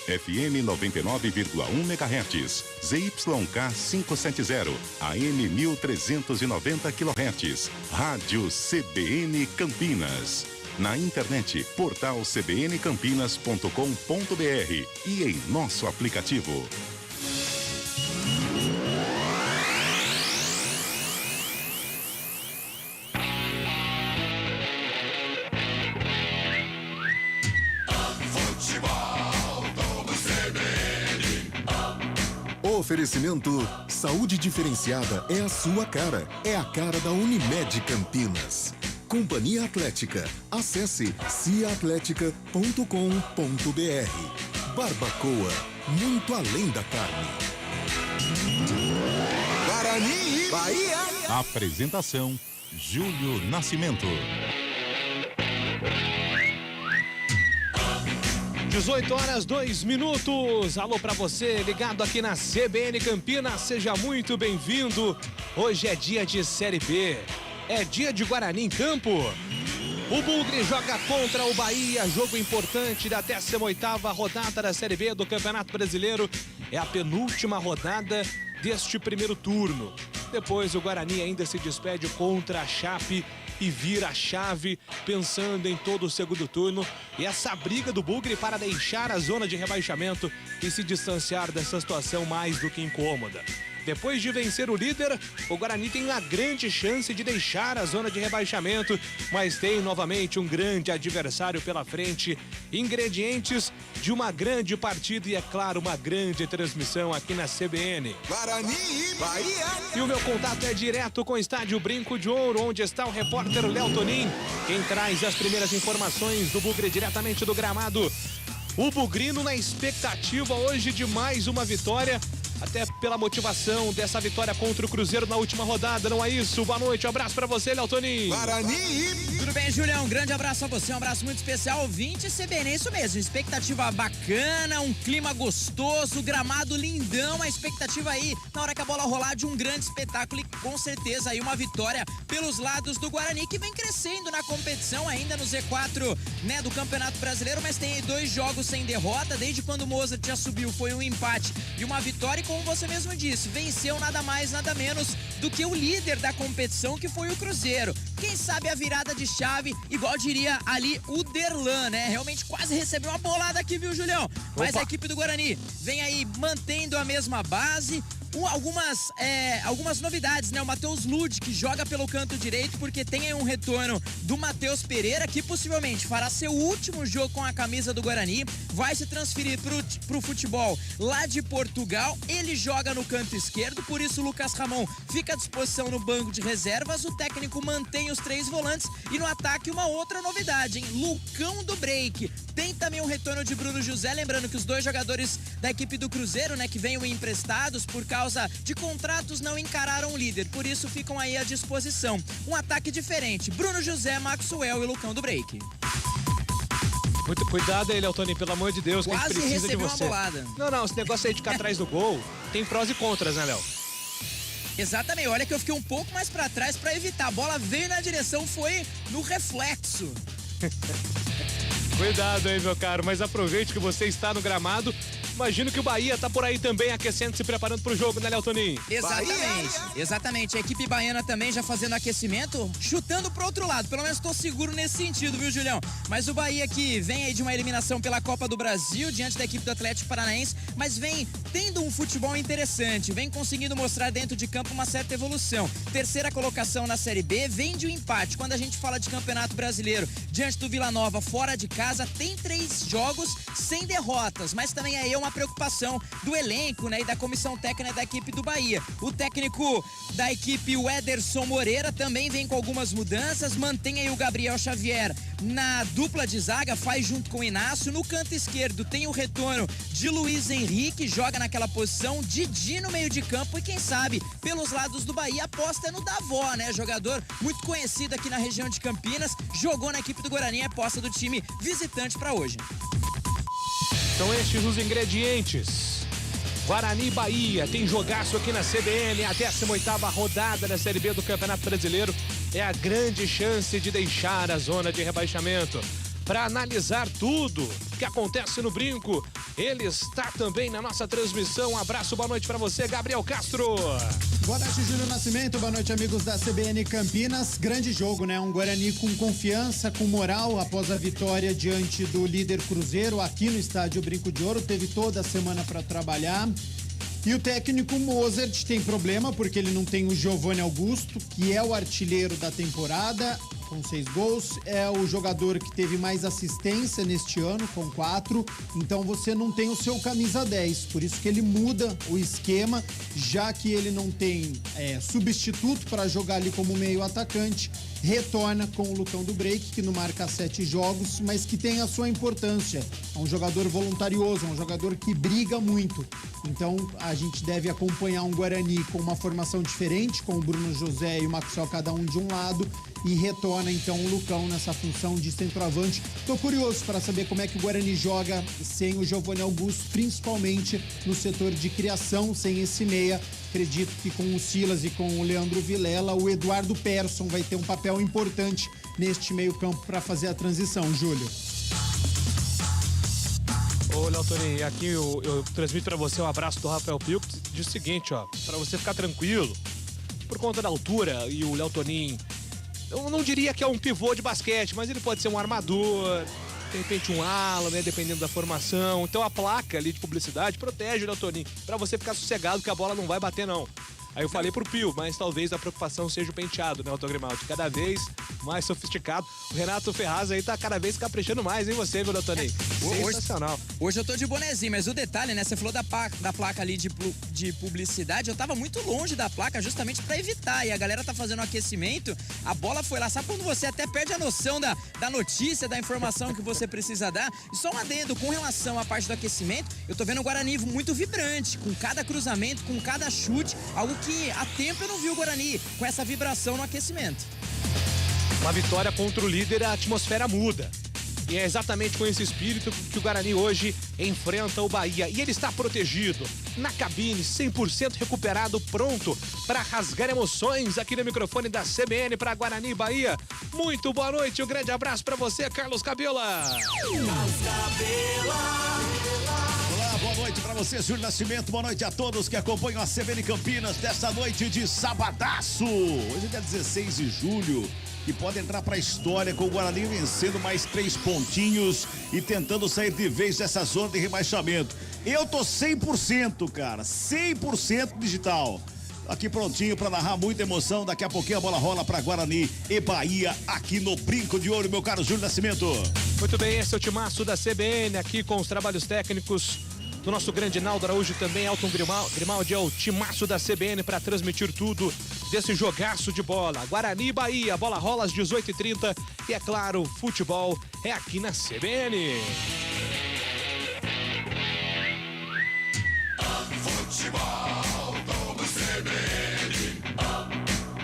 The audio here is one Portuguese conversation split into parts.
FM 99,1 MHz, ZYK 570, AM 1390 kHz, Rádio CBN Campinas. Na internet, portal cbncampinas.com.br e em nosso aplicativo. Oferecimento Saúde Diferenciada é a sua cara. É a cara da Unimed Campinas. Companhia Atlética. Acesse ciaatletica.com.br. Barbacoa, muito além da carne. Guarani, Bahia. Apresentação: Júlio Nascimento. 18h02. Alô pra você, ligado aqui na CBN Campinas, seja muito bem-vindo. Hoje é dia de Série B, é dia de Guarani em campo. O Bugre joga contra o Bahia, jogo importante da 18ª rodada da Série B do Campeonato Brasileiro. É a penúltima rodada deste primeiro turno. Depois o Guarani ainda se despede contra a Chape e vira a chave pensando em todo o segundo turno. E essa briga do Bugre para deixar a zona de rebaixamento e se distanciar dessa situação mais do que incômoda. Depois de vencer o líder, o Guarani tem uma grande chance de deixar a zona de rebaixamento, mas tem novamente um grande adversário pela frente. Ingredientes de uma grande partida e, é claro, uma grande transmissão aqui na CBN. Guarani, Bahia. E o meu contato é direto com o Estádio Brinco de Ouro, onde está o repórter Léo Tonin, quem traz as primeiras informações do Bugre diretamente do gramado. O bugrino na expectativa hoje de mais uma vitória, até pela motivação dessa vitória contra o Cruzeiro na última rodada, não é isso? Boa noite, um abraço pra você, Léo Tonin. Guarani! Tudo bem, Julião? Um grande abraço a você, um abraço muito especial, ouvinte CBN, é isso mesmo, expectativa bacana, um clima gostoso, gramado lindão, a expectativa aí, na hora que a bola rolar, de um grande espetáculo e com certeza aí uma vitória pelos lados do Guarani, que vem crescendo na competição ainda no Z4, né, do Campeonato Brasileiro, mas tem aí 2 jogos sem derrota, desde quando o Mozart já subiu, foi um empate e uma vitória. Como você mesmo disse, venceu nada mais, nada menos do que o líder da competição, que foi o Cruzeiro. Quem sabe a virada de chave, igual diria ali o Derlan, né? Realmente quase recebeu uma bolada aqui, viu, Julião? Mas a equipe do Guarani vem aí mantendo a mesma base. Algumas novidades, né? O Matheus Lud, que joga pelo canto direito, porque tem aí um retorno do Matheus Pereira, que possivelmente fará seu último jogo com a camisa do Guarani, vai se transferir pro futebol lá de Portugal. Ele joga no canto esquerdo, por isso o Lucas Ramon fica à disposição no banco de reservas. O técnico mantém os 3 volantes e no ataque uma outra novidade, hein? Lucão do Break. Tem também o retorno de Bruno José, lembrando que os 2 jogadores da equipe do Cruzeiro, né, que venham emprestados por causa de contratos, não encararam o líder, por isso ficam aí à disposição. Um ataque diferente, Bruno José, Maxwell e Lucão do Break. Muito cuidado aí, Léo Tonin, pelo amor de Deus, que a gente precisa de você. Uma bolada. Não, esse negócio aí de ficar atrás do gol tem prós e contras, né, Léo? Exatamente, olha que eu fiquei um pouco mais pra trás pra evitar, a bola veio na direção, foi no reflexo. Cuidado aí, meu caro, mas aproveite que você está no gramado. Imagino que o Bahia tá por aí também aquecendo, se preparando pro jogo, né, Léo Tonin? Exatamente. A equipe baiana também já fazendo aquecimento, chutando pro outro lado. Pelo menos tô seguro nesse sentido, viu, Julião? Mas o Bahia que vem aí de uma eliminação pela Copa do Brasil, diante da equipe do Atlético Paranaense, mas vem tendo um futebol interessante, vem conseguindo mostrar dentro de campo uma certa evolução. 3ª colocação na Série B, vem de um empate. Quando a gente fala de Campeonato Brasileiro, diante do Vila Nova, fora de casa, tem 3 jogos sem derrotas, mas também aí é uma preocupação do elenco, né, e da comissão técnica da equipe do Bahia. O técnico da equipe, o Ederson Moreira, também vem com algumas mudanças, mantém aí o Gabriel Xavier na dupla de zaga, faz junto com o Inácio. No canto esquerdo tem o retorno de Luiz Henrique, joga naquela posição, Didi no meio de campo e quem sabe, pelos lados do Bahia, aposta no Davó, né, jogador muito conhecido aqui na região de Campinas, jogou na equipe do Guarani, aposta do time visitante para hoje. São estes os ingredientes. Guarani e Bahia, tem jogaço aqui na CBN, a 18ª rodada da Série B do Campeonato Brasileiro. É a grande chance de deixar a zona de rebaixamento. para analisar tudo que acontece no Brinco. Ele está também na nossa transmissão. Um abraço, boa noite para você, Gabriel Castro. Boa noite, Júlio Nascimento. Boa noite, amigos da CBN Campinas. Grande jogo, né? Um Guarani com confiança, com moral após a vitória diante do líder Cruzeiro aqui no estádio Brinco de Ouro. Teve toda a semana para trabalhar. E o técnico Mozart tem problema porque ele não tem o Giovanni Augusto, que é o artilheiro da temporada, com 6 gols. É o jogador que teve mais assistência neste ano, com 4. Então você não tem o seu camisa 10. Por isso que ele muda o esquema, já que ele não tem substituto para jogar ali como meio atacante. Retorna com o Lucão do Break, que não marca 7 jogos, mas que tem a sua importância. É um jogador voluntarioso, é um jogador que briga muito. Então a gente deve acompanhar um Guarani com uma formação diferente, com o Bruno José e o Maxwell cada um de um lado, e retorna então o Lucão nessa função de centroavante. Tô curioso para saber como é que o Guarani joga sem o Giovanni Augusto, principalmente no setor de criação, sem esse meia. Acredito que com o Silas e com o Leandro Vilela, o Eduardo Persson vai ter um papel importante neste meio-campo para fazer a transição, Júlio. Ô, Léo Toninho, aqui eu transmito para você um abraço do Rafael Pio, que diz o seguinte, ó, para você ficar tranquilo, por conta da altura, e o Léo Toninho, eu não diria que é um pivô de basquete, mas ele pode ser um armador, de repente um ala, né, dependendo da formação. Então a placa ali de publicidade protege o Léo Toninho, para você ficar sossegado que a bola não vai bater, não. Aí eu falei pro Pio, mas talvez a preocupação seja o penteado, né, Otto Grimaldi? Cada vez mais sofisticado. O Renato Ferraz aí tá cada vez caprichando mais em você, viu, Toninho? Sensacional. Hoje eu tô de bonezinho, mas o detalhe, né? Você falou da placa ali de publicidade, eu tava muito longe da placa justamente pra evitar. E a galera tá fazendo um aquecimento, a bola foi lá. Sabe quando você até perde a noção da notícia, da informação que você precisa dar? E só um adendo, com relação à parte do aquecimento, eu tô vendo o Guarani muito vibrante, com cada cruzamento, com cada chute, algo que há tempo eu não vi o Guarani com essa vibração no aquecimento. Uma vitória contra o líder, a atmosfera muda. E é exatamente com esse espírito que o Guarani hoje enfrenta o Bahia. E ele está protegido, na cabine, 100% recuperado, pronto para rasgar emoções aqui no microfone da CBN para Guarani e Bahia. Muito boa noite, um grande abraço para você, Carlos Cabela. Olá, boa noite para você, Júlio Nascimento. Boa noite a todos que acompanham a CBN Campinas dessa noite de sabadaço. Hoje é dia 16 de julho. E pode entrar para a história com o Guarani vencendo mais 3 pontinhos e tentando sair de vez dessa zona de rebaixamento. Eu tô 100%, cara, 100% digital. Aqui prontinho para narrar muita emoção. Daqui a pouquinho a bola rola para Guarani e Bahia aqui no Brinco de Ouro, meu caro Júlio Nascimento. Muito bem, esse é o timaço da CBN aqui com os trabalhos técnicos do nosso grande Naldo Araújo, também Elton Grimaldi é o timaço da CBN para transmitir tudo desse jogaço de bola. Guarani e Bahia, bola rola às 18h30 e é claro, futebol é aqui na CBN.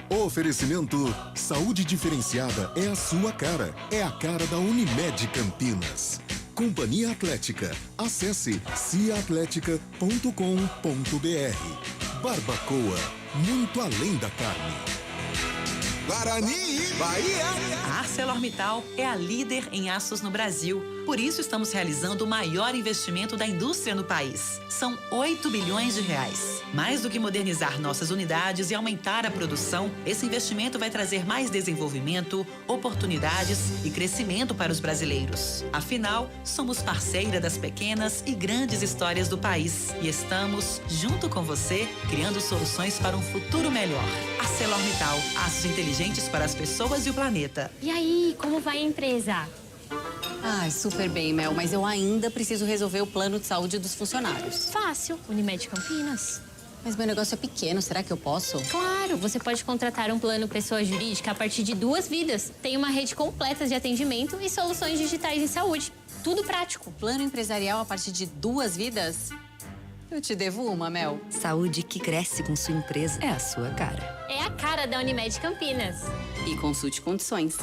Oferecimento Saúde Diferenciada é a sua cara. É a cara da Unimed Campinas. Companhia Atlética. Acesse ciaatletica.com.br. Barbacoa, muito além da carne. Guarani e Bahia. A ArcelorMittal é a líder em aços no Brasil. Por isso estamos realizando o maior investimento da indústria no país. São 8 bilhões de reais. Mais do que modernizar nossas unidades e aumentar a produção, esse investimento vai trazer mais desenvolvimento, oportunidades e crescimento para os brasileiros. Afinal, somos parceira das pequenas e grandes histórias do país. E estamos, junto com você, criando soluções para um futuro melhor. ArcelorMittal, aços inteligentes para as pessoas e o planeta. E aí, como vai a empresa? Ai, super bem, Mel, mas eu ainda preciso resolver o plano de saúde dos funcionários. Fácil, Unimed Campinas. Mas meu negócio é pequeno, será que eu posso? Claro, você pode contratar um plano pessoa jurídica a partir de 2 vidas. Tem uma rede completa de atendimento e soluções digitais em saúde. Tudo prático. Plano empresarial a partir de 2 vidas? Eu te devo uma, Mel. Saúde que cresce com sua empresa é a sua cara. é a cara da Unimed Campinas. E consulte condições.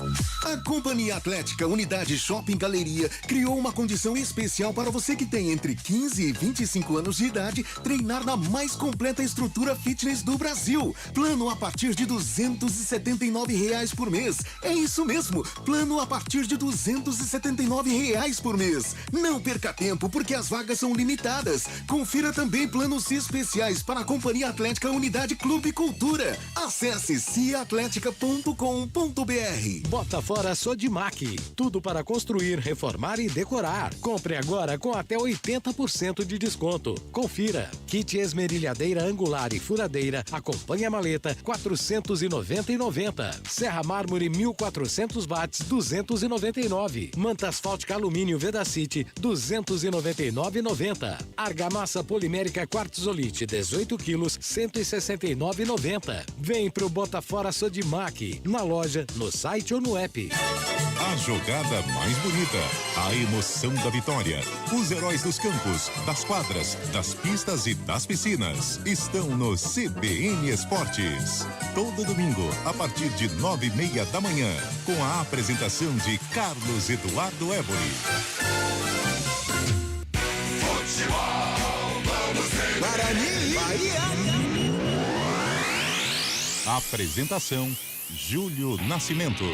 A Companhia Atlética Unidade Shopping Galeria criou uma condição especial para você que tem entre 15 e 25 anos de idade treinar na mais completa estrutura fitness do Brasil. Plano a partir de R$ 279 por mês. É isso mesmo, plano a partir de R$ 279 por mês. Não perca tempo porque as vagas são limitadas. Confira também planos especiais para a Companhia Atlética Unidade Clube Cultura. Acesse ciatletica.com.br. Bota fora Sodimac. Tudo para construir, reformar e decorar. Compre agora com até 80% de desconto. Confira. Kit esmerilhadeira angular e furadeira, acompanha a maleta, R$ 490,90. Serra mármore 1400 watts, 299. Manta asfáltica alumínio Vedacity, 299,90. Argamassa polimérica quartzolite, 18 quilos, 169,90. Vem pro Bota fora Sodimac. Na loja, no site ou no app. A jogada mais bonita, a emoção da vitória. Os heróis dos campos, das quadras, das pistas e das piscinas estão no CBN Esportes. Todo domingo, a partir de 9:30 da manhã, com a apresentação de Carlos Eduardo Évori. Futebol, vamos ver. Guarani, Bahia. Apresentação Júlio Nascimento.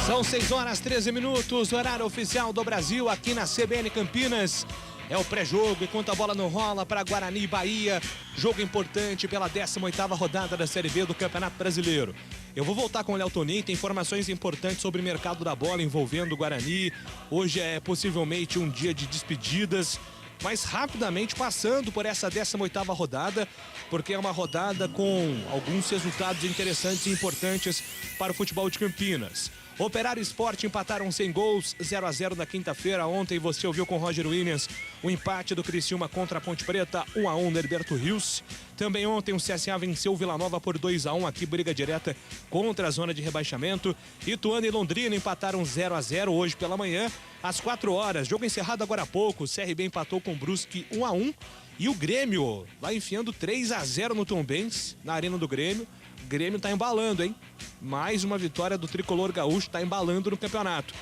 São 6h13, horário oficial do Brasil aqui na CBN Campinas. É o pré-jogo, enquanto a bola não rola para Guarani e Bahia. Jogo importante pela 18ª rodada da Série B do Campeonato Brasileiro. Eu vou voltar com o Léo Tonin, tem informações importantes sobre o mercado da bola envolvendo o Guarani. Hoje é possivelmente um dia de despedidas, mas rapidamente passando por essa 18ª rodada, porque é uma rodada com alguns resultados interessantes e importantes para o futebol de Campinas. Operário e Sport empataram sem gols, 0-0 na quinta-feira. Ontem você ouviu com Roger Williams o empate do Criciúma contra a Ponte Preta, 1-1 no Herberto Rios. Também ontem o CSA venceu o Vila Nova por 2-1, aqui briga direta contra a zona de rebaixamento. Ituano e Londrina empataram 0-0 hoje pela manhã, às 4 horas. Jogo encerrado agora há pouco, o CRB empatou com o Brusque 1-1. E o Grêmio vai enfiando 3-0 no Tombense, na Arena do Grêmio. O Grêmio tá embalando, hein? Mais uma vitória do tricolor gaúcho, tá embalando no campeonato.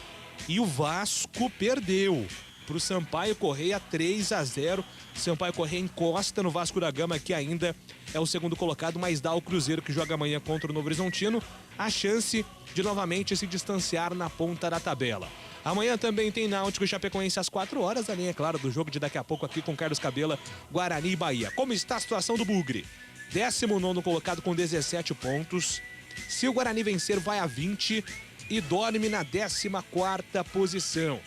E o Vasco perdeu pro Sampaio Corrêa 3-0. Sampaio Corrêa encosta no Vasco da Gama, que ainda é o segundo colocado, mas dá ao Cruzeiro, que joga amanhã contra o Novo Horizontino, a chance de novamente se distanciar na ponta da tabela. Amanhã também tem Náutico e Chapecoense às 4 horas, além, é claro, do jogo de daqui a pouco aqui com Carlos Cabela, Guarani e Bahia. Como está a situação do Bugre? 19º colocado com 17 pontos. Se o Guarani vencer, vai a 20 e dorme na 14ª posição.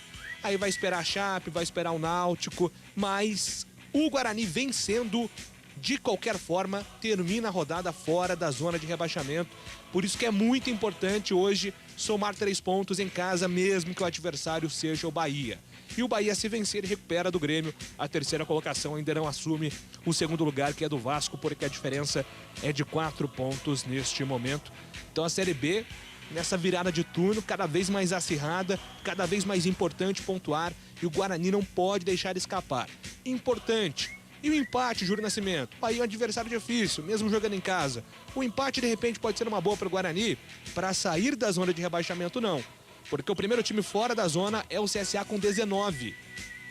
Aí vai esperar a Chape, vai esperar o Náutico, mas o Guarani vencendo, de qualquer forma, termina a rodada fora da zona de rebaixamento. Por isso que é muito importante hoje somar 3 pontos em casa, mesmo que o adversário seja o Bahia. E o Bahia, se vencer, recupera do Grêmio a 3ª colocação, ainda não assume o 2º lugar, que é do Vasco, porque a diferença é de 4 pontos neste momento. Então a Série B, nessa virada de turno, cada vez mais acirrada, cada vez mais importante pontuar, e o Guarani não pode deixar escapar. Importante. E o empate, Júlio Nascimento? Bahia é um adversário difícil, mesmo jogando em casa. O empate, de repente, pode ser uma boa para o Guarani, para sair da zona de rebaixamento, não. Porque o primeiro time fora da zona é o CSA com 19.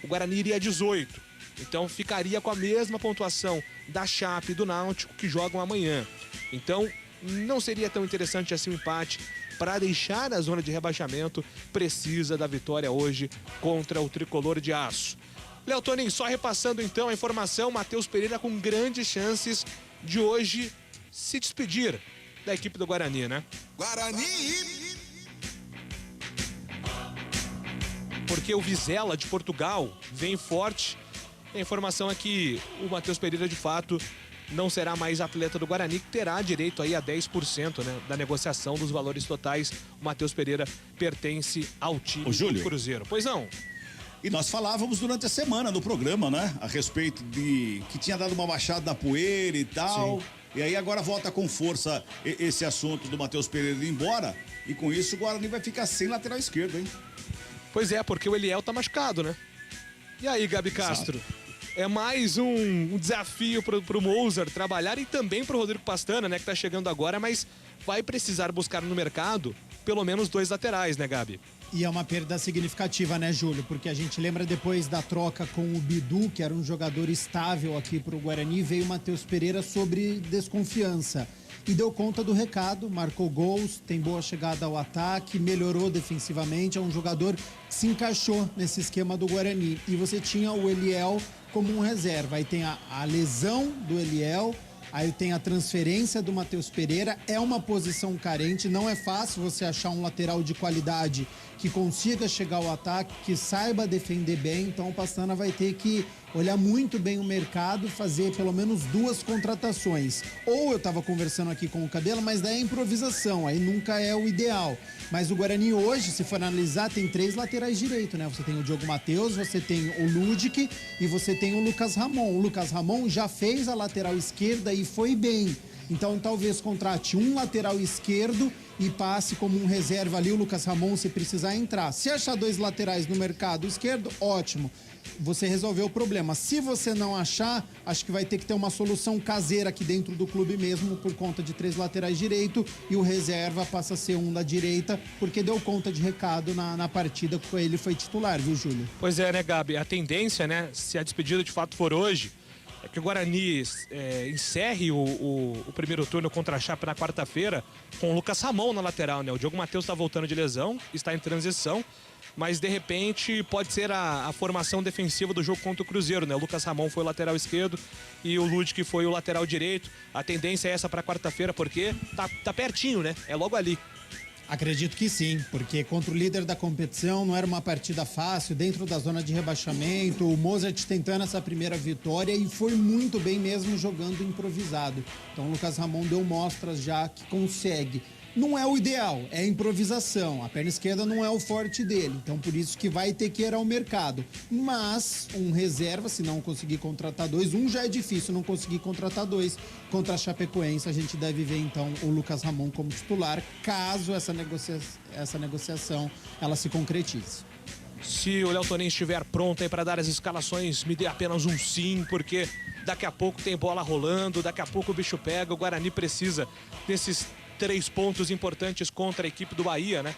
O Guarani iria a 18. Então ficaria com a mesma pontuação da Chape e do Náutico, que jogam amanhã. Então não seria tão interessante assim o empate. Para deixar a zona de rebaixamento, precisa da vitória hoje contra o Tricolor de Aço. Léo Tonin, só repassando então a informação, Matheus Pereira com grandes chances de hoje se despedir da equipe do Guarani, né? Guarani! Porque o Vizela de Portugal vem forte. A informação é que o Matheus Pereira, de fato, não será mais atleta do Guarani, que terá direito aí a 10%, né, da negociação dos valores totais. O Matheus Pereira pertence ao time do Cruzeiro. Pois não? E nós falávamos durante a semana no programa, né? A respeito de que tinha dado uma baixada na poeira e tal. Sim. E aí agora volta com força esse assunto do Matheus Pereira ir embora. E com isso o Guarani vai ficar sem lateral esquerdo, hein? Pois é, porque o Eliel tá machucado, né? E aí, Gabi Castro? É mais um desafio pro Moser trabalhar e também pro Rodrigo Pastana, né, que tá chegando agora, mas vai precisar buscar no mercado pelo menos 2 laterais, né, Gabi? E é uma perda significativa, né, Júlio? Porque a gente lembra depois da troca com o Bidu, que era um jogador estável aqui pro Guarani, veio o Matheus Pereira sobre desconfiança. E deu conta do recado, marcou gols, tem boa chegada ao ataque, melhorou defensivamente, é um jogador que se encaixou nesse esquema do Guarani. E você tinha o Eliel como um reserva, aí tem a lesão do Eliel, aí tem a transferência do Matheus Pereira, é uma posição carente, não é fácil você achar um lateral de qualidade que consiga chegar ao ataque, que saiba defender bem, então o Pastana vai ter que olhar muito bem o mercado, fazer pelo menos 2 contratações. Ou eu estava conversando aqui com o Cabelo, mas daí é improvisação, aí nunca é o ideal. Mas o Guarani hoje, se for analisar, tem 3 laterais direito, né? Você tem o Diogo Matheus, você tem o Ludic e você tem o Lucas Ramon. O Lucas Ramon já fez a lateral esquerda e foi bem. Então talvez contrate um lateral esquerdo e passe como um reserva ali o Lucas Ramon se precisar entrar. Se achar 2 laterais no mercado esquerdo, ótimo. Você resolveu o problema. Se você não achar, acho que vai ter que ter uma solução caseira aqui dentro do clube mesmo, por conta de 3 laterais direito, e o reserva passa a ser um da direita, porque deu conta de recado na partida que ele foi titular, viu, Júlio? Pois é, né, Gabi? A tendência, né, se a despedida de fato for hoje, é que o Guarani encerre o primeiro turno contra a Chape na quarta-feira com o Lucas Ramon na lateral, né? O Diogo Matheus está voltando de lesão, está em transição, mas de repente pode ser a formação defensiva do jogo contra o Cruzeiro, né? O Lucas Ramon foi o lateral esquerdo e o Ludic foi o lateral direito. A tendência é essa para quarta-feira, porque tá pertinho, né? É logo ali. Acredito que sim, porque contra o líder da competição não era uma partida fácil, dentro da zona de rebaixamento, o Mozart tentando essa primeira vitória e foi muito bem mesmo jogando improvisado. Então o Lucas Ramon deu mostras já que consegue. Não é o ideal, é improvisação. A perna esquerda não é o forte dele, então por isso que vai ter que ir ao mercado. Mas um reserva, se não conseguir contratar 2, já é difícil não conseguir contratar 2. Contra a Chapecoense, a gente deve ver então o Lucas Ramon como titular, caso essa negociação ela se concretize. Se o Léo Tonin estiver pronto aí para dar as escalações, me dê apenas um sim, porque daqui a pouco tem bola rolando, daqui a pouco o bicho pega, o Guarani precisa desses 3 pontos importantes contra a equipe do Bahia, né?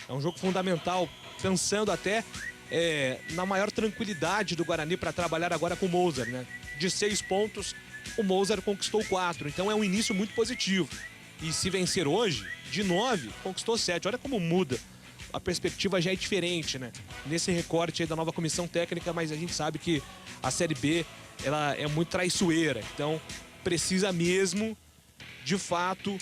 É um jogo fundamental, pensando até na maior tranquilidade do Guarani para trabalhar agora com o Moser, né? De 6 pontos, o Moser conquistou 4, então é um início muito positivo. E se vencer hoje, de 9, conquistou 7. Olha como muda. A perspectiva já é diferente, né? Nesse recorte aí da nova comissão técnica, mas a gente sabe que a Série B, ela é muito traiçoeira. Então, precisa mesmo, de fato,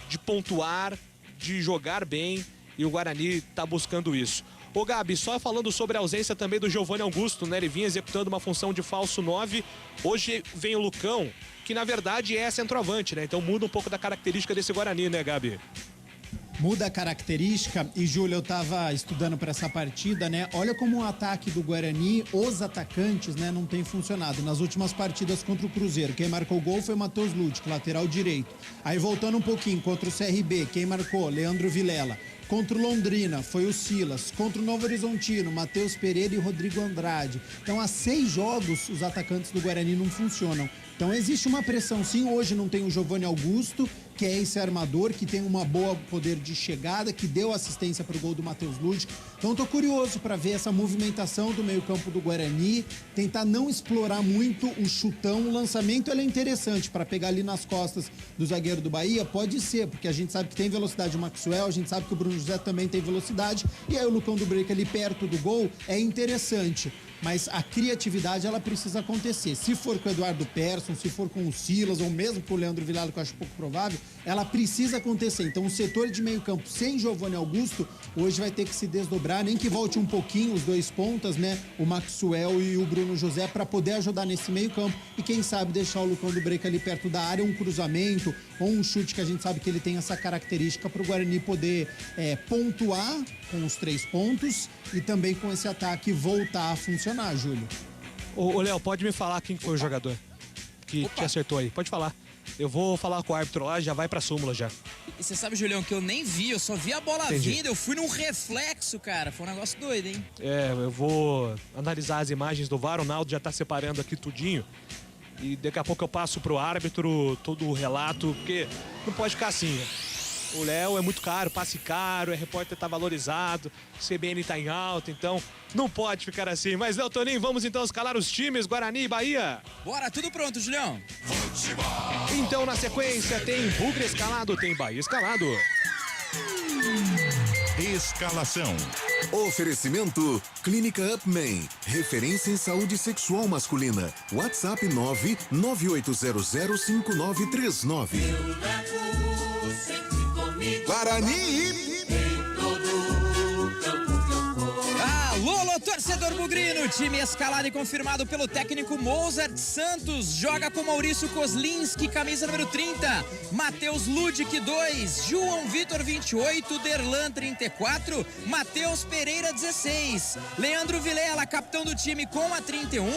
de pontuar, de jogar bem, e o Guarani tá buscando isso. Ô Gabi, só falando sobre a ausência também do Giovanni Augusto, né? Ele vinha executando uma função de falso 9. Hoje vem o Lucão, que na verdade é centroavante, né? Então muda um pouco da característica desse Guarani, né, Gabi? Muda a característica e, Júlio, eu tava estudando para essa partida, né? Olha como o ataque do Guarani, os atacantes, né, não tem funcionado. Nas últimas partidas contra o Cruzeiro, quem marcou o gol foi o Matheus Ludic, lateral direito. Aí voltando um pouquinho, contra o CRB, quem marcou? Leandro Vilela. Contra o Londrina, foi o Silas. Contra o Novo Horizontino, Matheus Pereira e Rodrigo Andrade. Então, há 6 jogos, os atacantes do Guarani não funcionam. Então, existe uma pressão, sim. Hoje não tem o Giovanni Augusto, que é esse armador, que tem uma boa poder de chegada, que deu assistência para o gol do Matheus Ludic. Então, estou curioso para ver essa movimentação do meio-campo do Guarani, tentar não explorar muito o chutão. O lançamento ele é interessante para pegar ali nas costas do zagueiro do Bahia, pode ser, porque a gente sabe que tem velocidade o Maxwell, a gente sabe que o Bruno José também tem velocidade, e aí o Lucão do Break ali perto do gol é interessante. Mas a criatividade, ela precisa acontecer. Se for com o Eduardo Persson, se for com o Silas, ou mesmo com o Leandro Vilela, que eu acho pouco provável, ela precisa acontecer. Então, o setor de meio campo sem Giovanni Augusto, hoje vai ter que se desdobrar, nem que volte um pouquinho os 2 pontas, né? O Maxwell e o Bruno José, para poder ajudar nesse meio campo. E quem sabe deixar o Lucão do Break ali perto da área, um cruzamento ou um chute, que a gente sabe que ele tem essa característica para o Guarani poder pontuar com os 3 pontos e também com esse ataque voltar a funcionar, Júlio. Ô Léo, pode me falar quem foi o jogador que te acertou aí? Pode falar. Eu vou falar com o árbitro lá, já vai pra súmula já. E você sabe, Julião, que eu nem vi, eu só vi a bola Entendi. vindo, eu fui num reflexo, cara. Foi um negócio doido, hein? Eu vou analisar as imagens do VAR, o Naldo já tá separando aqui tudinho. E daqui a pouco eu passo pro árbitro todo o relato, porque não pode ficar assim, né? O Léo é muito caro, passe caro, repórter tá valorizado, CBN tá em alta, então não pode ficar assim. Mas, Léo Toninho, vamos então escalar os times, Guarani e Bahia. Bora, tudo pronto, Julião. Então, na sequência, tem Bugre escalado, tem Bahia escalado. Escalação. Oferecimento Clínica Upman, referência em saúde sexual masculina. WhatsApp 998005939. Guarani. Alô, torcedor bugrino, time escalado e confirmado pelo técnico Mozart Santos, joga com Maurício Kozlinski, camisa número 30, Matheus Ludic 2, João Vitor 28, Derlan 34, Matheus Pereira 16, Leandro Vilela, capitão do time com a 31,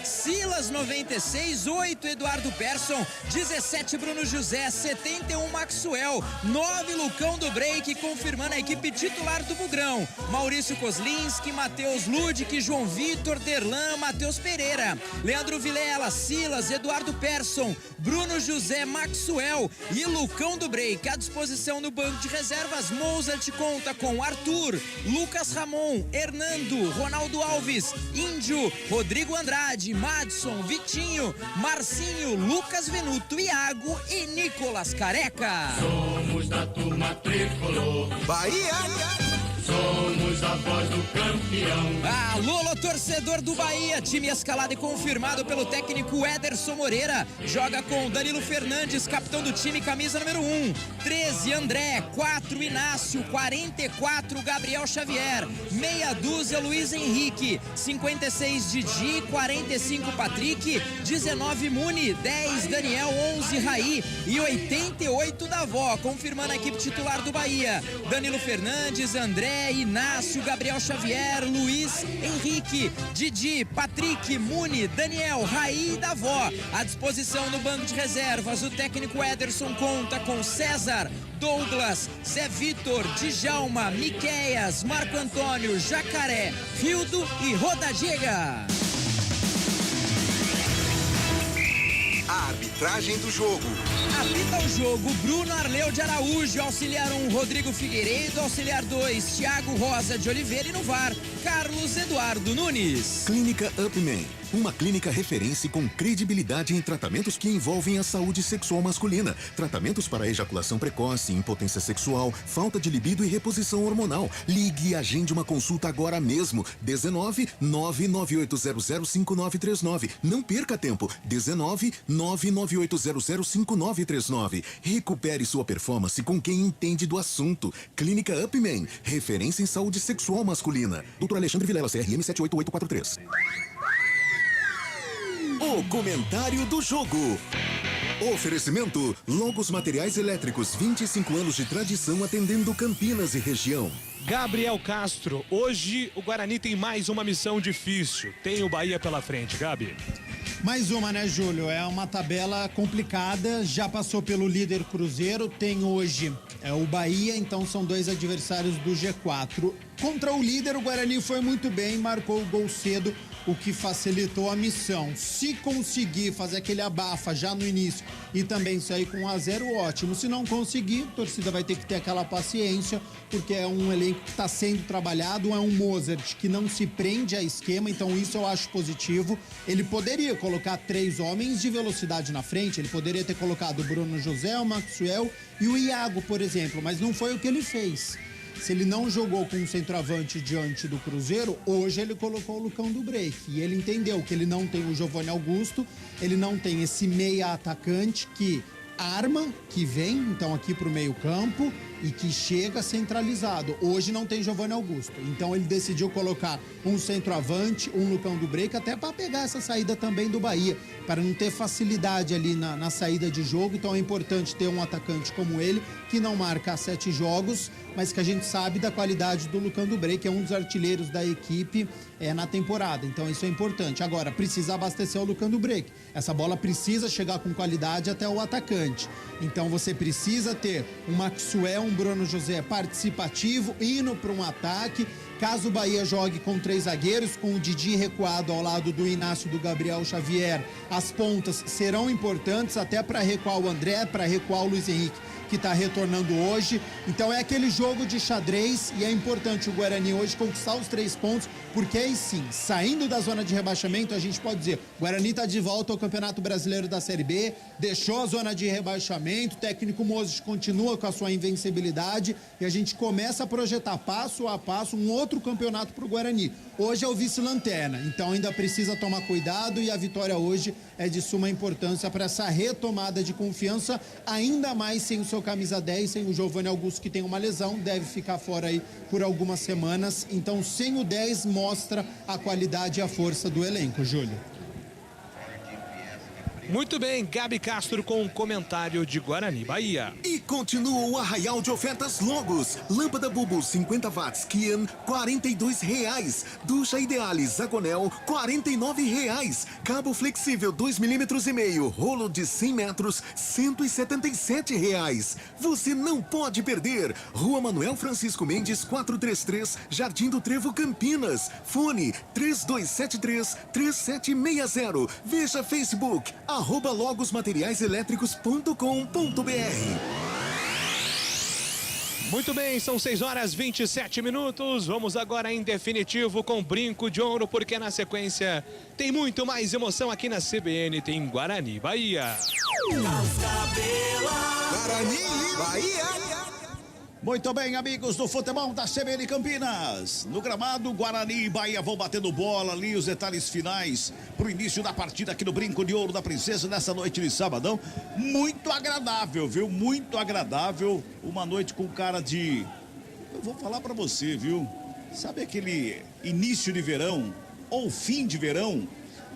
Silas 96, 8 Eduardo Persson, 17 Bruno José, 71 Maxwell, 9 Lucão do Break, confirmando a equipe titular do Bugrão, Maurício Kozlinski, Matheus Ludic, João Vitor, Derlan, Matheus Pereira, Leandro Vilela, Silas, Eduardo Persson, Bruno José, Maxwell e Lucão do Break. À disposição no banco de reservas, Mozart conta com Arthur, Lucas Ramon, Hernando, Ronaldo Alves, Índio, Rodrigo Andrade, Madson, Vitinho, Marcinho, Lucas Venuto, Iago e Nicolas Careca. Somos da turma tricolor. Bahia. Somos a voz do campeão. Alô, torcedor do Bahia, time escalado e confirmado pelo técnico Ederson Moreira, joga com Danilo Fernandes, capitão do time, camisa número 1, 13 André, 4 Inácio, 44 Gabriel Xavier, meia dúzia Luiz Henrique, 56 Didi, 45 Patrick, 19 Muni, 10 Daniel, 11 Raí e 88 Davó, confirmando a equipe titular do Bahia, Danilo Fernandes, André, Inácio, Gabriel Xavier, Luiz Henrique, Didi, Patrick, Muni, Daniel, Raí e Davó. À disposição no banco de reservas, o técnico Ederson conta com César, Douglas, Zé Vitor, Djalma, Miqueias, Marco Antônio, Jacaré, Rildo e Rodadiega. A arbitragem do jogo. Apita o jogo Bruno Arleu de Araújo, auxiliar 1 Rodrigo Figueiredo, auxiliar 2 Thiago Rosa de Oliveira e no VAR Carlos Eduardo Nunes. Clínica Upman, uma clínica referência com credibilidade em tratamentos que envolvem a saúde sexual masculina. Tratamentos para ejaculação precoce, impotência sexual, falta de libido e reposição hormonal. Ligue e agende uma consulta agora mesmo. 19 998005939. Não perca tempo. 19 998005939. Recupere sua performance com quem entende do assunto. Clínica Upman, referência em saúde sexual masculina. Dr. Alexandre Vilela, CRM 78843. O comentário do jogo. Oferecimento Logos Materiais Elétricos, 25 anos de tradição atendendo Campinas e região. Gabriel Castro, hoje o Guarani tem mais uma missão difícil. Tem o Bahia pela frente, Gabi. Mais uma, né, Júlio? É uma tabela complicada, já passou pelo líder Cruzeiro, tem hoje o Bahia, então são dois adversários do G4. Contra o líder, o Guarani foi muito bem, marcou o gol cedo, o que facilitou a missão. Se conseguir fazer aquele abafa já no início e também sair com 1-0, ótimo. Se não conseguir, a torcida vai ter que ter aquela paciência, porque é um elenco que está sendo trabalhado, é um Mozart que não se prende a esquema, então isso eu acho positivo. Ele poderia colocar 3 homens de velocidade na frente, ele poderia ter colocado o Bruno José, o Maxwell e o Iago, por exemplo, mas não foi o que ele fez. Se ele não jogou com um centroavante diante do Cruzeiro, hoje ele colocou o Lucão do Break. E ele entendeu que ele não tem o Giovanni Augusto, ele não tem esse meia atacante que arma, que vem, então aqui pro meio campo, e que chega centralizado. Hoje não tem Giovanni Augusto, então ele decidiu colocar um centroavante, um Lucão do Break, até para pegar essa saída também do Bahia, para não ter facilidade ali na saída de jogo. Então é importante ter um atacante como ele, que não marca há 7 jogos, mas que a gente sabe da qualidade do Lucão do Break, é um dos artilheiros da equipe na temporada. Então isso é importante. Agora, precisa abastecer o Lucão do Break. Essa bola precisa chegar com qualidade até o atacante. Então você precisa ter um Maxwell, um Bruno José participativo, indo para um ataque. Caso o Bahia jogue com 3 zagueiros, com o Didi recuado ao lado do Inácio e do Gabriel Xavier, as pontas serão importantes até para recuar o André, para recuar o Luiz Henrique, que está retornando hoje. Então é aquele jogo de xadrez e é importante o Guarani hoje conquistar os 3 pontos, porque aí sim, saindo da zona de rebaixamento, a gente pode dizer, o Guarani está de volta ao Campeonato Brasileiro da Série B, deixou a zona de rebaixamento, o técnico Moses continua com a sua invencibilidade e a gente começa a projetar passo a passo um outro campeonato para o Guarani. Hoje é o vice-lanterna, então ainda precisa tomar cuidado e a vitória hoje é de suma importância para essa retomada de confiança, ainda mais sem o seu camisa 10, sem o Giovanni Augusto, que tem uma lesão, deve ficar fora aí por algumas semanas. Então, sem o 10, mostra a qualidade e a força do elenco, Júlio. Muito bem, Gabi Castro com um comentário de Guarani, Bahia. E continua o arraial de ofertas Logos. Lâmpada Bubu 50 watts Kian, R$42. Ducha Idealis Zagonel, R$49. Cabo flexível 2,5 mm, rolo de 100 metros, R$177. Você não pode perder. Rua Manuel Francisco Mendes, 433, Jardim do Trevo, Campinas. Fone 3273-3760. Veja Facebook, @logosmateriaiselétricos.com.br. Muito bem, são 6h27. Vamos agora em definitivo com Brinco de Ouro, porque na sequência tem muito mais emoção aqui na CBN, tem Guarani, Bahia. Guarani, Bahia. Muito bem, amigos do futebol da CBN Campinas. No gramado, Guarani e Bahia vão batendo bola ali, os detalhes finais pro início da partida aqui no Brinco de Ouro da Princesa nessa noite de sabadão. Muito agradável, viu? Muito agradável. Uma noite com cara de... Eu vou falar pra você, viu? Sabe aquele início de verão ou fim de verão?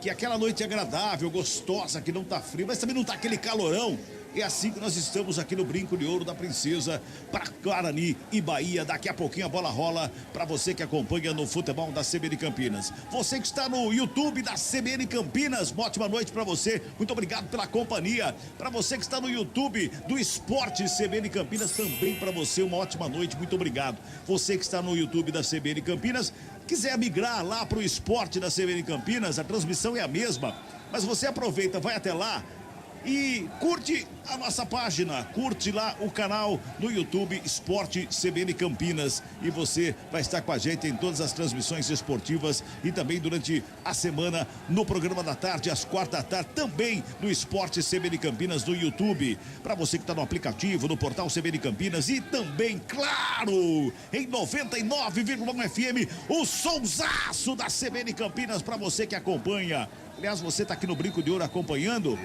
Que aquela noite agradável, gostosa, que não tá frio, mas também não tá aquele calorão. É assim que nós estamos aqui no Brinco de Ouro da Princesa para Guarani e Bahia. Daqui a pouquinho a bola rola para você que acompanha no futebol da CBN Campinas. Você que está no YouTube da CBN Campinas, uma ótima noite para você. Muito obrigado pela companhia. Para você que está no YouTube do Esporte CBN Campinas, também para você uma ótima noite. Muito obrigado. Você que está no YouTube da CBN Campinas, quiser migrar lá para o Esporte da CBN Campinas, a transmissão é a mesma, mas você aproveita, vai até lá e curte a nossa página, curte lá o canal no YouTube Esporte CBN Campinas e você vai estar com a gente em todas as transmissões esportivas e também durante a semana no programa da tarde, às 4h, também no Esporte CBN Campinas no YouTube. Para você que está no aplicativo, no portal CBN Campinas e também, claro, em 99,1 FM, o sonsaço da CBN Campinas para você que acompanha. Aliás, você está aqui no Brinco de Ouro acompanhando.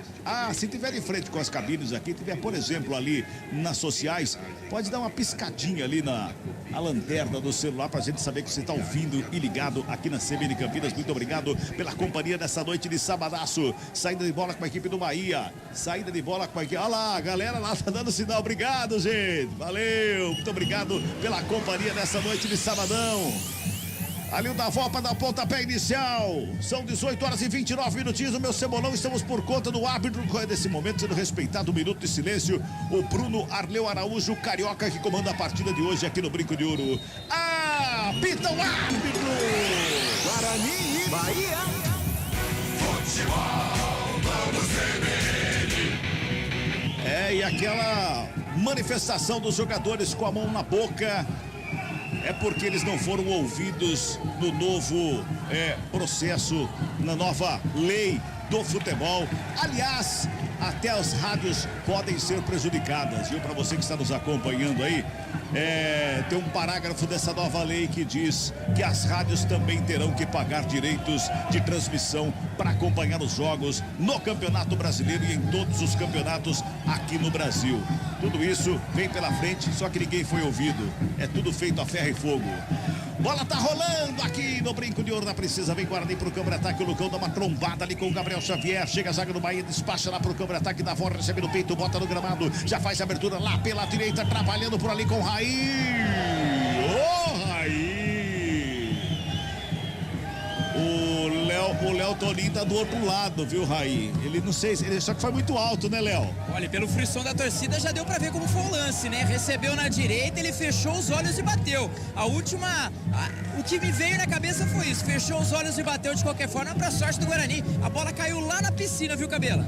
Se tiver em frente com as cabines aqui, tiver, por exemplo, ali nas sociais, pode dar uma piscadinha ali na lanterna do celular para a gente saber que você está ouvindo e ligado aqui na CBN Campinas. Muito obrigado pela companhia nessa noite de sabadaço. Saída de bola com a equipe do Bahia. Saída de bola com a equipe. Olha lá, a galera lá tá dando sinal. Obrigado, gente. Valeu. Muito obrigado pela companhia nessa noite de sabadão. Ali o Davopa da pontapé inicial. São 18h29. O meu Cebolão, estamos por conta do árbitro. Nesse momento sendo respeitado, um minuto de silêncio. O Bruno Arleu Araújo, o carioca que comanda a partida de hoje aqui no Brinco de Ouro. Apita o árbitro! Guarani e Bahia. Futebol, vamos CBN. E aquela manifestação dos jogadores com a mão na boca é porque eles não foram ouvidos no novo processo, na nova lei do futebol. Aliás, até as rádios podem ser prejudicadas, viu? Para você que está nos acompanhando aí, tem um parágrafo dessa nova lei que diz que as rádios também terão que pagar direitos de transmissão para acompanhar os jogos no Campeonato Brasileiro e em todos os campeonatos aqui no Brasil. Tudo isso vem pela frente, só que ninguém foi ouvido. É tudo feito a ferro e fogo. Bola tá rolando aqui no Brinco de Ouro da Princesa. Vem Guarani pro câmera ataque. O Lucão dá uma trombada ali com o Gabriel Xavier. Chega a zaga do Bahia, despacha lá pro câmera ataque. Davó recebe no peito, bota no gramado. Já faz a abertura lá pela direita, trabalhando por ali com o Raí. Ô, Raí! O Léo Toninho tá do outro lado, viu, Raí? Ele não sei, ele só que foi muito alto, né, Léo? Olha, pelo frisson da torcida já deu pra ver como foi o lance, né? Recebeu na direita, ele fechou os olhos e bateu. O que me veio na cabeça foi isso, fechou os olhos e bateu de qualquer forma pra sorte do Guarani. A bola caiu lá na piscina, viu, Cabela?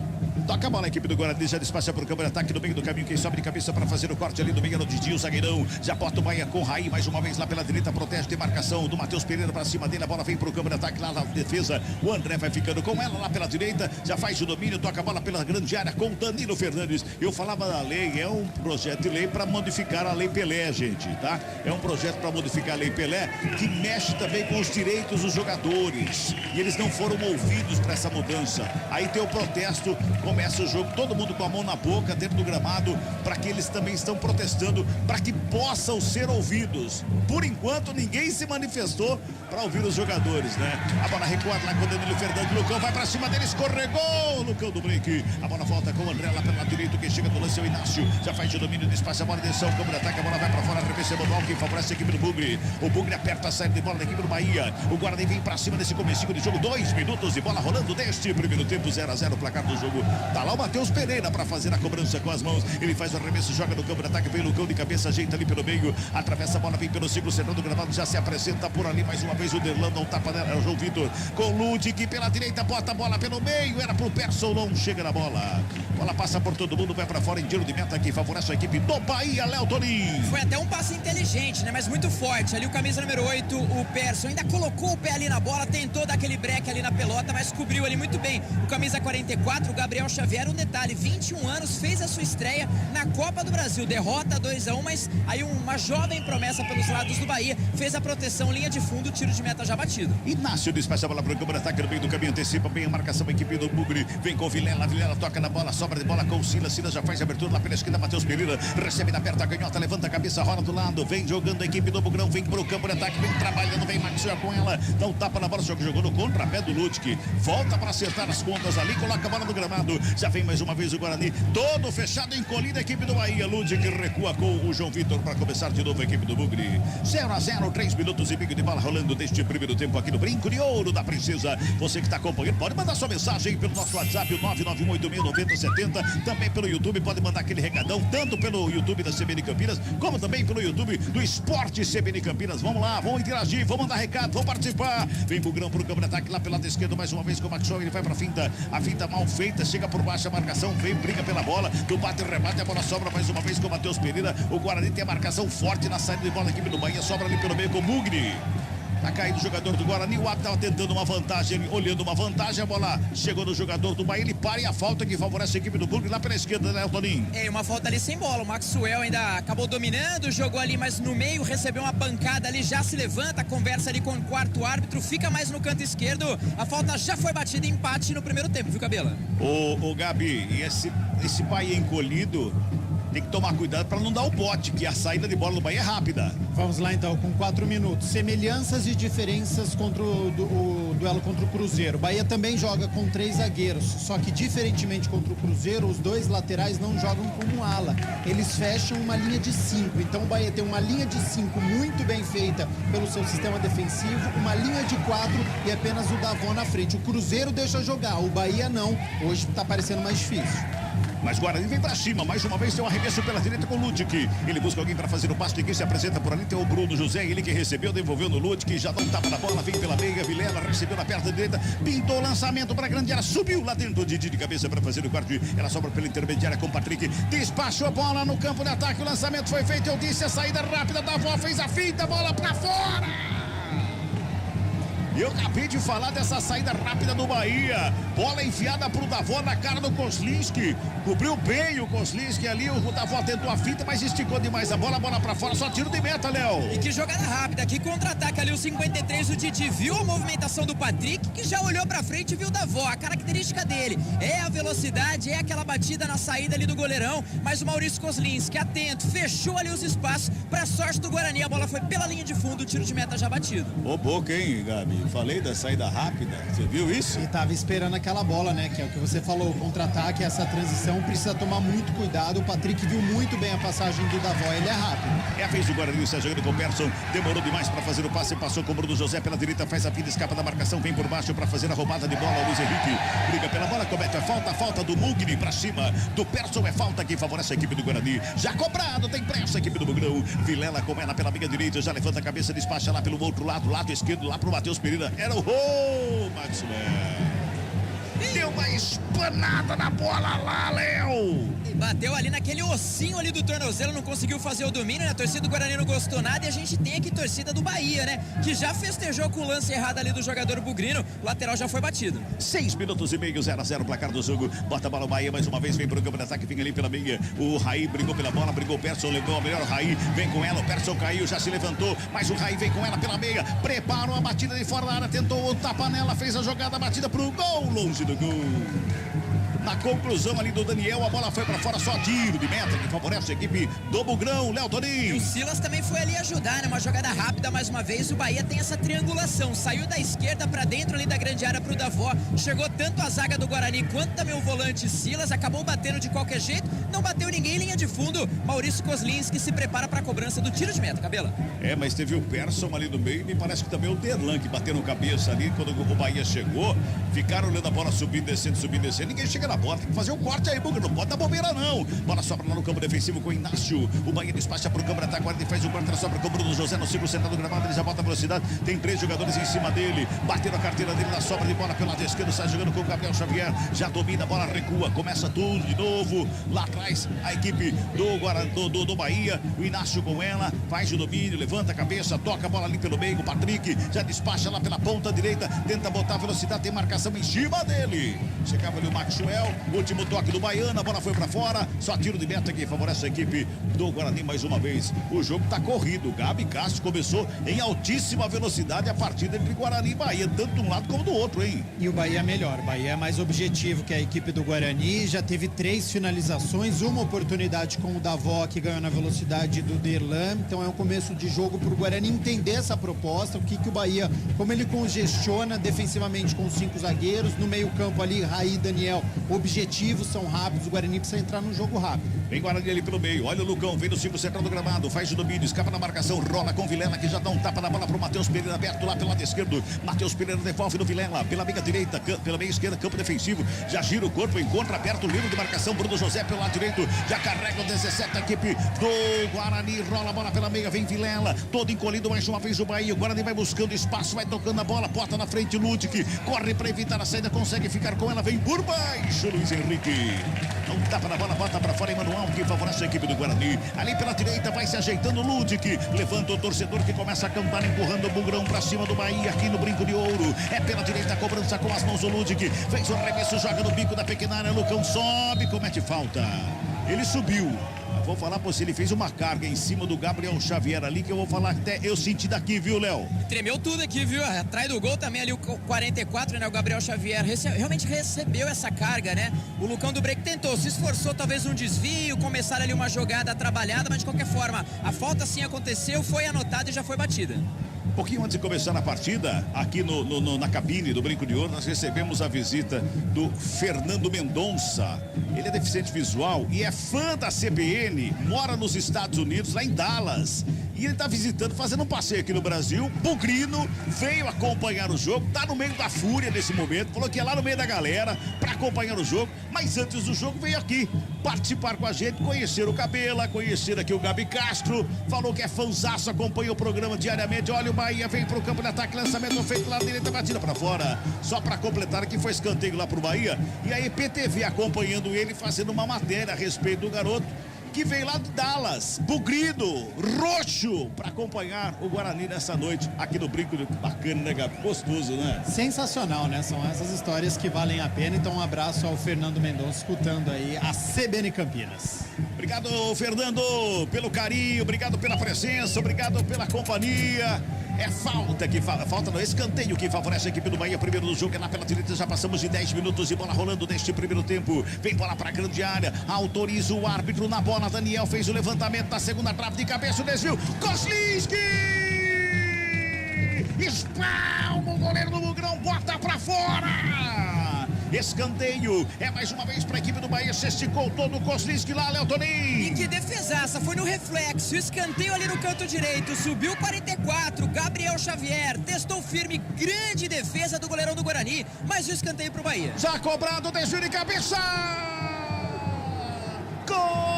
Toca a bola, a equipe do Guarani já despacha por câmera ataque no meio do caminho. Quem sobe de cabeça para fazer o corte ali no meio no Didi, o zagueirão. Já bota o Bahia com o Raí mais uma vez lá pela direita, protege de marcação do Matheus Pereira para cima dele. A bola vem pro câmera ataque lá na defesa. O André vai ficando com ela lá pela direita. Já faz o domínio, toca a bola pela grande área com o Danilo Fernandes. Eu falava da lei, é um projeto de lei para modificar a Lei Pelé, gente, tá? É um projeto para modificar a Lei Pelé que mexe também com os direitos dos jogadores. E eles não foram ouvidos para essa mudança. Aí tem o protesto, começa o jogo, todo mundo com a mão na boca dentro do gramado, para que eles também estão protestando para que possam ser ouvidos. Por enquanto ninguém se manifestou para ouvir os jogadores, né? A bola recuada lá com o Danilo Fernandes. Lucão vai para cima dele, escorregou o Lucão do Blake. A bola volta com o André lá pelo lado direito. Quem chega do lance é o Inácio, já faz o domínio, despacha a bola, atenção, câmera ataque, a bola vai para fora, arremessa manual, quem favorece a equipe do Bugre. O Bugre aperta a saída de bola da equipe do Bahia. O Guarani vem para cima desse comecinho de jogo, 2 minutos de bola rolando deste primeiro tempo, 0-0 o placar do jogo. Tá lá o Matheus Pereira para fazer a cobrança com as mãos. Ele faz o arremesso, joga no campo de ataque, vem Lucão de cabeça, ajeita ali pelo meio, atravessa a bola, vem pelo ciclo central do gramado, já se apresenta por ali mais uma vez o Derlan, não tapa nela, é o João Vitor com o Ludic pela direita, bota a bola pelo meio, era pro Persson, não chega na bola. Bola passa por todo mundo, vai para fora em tiro de meta que favorece a equipe do Bahia, Léo Toninho. Foi até um passe inteligente, né? Mas muito forte. Ali o camisa número 8, o Persson, ainda colocou o pé ali na bola, tentou dar aquele break ali na pelota, mas cobriu ali muito bem. O camisa 44, o Gabriel Xavier, um detalhe, 21 anos, fez a sua estreia na Copa do Brasil, derrota 2-1, mas aí uma jovem promessa pelos lados do Bahia, fez a proteção, linha de fundo, tiro de meta já batido. Inácio despacha a bola para o câmera ataque no meio do caminho, antecipa bem a marcação da equipe do Bugre, vem com o Vilela toca na bola, sobra de bola com o Silas já faz a abertura lá pela esquerda, Matheus Pereira recebe na perna, canhota, levanta a cabeça, rola do lado, vem jogando a equipe do Bugrão, vem pro campo de ataque, vem trabalhando, vem Maxwell com ela, dá um tapa na bola, jogou no contrapé do Ludic, volta para acertar as pontas ali, coloca a bola no gramado, já vem mais uma vez o Guarani, todo fechado, encolhido a equipe do Bahia, Ludic recua com o João Vitor para começar de novo a equipe do Bugre, 0-0, 3 minutos e meio de bola rolando deste primeiro tempo aqui no Brinco de Ouro da Princesa. Você que está acompanhando, pode mandar sua mensagem pelo nosso WhatsApp, o 991869070, também pelo YouTube, pode mandar aquele recadão, tanto pelo YouTube da CBN Campinas, como também pelo YouTube do Esporte CBN Campinas. Vamos lá, vamos interagir, vamos mandar recado, vamos participar. Vem Bugrão pro campo de ataque lá pelo lado esquerdo, mais uma vez com o Maxwell, ele vai pra finta, a finta mal feita, chega por baixo a marcação, vem, briga pela bola, do bate e rebate, a bola sobra mais uma vez com o Matheus Pereira. O Guarani tem a marcação forte na saída de bola da equipe do Bahia, sobra ali pelo meio com o Bugre. Tá caído o jogador do Guarani, o árbitro estava tentando uma vantagem, olhando uma vantagem, a bola chegou no jogador do Bahia, ele para e a falta que favorece a equipe do Bugre lá pela esquerda, né, Toninho? É, uma falta ali sem bola, o Maxwell ainda acabou dominando, jogou ali mais no meio, recebeu uma pancada ali, já se levanta, conversa ali com o quarto árbitro, fica mais no canto esquerdo, a falta já foi batida, empate no primeiro tempo, viu, Cabela? Ô Gabi, e esse Bahia encolhido, tem que tomar cuidado para não dar o bote, que a saída de bola do Bahia é rápida. Vamos lá então, com 4 minutos. Semelhanças e diferenças contra o duelo contra o Cruzeiro. O Bahia também joga com 3 zagueiros, só que diferentemente contra o Cruzeiro, os 2 laterais não jogam como ala. Eles fecham uma linha de 5. Então o Bahia tem uma linha de 5 muito bem feita pelo seu sistema defensivo, uma linha de 4 e apenas o Davó na frente. O Cruzeiro deixa jogar, o Bahia não. Hoje está parecendo mais difícil. Mas Guarani vem pra cima, mais uma vez tem um arremesso pela direita com o Ludic. Ele busca alguém para fazer o passe, ninguém se apresenta por ali, tem o Bruno José, ele que recebeu, devolveu no Ludic, já dá um tapa na bola, vem pela meia, Vilela recebeu na perna direita, pintou o lançamento para a grande área, subiu lá dentro, Didi de cabeça para fazer o quarto, ela sobra pela intermediária com o Patrick, despachou a bola no campo de ataque, o lançamento foi feito, eu disse, a saída rápida da avó, fez a finta, bola para fora! E eu acabei de falar dessa saída rápida do Bahia. Bola enfiada pro Davó na cara do Kozlinski. Cobriu bem o Kozlinski ali. O Davó tentou a finta, mas esticou demais a bola pra fora. Só tiro de meta, Léo. E que jogada rápida. Que contra-ataque ali o 53. O Didi viu a movimentação do Patrick, que já olhou pra frente e viu o Davó. A característica dele é a velocidade, é aquela batida na saída ali do goleirão. Mas o Maurício Kozlinski, atento, fechou ali os espaços. Pra sorte do Guarani, a bola foi pela linha de fundo. O tiro de meta já batido. Ô, boca, hein, Gabi? Falei da saída rápida. Você viu isso? E tava esperando aquela bola, né? Que é o que você falou, o contra-ataque, essa transição precisa tomar muito cuidado. O Patrick viu muito bem a passagem do Davó, ele é rápido. É a vez do Guarani, está jogando com o Persson. Demorou demais para fazer o passe, passou com o Bruno José pela direita, faz a finta, escapa da marcação, vem por baixo para fazer a roubada de bola. Luiz Henrique briga pela bola, comete a falta do Mugni para cima do Persson. É falta que favorece a equipe do Guarani. Já cobrado, tem pressa a equipe do Bugrão. Vilela com ela pela meia direita, já levanta a cabeça, despacha lá pelo outro lado, lado esquerdo, lá pro Matheus Pereira. Era o gol, Maxwell. Deu uma espanada na bola lá, Léo. E bateu ali naquele ossinho ali do tornozelo, não conseguiu fazer o domínio, né? A torcida do Guarani não gostou nada e a gente tem aqui torcida do Bahia, né? Que já festejou com o lance errado ali do jogador bugrino. O lateral já foi batido. 6 minutos e meio, 0-0 placar do jogo. Bota a bola o Bahia mais uma vez, vem pro campo de ataque, vem ali pela meia. O Raí brigou pela bola, brigou o Persson, levou a melhor. O Raí vem com ela, o Persson caiu, já se levantou, mas o Raí vem com ela pela meia. Preparou a batida de fora da área, tentou o tapa nela, fez a jogada, batida pro gol, longe do gol. Na conclusão ali do Daniel, a bola foi pra fora, só tiro de meta que favorece a equipe do Bugrão, Léo Toninho. E o Silas também foi ali ajudar, né? Uma jogada rápida, mais uma vez, o Bahia tem essa triangulação, saiu da esquerda pra dentro ali da grande área pro Davó, chegou tanto a zaga do Guarani quanto também o volante Silas, acabou batendo de qualquer jeito, não bateu ninguém em linha de fundo. Maurício Kozlinski se prepara pra cobrança do tiro de meta, Cabela. É, mas teve o Persson ali no meio e me parece que também o Derlan que bateu no cabeça ali quando o Bahia chegou, ficaram olhando a bola subindo, descendo, ninguém chega na bola, tem que fazer um corte aí, Bugra, não pode dar bobeira não. Bola sobra lá no campo defensivo com o Inácio, o Bahia despacha pro campo de ataque, agora ele faz o corte, ela sobra com o Bruno José no círculo central do gramado, ele já bota a velocidade, tem 3 jogadores em cima dele, bateu a carteira dele na sobra de bola pelo lado esquerdo, sai jogando com o Gabriel Xavier, já domina, a bola recua, começa tudo de novo, lá atrás a equipe do Bahia, o Inácio com ela, faz o domínio, levanta a cabeça, toca a bola ali pelo meio, o Patrick já despacha lá pela ponta direita, tenta botar a velocidade, tem marcação em cima dele, chegava ali o Maxwell, último toque do Baiano, a bola foi pra fora, só tiro de meta que favorece a equipe do Guarani mais uma vez. O jogo tá corrido, Gabi Castro começou em altíssima velocidade a partida entre Guarani e Bahia, tanto de um lado como do outro, hein? E o Bahia é melhor, o Bahia é mais objetivo que a equipe do Guarani, já teve 3 finalizações, uma oportunidade com o Davó que ganhou na velocidade do Derlan, então é um começo de jogo pro Guarani entender essa proposta, o que o Bahia, como ele congestiona defensivamente com os 5 zagueiros, no meio campo ali, Raí, Daniel, objetivos são rápidos, o Guarani precisa entrar num jogo rápido. Vem Guarani ali pelo meio, olha o Lucão, vem no círculo central do gramado, faz o domínio, escapa na marcação, rola com Vilela que já dá um tapa na bola pro Matheus Pereira aberto lá pelo lado esquerdo, Matheus Pereira devolve no Vilela, pela meia direita, pela meia esquerda, campo defensivo, já gira o corpo, encontra aberto o livro de marcação, Bruno José pelo lado direito, já carrega o 17 a equipe do Guarani, rola a bola pela meia, vem Vilela, todo encolhido mais uma vez o Bahia, o Guarani vai buscando espaço, vai tocando a bola, bota na frente Ludic, corre para evitar a saída, consegue ficar com ela, vem por baixo Luiz Henrique, não tapa na bola, bota para fora Emanuel que favorece a equipe do Guarani, ali pela direita vai se ajeitando Ludic, levanta o torcedor que começa a cantar, empurrando o Bugrão para cima do Bahia, aqui no Brinco de Ouro, é pela direita a cobrança com as mãos o Ludic, fez o arremesso, joga no bico da pequena área, Lucão sobe, comete falta, ele subiu. Vou falar pra você, ele fez uma carga em cima do Gabriel Xavier ali, que eu vou falar até eu senti daqui, viu, Léo? Tremeu tudo aqui, viu? Atrás do gol também ali o 44, né? O Gabriel Xavier realmente recebeu essa carga, né? O Lucão do Break tentou, se esforçou, talvez um desvio, começar ali uma jogada trabalhada, mas de qualquer forma, a falta sim aconteceu, foi anotada e já foi batida. Um pouquinho antes de começar a partida, aqui na cabine do Brinco de Ouro, nós recebemos a visita do Fernando Mendonça. Ele é deficiente visual e é fã da CBN, mora nos Estados Unidos, lá em Dallas. E ele está visitando, fazendo um passeio aqui no Brasil. Bugrino veio acompanhar o jogo, tá no meio da fúria nesse momento, falou que é lá no meio da galera para acompanhar o jogo, mas antes do jogo veio aqui participar com a gente, conhecer o Cabela, conhecer aqui o Gabi Castro, falou que é fãzaço, acompanha o programa diariamente. Olha, o Bahia vem pro campo de ataque, lançamento feito lá direita, batida para fora. Só para completar aqui foi escanteio lá pro Bahia, e a EPTV acompanhando ele, fazendo uma matéria a respeito do garoto, que veio lá de Dallas, bugrido, roxo, para acompanhar o Guarani nessa noite aqui no Brinco. Bacana, né, Gabi? Gostoso, né? Sensacional, né? São essas histórias que valem a pena. Então, um abraço ao Fernando Mendonça, escutando aí a CBN Campinas. Obrigado, Fernando, pelo carinho, obrigado pela presença, obrigado pela companhia. É falta que falta no escanteio que favorece a equipe do Bahia. Primeiro do jogo é lá pela direita, já passamos de 10 minutos de bola rolando neste primeiro tempo. Vem bola para a grande área, autoriza o árbitro na bola. Daniel fez o levantamento da segunda trave de cabeça, o desvio. Kozlinski! Espalma o goleiro do Mugrão, bota para fora! Escanteio, é mais uma vez para a equipe do Bahia, se esticou todo o Kozlinski lá, Léo Toninho. E que defesaça, foi no reflexo, escanteio ali no canto direito, subiu 44, Gabriel Xavier, testou firme, grande defesa do goleirão do Guarani, mas o escanteio pro Bahia. Já cobrado, desvio de cabeça! Gol!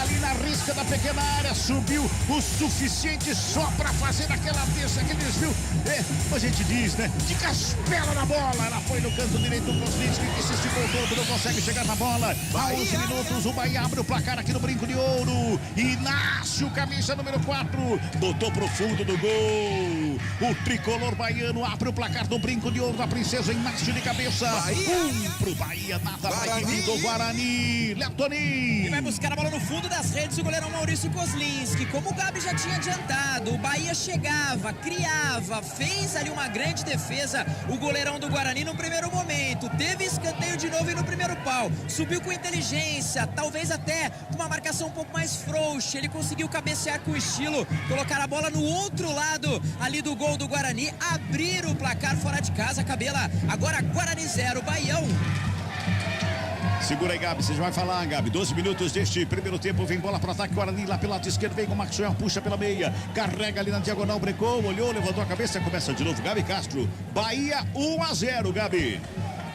Ali na risca da pequena área, subiu o suficiente só para fazer aquele desvio. A gente diz, né? De caspela na bola. Ela foi no canto direito do Kozlinski, que se esticou todo, não consegue chegar na bola. Há 11 minutos, o Bahia abre o placar aqui no Brinco de Ouro. Inácio, camisa número 4, botou pro fundo do gol. O tricolor baiano abre o placar do Brinco de Ouro da Princesa. Inácio de cabeça. Pro Bahia, nada para equipe do Guarani. Léo Toninho. E vai buscar a bola no fundo das redes o goleirão Maurício Kozlinski. Como o Gabi já tinha adiantado, o Bahia chegava, criava, fez ali uma grande defesa. O goleirão do Guarani no primeiro momento. Teve escanteio de novo e no primeiro pau. Subiu com inteligência, talvez até uma marcação um pouco mais frouxa. Ele conseguiu cabecear com estilo, colocar a bola no outro lado ali do gol do Guarani. Abrir o placar fora de casa, Cabela. Agora Guarani 0, Bahia 1. Segura aí, Gabi, você já vai falar, Gabi. 12 minutos deste primeiro tempo, vem bola para ataque, Guarani lá pelo lado esquerdo, vem com o Maxwell, puxa pela meia, carrega ali na diagonal, brecou, olhou, levantou a cabeça, começa de novo, Gabi Castro. Bahia 1-0, Gabi.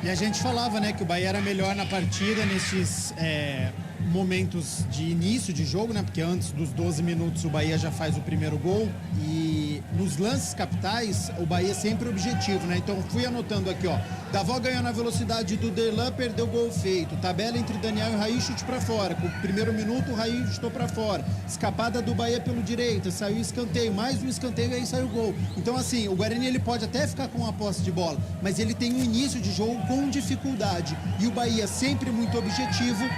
E a gente falava, né, que o Bahia era melhor na partida nesses momentos de início de jogo, né, porque antes dos 12 minutos o Bahia já faz o primeiro gol e nos lances capitais o Bahia sempre objetivo, né, então fui anotando aqui, ó, Davó ganhou na velocidade do Derlan, perdeu gol feito, tabela entre Daniel e o Raí, chute pra fora, com o primeiro minuto o Raí chutou pra fora, escapada do Bahia pelo direito, saiu escanteio, mais um escanteio e aí saiu o gol. Então assim, o Guarani ele pode até ficar com a posse de bola, mas ele tem um início de jogo com dificuldade e o Bahia sempre muito objetivo.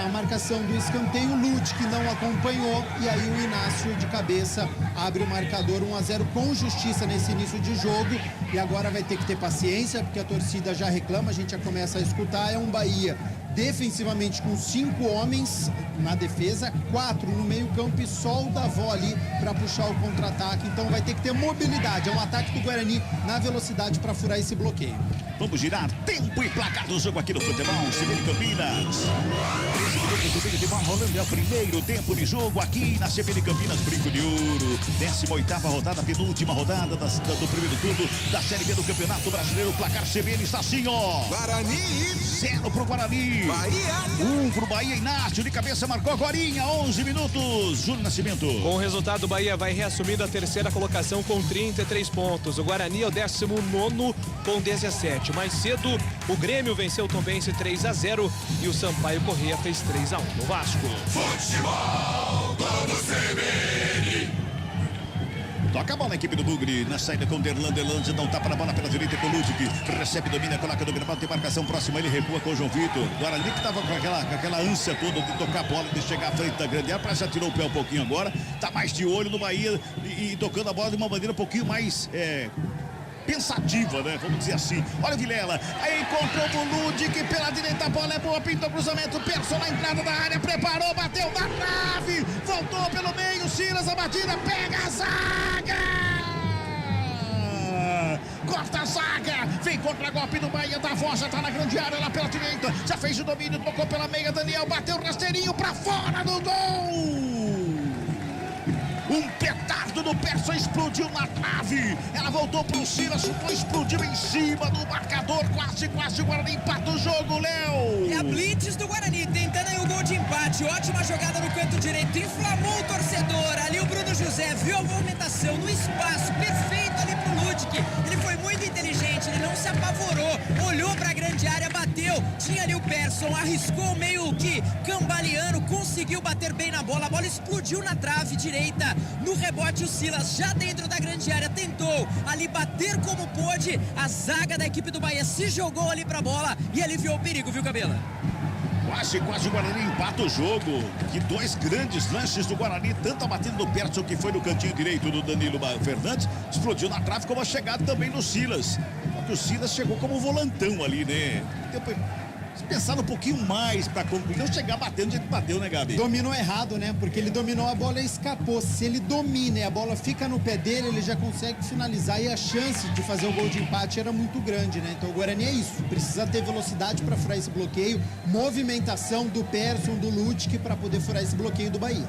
A marcação do escanteio, Lute que não acompanhou e aí o Inácio de cabeça abre o marcador 1-0 com justiça nesse início de jogo e agora vai ter que ter paciência porque a torcida já reclama, a gente já começa a escutar, é um Bahia defensivamente com 5 homens na defesa, 4 no meio campo e só o Davó ali para puxar o contra-ataque, então vai ter que ter mobilidade, é um ataque do Guarani na velocidade para furar esse bloqueio. Vamos girar tempo e placar do jogo aqui no futebol, CBN Campinas. 13 minutos do meio de bola rolando, é o primeiro tempo de jogo aqui na CBN Campinas, Brinco de Ouro. 18ª rodada, penúltima rodada do primeiro turno da Série B do Campeonato Brasileiro. O placar CBN está assim, ó. Guarani 0 pro Guarani. Bahia 1 pro Bahia. Inácio de cabeça marcou agorinha, 11 minutos. Júlio Nascimento. Com o resultado, o Bahia vai reassumindo a terceira colocação com 33 pontos. O Guarani é o 19º com 17. Mais cedo, o Grêmio venceu o Tombense 3-0 e o Sampaio Corrêa fez 3-1 no Vasco. Futebol, vamos CBN. Toca a bola a equipe do Bugre, na saída com Derlan, não tapa na bola pela direita com o Ludwig, recebe, domina, coloca no gramado, tem marcação próxima, ele recua com o João Vitor. Guarani que estava com aquela ânsia toda de tocar a bola, de chegar à frente da grande área, já tirou o pé um pouquinho agora, tá mais de olho no Bahia e tocando a bola de uma maneira um pouquinho mais pensativa, né? Vamos dizer assim. Olha o Vilela, aí encontrou o Ludwig pela direita, a bola é boa, pintou o cruzamento, pensou na entrada da área, preparou, bateu na trave, voltou pelo meio, Silas, a batida, pega a zaga! Corta a zaga, vem contra-golpe do Bahia, da Voz, já tá na grande área lá pela direita, já fez o domínio, tocou pela meia, Daniel bateu o rasteirinho pra fora do gol! Um petardo perto do Persson, explodiu na trave. Ela voltou pro Silas, chutou, explodiu em cima do marcador. Quase o Guarani empata o jogo, Léo. E a blitz do Guarani tentando aí o gol de empate. Ótima jogada no canto direito, inflamou o torcedor. Ali o Bruno José viu a movimentação no espaço, perfeito ali pro Ludic. Ele foi muito inteligente, ele não se apavorou, olhou pra grande área, bateu. Tinha ali o Persson, arriscou meio que cambaleando, conseguiu bater bem na bola. A bola explodiu na trave direita. No rebote o Silas, já dentro da grande área, tentou ali bater como pôde. A zaga da equipe do Bahia se jogou ali pra bola e aliviou o perigo, viu, Cabela? Quase o Guarani empata o jogo. Que dois grandes lances do Guarani, tanto a batida do Persson, que foi no cantinho direito do Danilo Fernandes, explodiu na trave, como a chegada também do Silas. Só que o Silas chegou como volantão ali, né? Depois, se pensar um pouquinho mais pra concluir, não chegar batendo do jeito que bateu, né, Gabi? Dominou errado, né? Porque ele dominou a bola e escapou. Se ele domina e a bola fica no pé dele, ele já consegue finalizar, e a chance de fazer o gol de empate era muito grande, né? Então o Guarani é isso, precisa ter velocidade para furar esse bloqueio, movimentação do Persson, do Ludic para poder furar esse bloqueio do Bahia.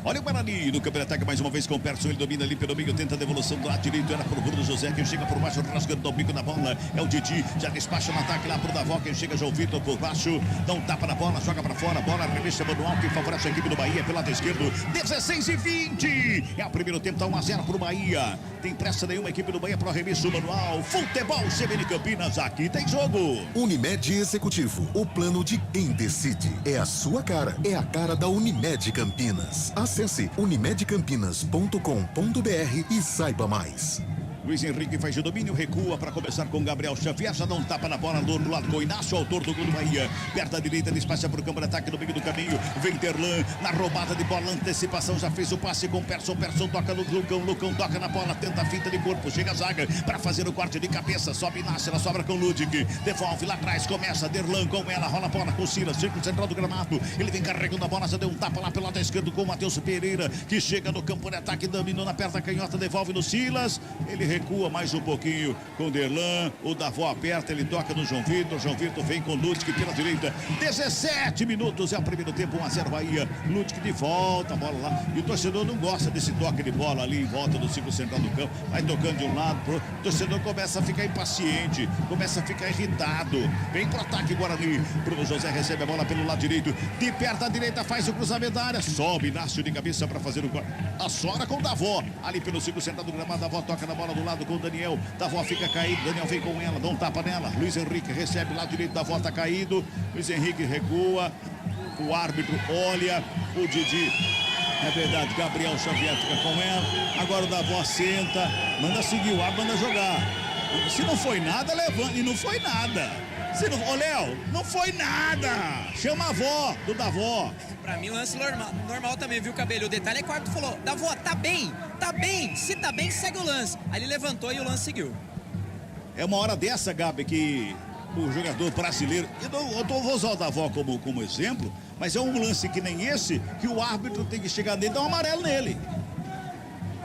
Olha o Guarani no campo de ataque mais uma vez com o Persson, ele domina ali pelo meio, tenta a devolução do lado direito, era pro Bruno José, quem chega por baixo, rasgando o bico da bola, é o Didi, já despacha no ataque lá pro Davó, quem chega João Vitor por baixo, dá um tapa na bola, joga pra fora, bola remessa manual, quem favorece a equipe do Bahia pelo lado esquerdo, 16:20, é o primeiro tempo, tá 1-0 pro Bahia, tem pressa nenhuma, a equipe do Bahia pro arremesso manual, futebol CBN Campinas, aqui tem jogo. Unimed Executivo, o plano de quem decide. É a sua cara, é a cara da Unimed Campinas. Acesse unimedcampinas.com.br e saiba mais. Luiz Henrique faz o domínio, recua para começar com Gabriel Xavier, já dá um tapa na bola do lado com o Inácio, autor do gol do Bahia, perto da direita, despacha para o campo de ataque no meio do caminho, vem Derlan, na roubada de bola, antecipação, já fez o passe com Persson toca no Lucão toca na bola, tenta a finta de corpo, chega a zaga para fazer o corte de cabeça, sobe Inácio, ela sobra com Ludic, devolve lá atrás, começa Derlan com ela, rola a bola com o Silas, círculo central do gramado, ele vem carregando a bola, já deu um tapa lá pelo lado esquerdo com o Matheus Pereira, que chega no campo de ataque, dominou na perna canhota, devolve no Silas, ele recua mais um pouquinho com o Derlan, o Davó aperta, ele toca no João Vitor vem com o Ludic pela direita, 17 minutos é o primeiro tempo, 1-0 Bahia, Ludic de volta, a bola lá, e o torcedor não gosta desse toque de bola ali em volta do círculo central do campo, vai tocando de um lado, o torcedor começa a ficar impaciente, começa a ficar irritado, vem pro ataque Guarani, Bruno José recebe a bola pelo lado direito, de perto da direita faz o cruzamento da área, sobe Inácio de cabeça para fazer o gol, a sobra com o Davó, ali pelo círculo central do gramado, Davó toca na bola do lado com o Daniel, Davó fica caído, Daniel vem com ela, dá um tapa nela, Luiz Henrique recebe lá direito, Davó tá caído, Luiz Henrique recua, o árbitro olha, o Didi, é verdade, Gabriel Xavier fica com ela, agora o Davó senta, manda seguir, o árbitro manda jogar, se não foi nada, levanta, e não foi nada. Ô Léo, não foi nada. Chama a avó do Davó. Pra mim, lance normal também, viu, Cabelo? O detalhe é que o árbitro falou: Davó, tá bem. Se tá bem, segue o lance. Aí ele levantou e o lance seguiu. É uma hora dessa, Gabi, que o jogador brasileiro. Eu vou usar o Davó como exemplo, mas é um lance que nem esse, que o árbitro tem que chegar nele e dar um amarelo nele.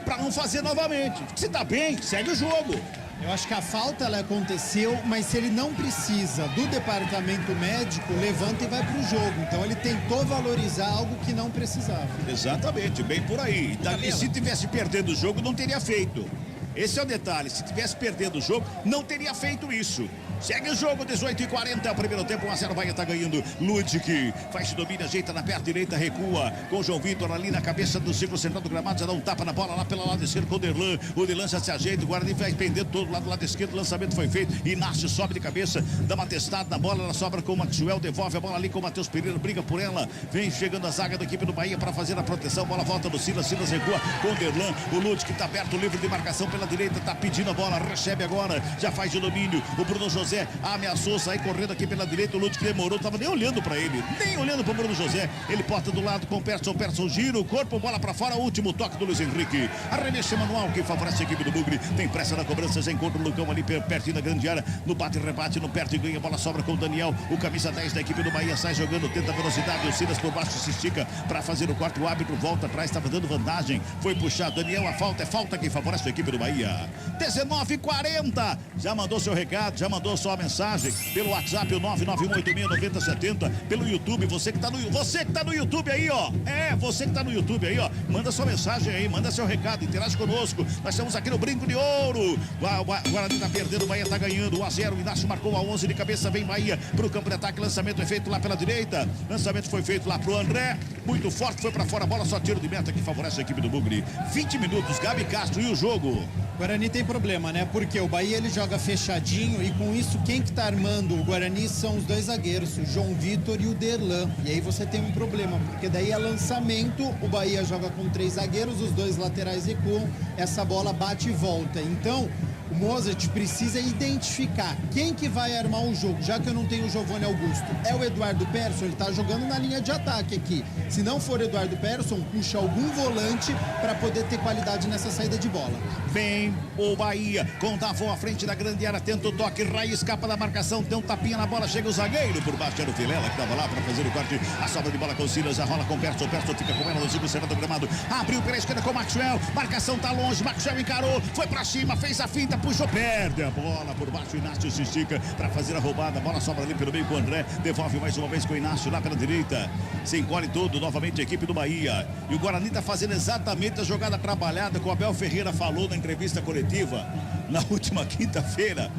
Pra não fazer novamente. Se tá bem, segue o jogo. Eu acho que a falta ela aconteceu, mas se ele não precisa do departamento médico, levanta e vai pro jogo. Então ele tentou valorizar algo que não precisava. Exatamente, bem por aí. E se tivesse perdendo o jogo, não teria feito. Esse é o detalhe, se tivesse perdendo o jogo, não teria feito isso. Segue o jogo, 18:40, primeiro tempo, 1-0, Bahia tá ganhando. Ludic faz domínio, ajeita na perna direita, recua com o João Vitor ali na cabeça do círculo central do gramado, já dá um tapa na bola lá pelo lado esquerdo com o Derlan. O Derlan já se ajeita, o Guarani vai pendendo todo lado do lado esquerdo, o lançamento foi feito. Inácio sobe de cabeça, dá uma testada na bola, ela sobra com o Maxwell, devolve a bola ali com o Matheus Pereira, briga por ela, vem chegando a zaga da equipe do Bahia para fazer a proteção, bola volta do Silas recua com o Derlan, o Ludic tá aberto, livre de marcação pela direita, tá pedindo a bola, recebe agora, já faz o domínio, o Bruno José ameaçou sair correndo aqui pela direita, o Ludic demorou, tava nem olhando para ele, nem olhando para o Bruno José, ele porta do lado com o Persson gira o corpo, bola para fora, último toque do Luiz Henrique, arremesso manual que favorece a equipe do Bugre, tem pressa na cobrança, já encontra o Lucão ali pertinho da grande área, no bate-rebate, no perto e ganha, bola sobra com o Daniel, o camisa 10 da equipe do Bahia sai jogando, tenta velocidade, o Silas por baixo se estica para fazer o corte, o árbitro volta atrás, estava dando vantagem, foi puxar Daniel, a falta é falta que favorece a equipe do Bahia. 19:40, já mandou seu recado, já mandou sua mensagem pelo WhatsApp, o 991869070, pelo YouTube, você que tá no YouTube aí, ó, você que tá no YouTube aí, ó, Manda sua mensagem aí, manda seu recado, interage conosco. Nós estamos aqui no Brinco de Ouro. O Guarani tá perdendo, o Bahia tá ganhando. 1-0, o Inácio marcou a 11 de cabeça, vem Bahia pro campo de ataque. Lançamento é feito lá pela direita. Lançamento foi feito lá pro André. Muito forte, foi pra fora a bola, só tiro de meta que favorece a equipe do Bugre. 20 minutos, Gabi Castro e o jogo. Guarani tem problema, né? Porque o Bahia ele joga fechadinho e com isso quem que tá armando o Guarani são os dois zagueiros, o João Vitor e o Derlan. E aí você tem um problema, porque daí é lançamento, o Bahia joga com 3 zagueiros, os 2 laterais recuam, essa bola bate e volta. Então, o Mozart precisa identificar quem que vai armar o jogo, já que eu não tenho o Giovanni Augusto. É o Eduardo Persson, ele tá jogando na linha de ataque aqui. Se não for Eduardo Persson, puxa algum volante para poder ter qualidade nessa saída de bola. Vem o Bahia, com Davon à frente da grande área, tenta o toque, Raí escapa da marcação, tem um tapinha na bola, chega o zagueiro por baixo, era o Vilela que tava lá para fazer o corte, a sobra de bola com o Silas, a rola com o Persson fica com ela no segundo centro do gramado, abriu pela esquerda com o Maxwell, marcação tá longe, Maxwell encarou, foi para cima, fez a finta, puxou, perde a bola por baixo, o Inácio se estica para fazer a roubada, a bola sobra ali pelo meio com o André, devolve mais uma vez com o Inácio lá pela direita, se encolhe todo, novamente a equipe do Bahia, e o Guarani tá fazendo exatamente a jogada trabalhada que o Abel Ferreira falou na entrevista coletiva na última quinta-feira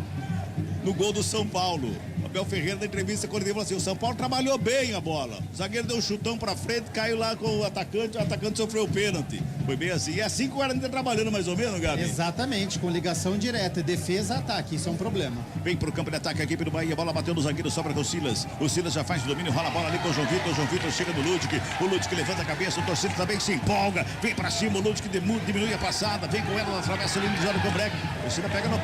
no gol do São Paulo. Abel Ferreira na entrevista coletiva falou assim: o São Paulo trabalhou bem a bola, o zagueiro deu um chutão pra frente, caiu lá com o atacante sofreu o pênalti, foi bem assim, e é assim que o Guarani tá trabalhando mais ou menos, Gabi? Exatamente, com ligação direta, defesa, ataque, isso é um problema. Vem pro campo de ataque a equipe do Bahia, bola bateu no zagueiro, sobra com o Silas já faz o domínio, rola a bola ali com o João Vitor chega no Ludwig, o Ludwig levanta a cabeça, o torcedor também se empolga, vem pra cima, o Ludwig diminui a passada, vem com ela na travessa ali, desviado com o break, o torcedor pega no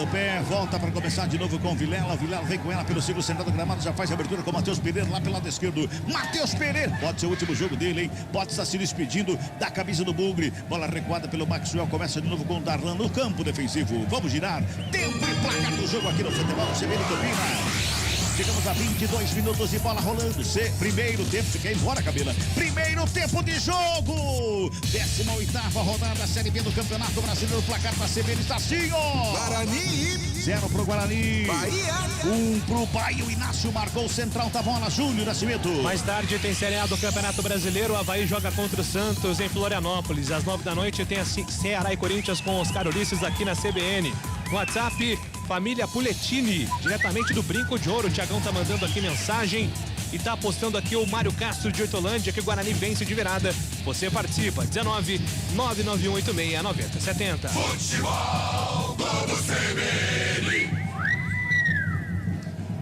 pé, volta para começar de novo com o Vilela vem com ela pelo segundo central do gramado, já faz a abertura com o Matheus Pereira lá pelo lado esquerdo, Matheus Pereira, pode ser o último jogo dele, hein? Pode estar se despedindo da camisa do Bugre, bola recuada pelo Maxwell, começa de novo com o Darlan no campo defensivo, vamos girar, tempo e placar do jogo aqui no futebol CBN Campinas. Chegamos a 22 minutos de bola rolando. Primeiro tempo, você quer ir embora, Camila? Primeiro tempo de jogo! 18ª rodada, Série B do Campeonato Brasileiro. O placar da CBN está assim, ó! Guarani! 0 pro Guarani. Bahia! 1 pro Bahia. O Inácio marcou o central, tá bom, Júnior Nascimento. Mais tarde tem Série A do Campeonato Brasileiro. O Avaí joga contra o Santos em Florianópolis. Às 9 da noite tem a Ceará e Corinthians com os Ulisses aqui na CBN. WhatsApp, família Puletini, diretamente do Brinco de Ouro. O Tiagão tá mandando aqui mensagem e tá apostando aqui o Mário Castro de Hortolândia que o Guarani vence de virada. Você participa, 19 99186 9070. Futebol Globo CBN.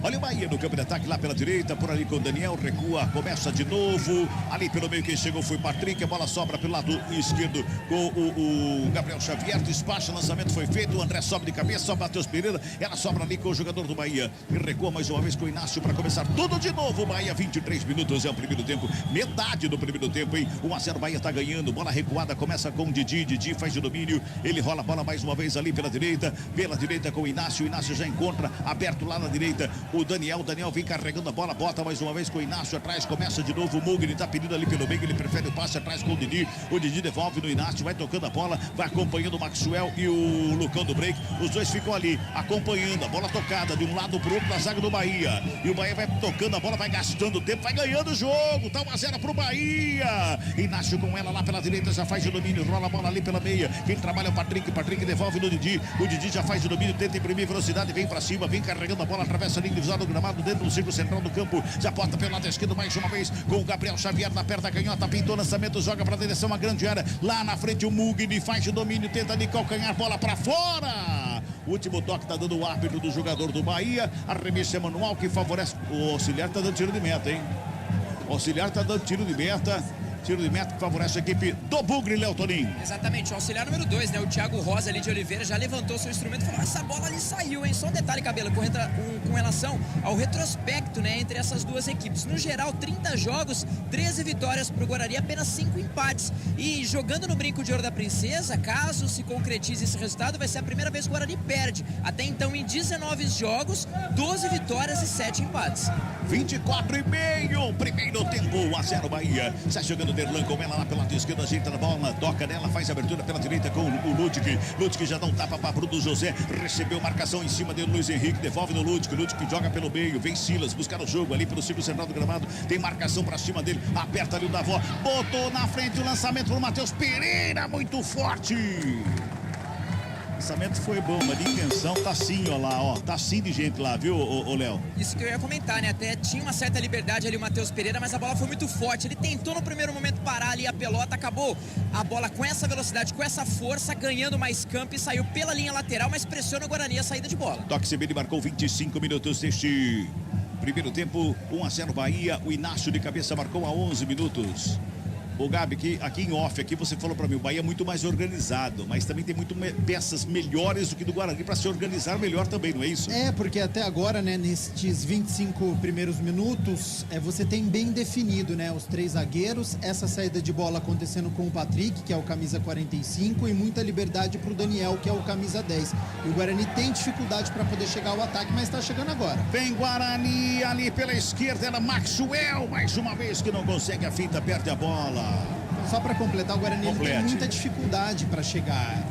Olha o Bahia no campo de ataque lá pela direita, por ali com o Daniel, recua, começa de novo, ali pelo meio quem chegou foi Patrick, a bola sobra pelo lado esquerdo com o Gabriel Xavier, despacha, lançamento foi feito, o André sobe de cabeça, sobe Matheus Pereira, ela sobra ali com o jogador do Bahia, e recua mais uma vez com o Inácio para começar tudo de novo. Bahia, 23 minutos é o primeiro tempo, metade do primeiro tempo, hein? 1-0, Bahia tá ganhando, bola recuada, começa com o Didi faz de domínio, ele rola a bola mais uma vez ali pela direita com o Inácio já encontra, aberto lá na direita, o Daniel vem carregando a bola, bota mais uma vez com o Inácio atrás, começa de novo o Mugni, tá pedindo ali pelo meio, ele prefere o passe atrás com o Didi devolve no Inácio, vai tocando a bola, vai acompanhando o Maxwell e o Lucão do Break, os dois ficam ali, acompanhando a bola tocada de um lado pro outro na zaga do Bahia, e o Bahia vai tocando a bola, vai gastando tempo, vai ganhando o jogo, tá 1-0 pro Bahia, Inácio com ela lá pela direita, já faz o domínio, rola a bola ali pela meia, quem trabalha é o Patrick devolve no Didi, o Didi já faz o domínio, tenta imprimir velocidade, vem pra cima, vem carregando a bola, atravessa a linha divisória do gramado, dentro do círculo central do campo, já bota pelo lado esquerdo mais uma vez, com o Gabriel Xavier na perna canhota, pintou lançamento, joga pra direção a grande área, lá na frente o Mugni faz o domínio, tenta de calcanhar, bola pra fora, último toque tá dando o árbitro do jogador do Bahia, arremesso é manual que favorece, o auxiliar tá dando tiro de meta, hein? O auxiliar tá dando tiro de meta que favorece a equipe do Bugre, Léo Toninho. Exatamente, o auxiliar número 2, né? O Thiago Rosa ali de Oliveira já levantou seu instrumento e falou: essa bola ali saiu, hein? Só um detalhe, Cabelo, com relação ao retrospecto, né? Entre essas duas equipes. No geral, 30 jogos, 13 vitórias pro Guarani, apenas 5 empates. E jogando no Brinco de Ouro da Princesa, caso se concretize esse resultado, vai ser a primeira vez que o Guarani perde. Até então, em 19 jogos, 12 vitórias e 7 empates. 24,5, primeiro tempo, 1-0 Bahia. Está jogando esquerdo, Derlan com ela lá pela lado esquerdo, ajeita na bola, toca nela, faz a abertura pela direita com o Ludwig. Ludwig já dá um tapa para Bruno José, recebeu marcação em cima dele, Luiz Henrique, devolve no Ludwig. Ludwig joga pelo meio, vem Silas buscar o jogo ali pelo círculo central do gramado, tem marcação para cima dele, aperta ali o Davó, botou na frente o lançamento pro Matheus Pereira, muito forte. O lançamento foi bom, mas de intenção tá assim, ó lá, ó. Tá assim de gente lá, viu, ô Léo? Isso que eu ia comentar, né? Até tinha uma certa liberdade ali o Matheus Pereira, mas a bola foi muito forte. Ele tentou no primeiro momento parar ali a pelota, acabou a bola com essa velocidade, com essa força, ganhando mais campo e saiu pela linha lateral, mas pressiona o Guarani a saída de bola. Toque CBN marcou 25 minutos deste primeiro tempo, 1-0 Bahia. O Inácio de cabeça marcou a 11 minutos. Ô Gabi, aqui em off, aqui você falou pra mim, o Bahia é muito mais organizado, mas também tem muito peças melhores do que do Guarani pra se organizar melhor também, não é isso? É, porque até agora, né, nestes 25 primeiros minutos, você tem bem definido, né, os 3 zagueiros, essa saída de bola acontecendo com o Patrick, que é o camisa 45, e muita liberdade pro Daniel, que é o camisa 10. E o Guarani tem dificuldade pra poder chegar ao ataque, mas tá chegando agora. Vem Guarani ali pela esquerda, era Maxwell, mais uma vez que não consegue a finta, perde a bola. Só para completar, o Guarani tem muita dificuldade para chegar.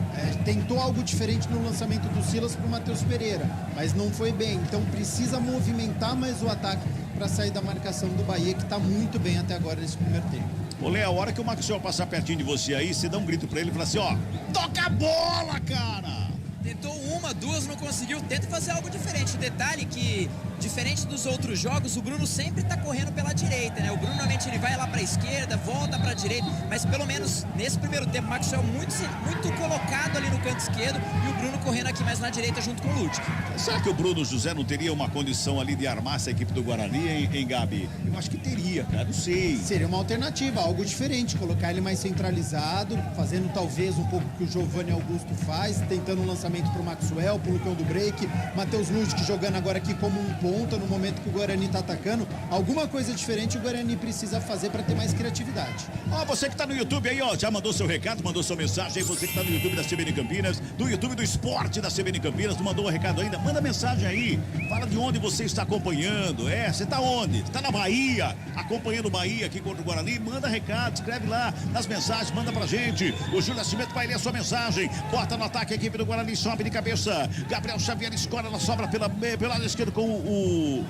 Tentou algo diferente no lançamento do Silas para o Matheus Pereira, mas não foi bem. Então precisa movimentar mais o ataque para sair da marcação do Bahia, que está muito bem até agora nesse primeiro tempo. Ô Léo, a hora que o Maxwell passar pertinho de você aí, você dá um grito para ele e fala assim, ó, toca a bola, cara! Tentou uma, duas, não conseguiu. Tenta fazer algo diferente. O detalhe que, diferente dos outros jogos, o Bruno sempre tá correndo pela direita, né? O Bruno, normalmente, ele vai lá pra esquerda, volta pra direita. Mas, pelo menos, nesse primeiro tempo, o Maxwell muito colocado ali no canto esquerdo e o Bruno correndo aqui mais na direita junto com o Ludwig. Será que o Bruno José não teria uma condição ali de armar essa equipe do Guarani, hein, Gabi? Eu acho que teria, cara. Não sei. Seria uma alternativa, algo diferente. Colocar ele mais centralizado, fazendo talvez um pouco o que o Giovanni Augusto faz, tentando um lançamento pro Maxwell, pro Lucão do break, Matheus Ludwig jogando agora aqui como um ponta no momento que o Guarani tá atacando. Alguma coisa diferente o Guarani precisa fazer para ter mais criatividade. Ó, você que tá no YouTube aí, ó, já mandou seu recado, mandou sua mensagem, você que tá no YouTube da CBN Campinas, do YouTube do Esporte da CBN Campinas, não mandou um recado ainda, manda mensagem aí, fala de onde você está acompanhando, você tá onde? Tá na Bahia, acompanhando o Bahia aqui contra o Guarani, manda recado, escreve lá nas mensagens, manda pra gente, o Júlio Nascimento vai ler a sua mensagem, bota no ataque a equipe do Guarani, sobe de cabeça, Gabriel Xavier escora, ela sobra pela lado esquerdo com o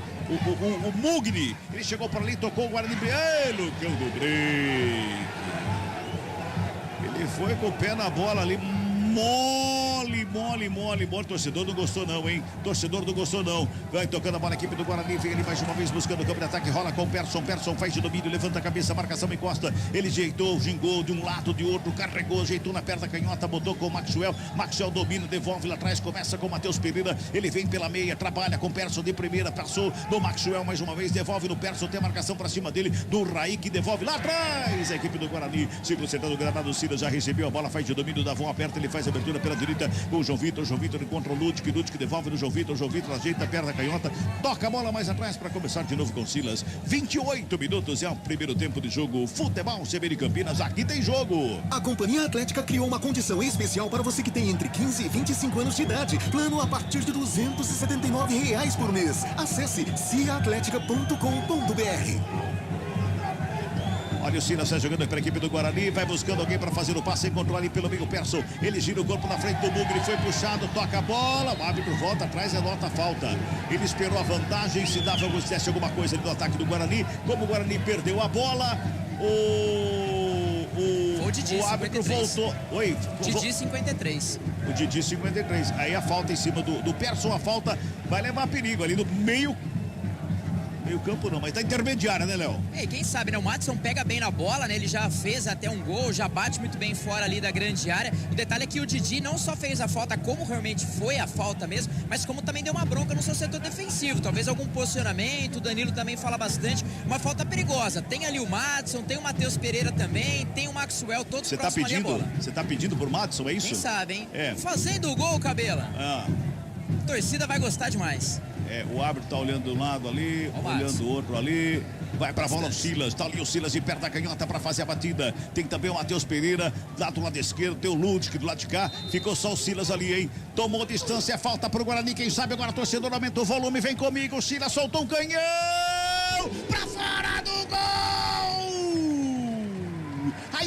Mugni, ele chegou por ali, tocou o Guarani, Lucão do break, ele foi com o pé na bola ali, mole, torcedor não gostou não, hein? Torcedor não gostou não. Vai tocando a bola, a equipe do Guarani, vem ele mais uma vez buscando o campo de ataque, rola com o Persson faz de domínio, levanta a cabeça, marcação encosta, ele ajeitou, gingou de um lado, de outro, carregou, ajeitou na perna canhota, botou com o Maxwell domina, devolve lá atrás, começa com o Matheus Pereira, ele vem pela meia, trabalha com o Persson de primeira, passou do Maxwell mais uma vez, devolve no Persson, tem a marcação pra cima dele, do Raí que devolve lá atrás, a equipe do Guarani, círculo central do gramado, o Silas já recebeu a bola, faz de domínio, Davon aperta, ele faz a abertura pela direita com o João Vitor encontra o Ludwig devolve no João Vitor ajeita a perna canhota, toca a bola mais atrás para começar de novo com Silas. 28 minutos é o primeiro tempo de jogo. Futebol CBN Campinas, aqui tem jogo. A Companhia Atlética criou uma condição especial para você que tem entre 15 e 25 anos de idade. Plano a partir de R$ 279 por mês. Acesse ciaatletica.com.br. Olha o Silas jogando para a equipe do Guarani, vai buscando alguém para fazer o passe, encontrou ali pelo meio Persson, ele gira o corpo na frente do Mugri, foi puxado, toca a bola, o árbitro volta atrás, anota a falta. Ele esperou a vantagem, se dava alguma coisa ali no ataque do Guarani, como o Guarani perdeu a bola, o árbitro 53. Voltou. Oi, Didi 53. O Didi 53. Aí a falta em cima do Persson, a falta vai levar perigo ali no meio campo não, mas tá intermediária, né, Léo? Quem sabe, né? O Madison pega bem na bola, né? Ele já fez até um gol, já bate muito bem fora ali da grande área. O detalhe é que o Didi não só fez a falta como realmente foi a falta mesmo, mas como também deu uma bronca no seu setor defensivo. Talvez algum posicionamento, o Danilo também fala bastante. Uma falta perigosa. Tem ali o Madison, tem o Matheus Pereira também, tem o Maxwell, todos próximos ali à bola. Você tá pedindo por Madison, é isso? Quem sabe, hein? Fazendo o gol, Cabela. A torcida vai gostar demais. O árbitro tá olhando de um lado ali, olhando o outro ali. Vai pra bola o Silas, tá ali o Silas de perto da canhota pra fazer a batida. Tem também o Matheus Pereira, lá do lado esquerdo, tem o Ludwig do lado de cá. Ficou só o Silas ali, hein? Tomou distância, falta pro Guarani. Quem sabe agora o torcedor aumenta o volume, vem comigo. O Silas soltou um canhão pra fora do gol!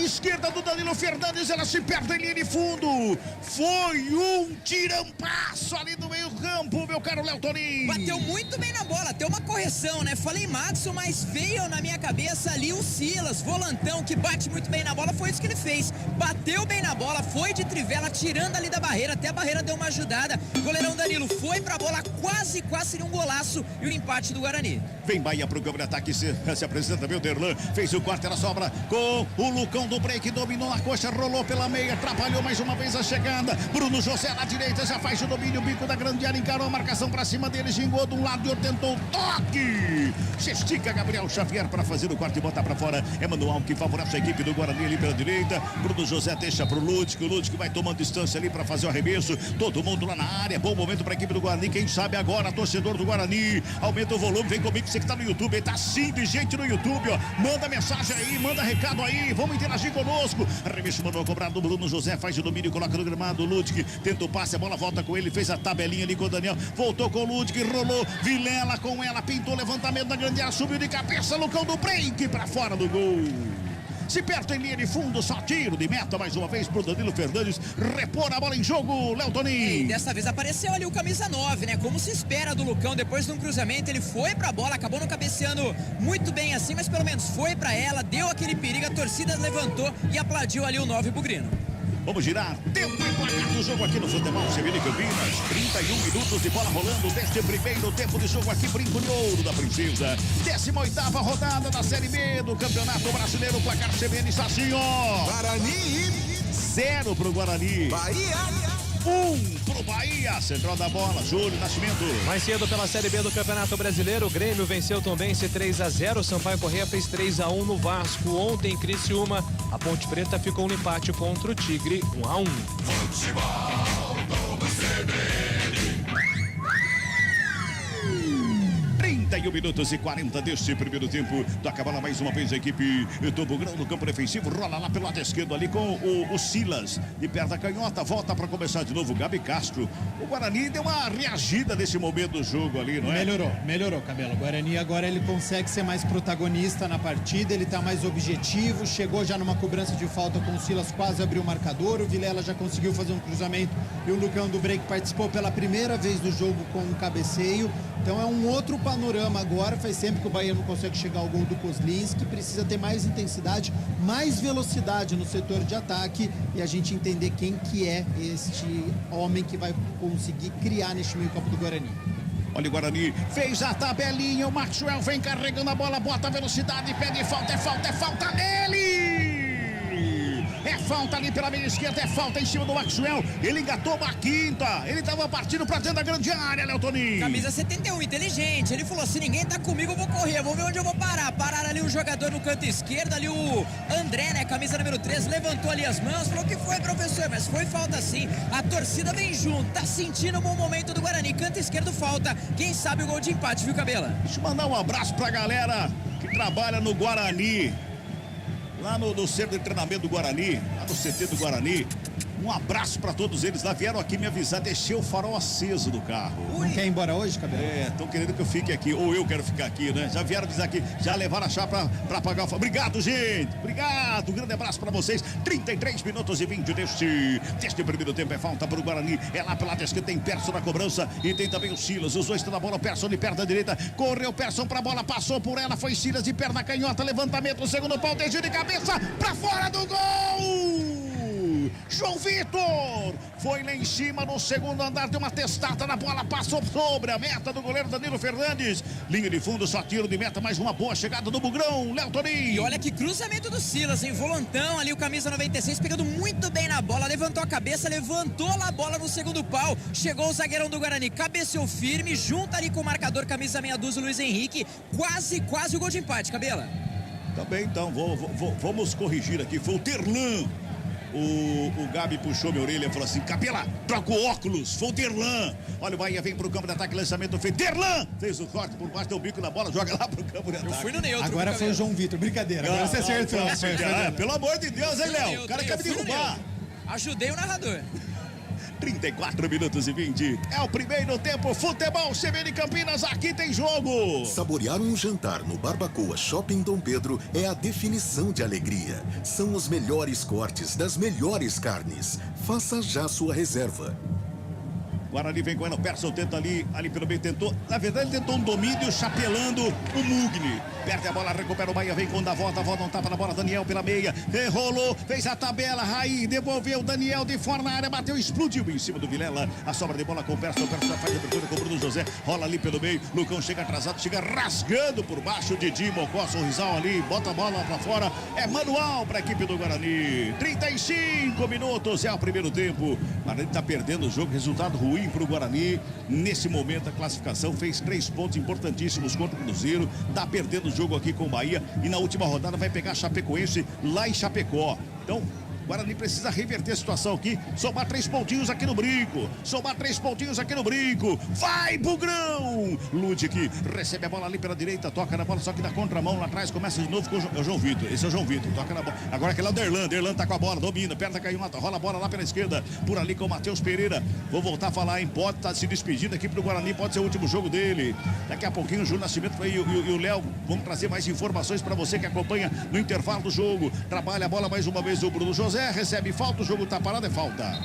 esquerda do Danilo Fernandes, ela se perde em linha de fundo. Foi um tirampasso ali no meio campo, meu caro Léo Toninho. Bateu muito bem na bola, tem uma correção, né? Falei Madison, mas veio na minha cabeça ali o Silas, volantão, que bate muito bem na bola, foi isso que ele fez. Bateu bem na bola, foi de trivela, tirando ali da barreira, até a barreira deu uma ajudada. Goleirão Danilo foi pra bola, quase seria um golaço e o empate do Guarani. Vem Bahia pro campo de ataque, se apresenta, meu Derlan, fez o corte, ela sobra com o Lucão do break, dominou na coxa, rolou pela meia, atrapalhou mais uma vez a chegada. Bruno José na direita, já faz o domínio, bico da grande área, encarou a marcação pra cima dele, gingou de um lado e tentou o toque. Se estica Gabriel Xavier para fazer o corte e botar pra fora. É Manuel que favorece a equipe do Guarani ali pela direita. Bruno José deixa pro Ludwig, o Ludwig vai tomando distância ali para fazer o arremesso. Todo mundo lá na área, bom momento pra equipe do Guarani, quem sabe agora, torcedor do Guarani, aumenta o volume, vem comigo, você que tá no YouTube, tá sim de gente no YouTube, ó, manda mensagem aí, manda recado aí, vamos interagir conosco. Arremesso Manuel cobrado, Bruno José faz o domínio, coloca no gramado, Ludwig tenta o passe, a bola volta com ele, fez a tabelinha ali com o Daniel, voltou com o Ludwig, rolou, Vilela com ela, pintou levantamento na grande área, subiu de cabeça, Lucão do break pra fora do gol. Se perto em linha de fundo, só tiro de meta mais uma vez pro Danilo Fernandes, repor a bola em jogo, Léo Toninho. E dessa vez apareceu ali o camisa 9, né? Como se espera do Lucão, depois de um cruzamento, ele foi pra bola, acabou não cabeceando muito bem assim, mas pelo menos foi pra ela, deu aquele perigo, a torcida levantou e aplaudiu ali o 9 bugrino. Vamos girar, tempo e placar do jogo aqui no Futebol CBN Campinas. 31 minutos de bola rolando deste primeiro tempo de jogo aqui, Brinco de Ouro da Princesa. 18ª rodada da Série B do Campeonato Brasileiro. O placar CBN está assim, ó. Guarani. 0 pro Guarani. Bahia. 1 pro Bahia. Central da bola, Júlio Nascimento. Mais cedo pela Série B do Campeonato Brasileiro, o Grêmio venceu Tombense 3-0, Sampaio Corrêa fez 3-1 no Vasco. Ontem em Criciúma, a Ponte Preta ficou no empate contra o Tigre, 1-1. Futebol do CBN. 31 minutos e 40 deste primeiro tempo. Toca a bola mais uma vez a equipe do Bugrão no campo defensivo. Rola lá pelo lado esquerdo ali com o Silas. De perto da canhota, volta para começar de novo o Gabi Castro. O Guarani deu uma reagida nesse momento do jogo ali, não é? Melhorou, Cabelo. O Guarani agora ele consegue ser mais protagonista na partida, ele tá mais objetivo, chegou já numa cobrança de falta com o Silas, quase abriu o marcador, o Vilela já conseguiu fazer um cruzamento e o Lucão do break participou pela primeira vez do jogo com um cabeceio. Então é um outro panorama agora, faz tempo que o Bahia não consegue chegar ao gol do Kozlinski, precisa ter mais intensidade, mais velocidade no setor de ataque e a gente entender quem que é este homem que vai conseguir criar neste meio campo do Guarani. Olha o Guarani, fez a tabelinha, o Maxwell vem carregando a bola, bota a velocidade, pede falta, é falta nele! É falta ali pela meia esquerda, é falta em cima do Maxwell. Ele engatou uma quinta. Ele tava partindo pra dentro da grande área, Léo Toninho. Camisa 71, inteligente. Ele falou, se ninguém tá comigo, eu vou correr. Vou ver onde eu vou parar. Pararam ali o jogador no canto esquerdo, ali o André, né? Camisa número 13, levantou ali as mãos. Falou que foi, professor, mas foi falta sim. A torcida vem junto, tá sentindo o bom momento do Guarani. Canto esquerdo, falta. Quem sabe o gol de empate, viu, Cabela? Deixa eu mandar um abraço pra galera que trabalha no Guarani. Lá no centro de treinamento do Guarani, lá no CT do Guarani. Um abraço pra todos eles. Lá vieram aqui me avisar, deixei o farol aceso do carro. Não quer ir embora hoje, Cabelo? Estão querendo que eu fique aqui, ou eu quero ficar aqui, né? Já vieram avisar aqui, já levaram a chave pra apagar o farol. Obrigado, gente! Obrigado! Um grande abraço pra vocês. 33 minutos e 20 deste primeiro tempo. É falta pro Guarani. É lá pela esquerda, tem Persson na cobrança e tem também o Silas. Os dois estão na bola, o Persson de perna direita. Correu Persson pra bola, passou por ela, foi Silas de perna canhota. Levantamento no segundo pau, desvio de cabeça pra fora do gol! João Vitor foi lá em cima no segundo andar, deu uma testada na bola, passou sobre a meta do goleiro Danilo Fernandes. Linha de fundo, só tiro de meta, mais uma boa chegada do Bugrão, Léo Toninho. E olha que cruzamento do Silas, hein? Volantão ali, o camisa 96, pegando muito bem na bola, levantou a cabeça, levantou lá a bola no segundo pau. Chegou o zagueirão do Guarani, cabeceou firme, junto ali com o marcador, camisa meia dúzia, Luiz Henrique. Quase o gol de empate, Cabela. Tá bem, então, vamos corrigir aqui, foi o Terlan. O Gabi puxou minha orelha e falou assim, Capela, troca o óculos, foi o Terlan. Olha, o Bahia vem pro campo de ataque, lançamento feito, Terlan fez o corte por baixo, deu o bico na bola, joga lá pro campo de ataque. Eu fui no neutro. Agora foi o João Vitor, brincadeira, agora você acertou. Pelo amor de Deus, hein, Léo? O cara quer me derrubar. Ajudei o narrador. 34 minutos e 20. É o primeiro tempo. Futebol CBN Campinas. Aqui tem jogo. Saborear um jantar no Barbacoa Shopping Dom Pedro é a definição de alegria. São os melhores cortes das melhores carnes. Faça já sua reserva. Guarani vem com ela, o Persson tenta ali pelo meio, tentou, na verdade ele tentou um domínio chapelando o Mugni. Perde a bola, recupera o Bahia, vem com a volta um tapa na bola, Daniel pela meia, rolou, fez a tabela, Raí, devolveu, Daniel de fora na área, bateu, explodiu em cima do Vilela, a sobra de bola com o Persson faz a abertura com o Bruno José, rola ali pelo meio, Lucão chega atrasado, chega rasgando por baixo, Didi, Mocó, sorrisal ali, bota a bola pra fora, é manual pra equipe do Guarani. 35 minutos, é o primeiro tempo, o Guarani tá perdendo o jogo, resultado ruim para o Guarani. Nesse momento a classificação fez 3 pontos importantíssimos contra o Cruzeiro, tá perdendo o jogo aqui com o Bahia e na última rodada vai pegar Chapecoense lá em Chapecó. Então o Guarani precisa reverter a situação aqui, somar 3 pontinhos aqui no brinco, vai Bugrão, Ludic recebe a bola ali pela direita, toca na bola, só que na contramão lá atrás, começa de novo com o João Vitor, esse é o João Vitor, toca na bola, agora aquele é o Derlan tá com a bola, domina, perna canhota, rola a bola lá pela esquerda, por ali com o Matheus Pereira, vou voltar a falar, hein, pode estar se despedindo aqui pro Guarani, pode ser o último jogo dele, daqui a pouquinho o Júnior Nascimento e o Léo vão trazer mais informações para você que acompanha no intervalo do jogo, trabalha a bola mais uma vez o Bruno José, recebe falta, o jogo tá parado, é falta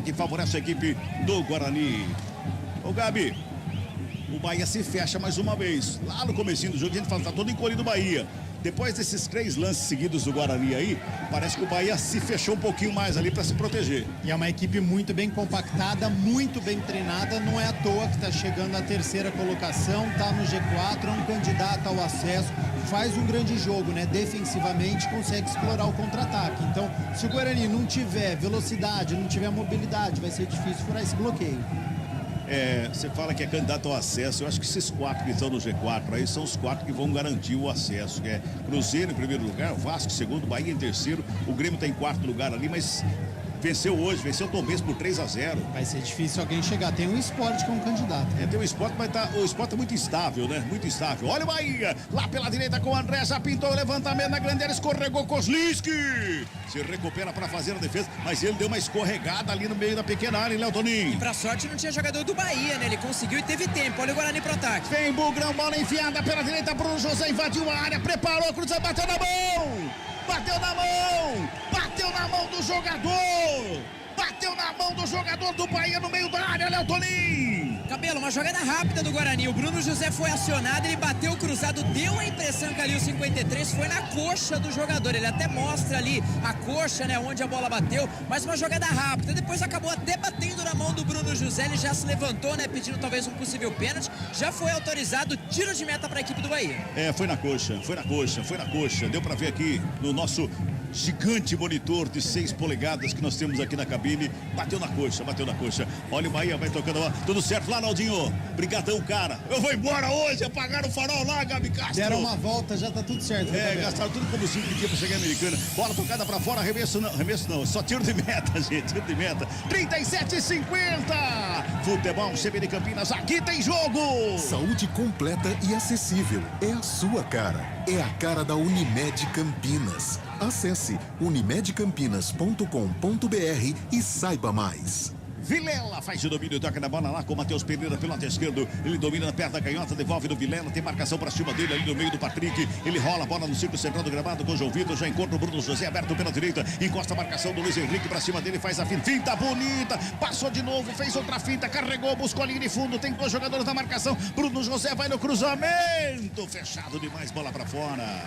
que favorece a equipe do Guarani. Ô Gabi, o Bahia se fecha mais uma vez, lá no comecinho do jogo a gente fala, tá todo encolhido o Bahia. Depois desses 3 lances seguidos do Guarani aí, parece que o Bahia se fechou um pouquinho mais ali para se proteger. E é uma equipe muito bem compactada, muito bem treinada, não é à toa que está chegando à 3ª colocação, está no G4, é um candidato ao acesso, faz um grande jogo, né? Defensivamente consegue explorar o contra-ataque. Então, se o Guarani não tiver velocidade, não tiver mobilidade, vai ser difícil furar esse bloqueio. Você fala que é candidato ao acesso, eu acho que esses 4 que estão no G4 aí são os 4 que vão garantir o acesso, que é Cruzeiro em primeiro lugar, Vasco em segundo, Bahia em terceiro, o Grêmio está em 4º lugar ali, mas venceu hoje, venceu o Tombense por 3-0. Vai ser difícil alguém chegar, tem um Sport que é um candidato. Tem um Sport, mas o Sport é muito instável, né? Muito instável. Olha o Bahia, lá pela direita com o André, já pintou o levantamento na grande área, escorregou Kozlinski. Se recupera para fazer a defesa, mas ele deu uma escorregada ali no meio da pequena área, hein, Léo Toninho? E pra sorte não tinha jogador do Bahia, né? Ele conseguiu e teve tempo. Olha o Guarani pro ataque. Vem Bugrão, bola enfiada pela direita, Bruno José invadiu a área, preparou, cruzou, bateu na mão! Bateu na mão do jogador! Bateu na mão do jogador do Bahia no meio da área, Léo Toninho! Cabelo, uma jogada rápida do Guarani. O Bruno José foi acionado, ele bateu cruzado, deu a impressão que ali o 53 foi na coxa do jogador. Ele até mostra ali a coxa, né, onde a bola bateu, mas uma jogada rápida. Depois acabou até batendo na mão do Bruno José, ele já se levantou, né, pedindo talvez um possível pênalti. Já foi autorizado, tiro de meta para a equipe do Bahia. Foi na coxa. Deu para ver aqui no nosso gigante monitor de 6 polegadas que nós temos aqui na cabine. Bateu na coxa. Olha o Bahia, vai tocando lá. Tudo certo lá, Naldinho. Brigadão, cara. Eu vou embora hoje, apagaram o farol lá, Gabi Castro. Deram uma volta, já tá tudo certo. Gastaram tudo combustível que tinha pra chegar em Americana. Bola tocada pra fora, arremesso não, só tiro de meta, gente, 37,50. Futebol CBN Campinas, aqui tem jogo. Saúde completa e acessível, é a sua cara. É a cara da Unimed Campinas. Acesse unimedcampinas.com.br e saiba mais. Vilela faz o domínio, toca na bola lá com o Matheus Pereira pelo lado esquerdo. Ele domina na perna canhota, devolve no Vilela. Tem marcação para cima dele ali no meio do Patrick. Ele rola a bola no círculo central do gramado com o João Vitor. Já encontra o Bruno José aberto pela direita. Encosta a marcação do Luiz Henrique para cima dele. Faz a finta bonita. Passou de novo, fez outra finta. Carregou, buscou a linha de fundo. Tem 2 jogadores na marcação. Bruno José vai no cruzamento. Fechado demais, bola para fora.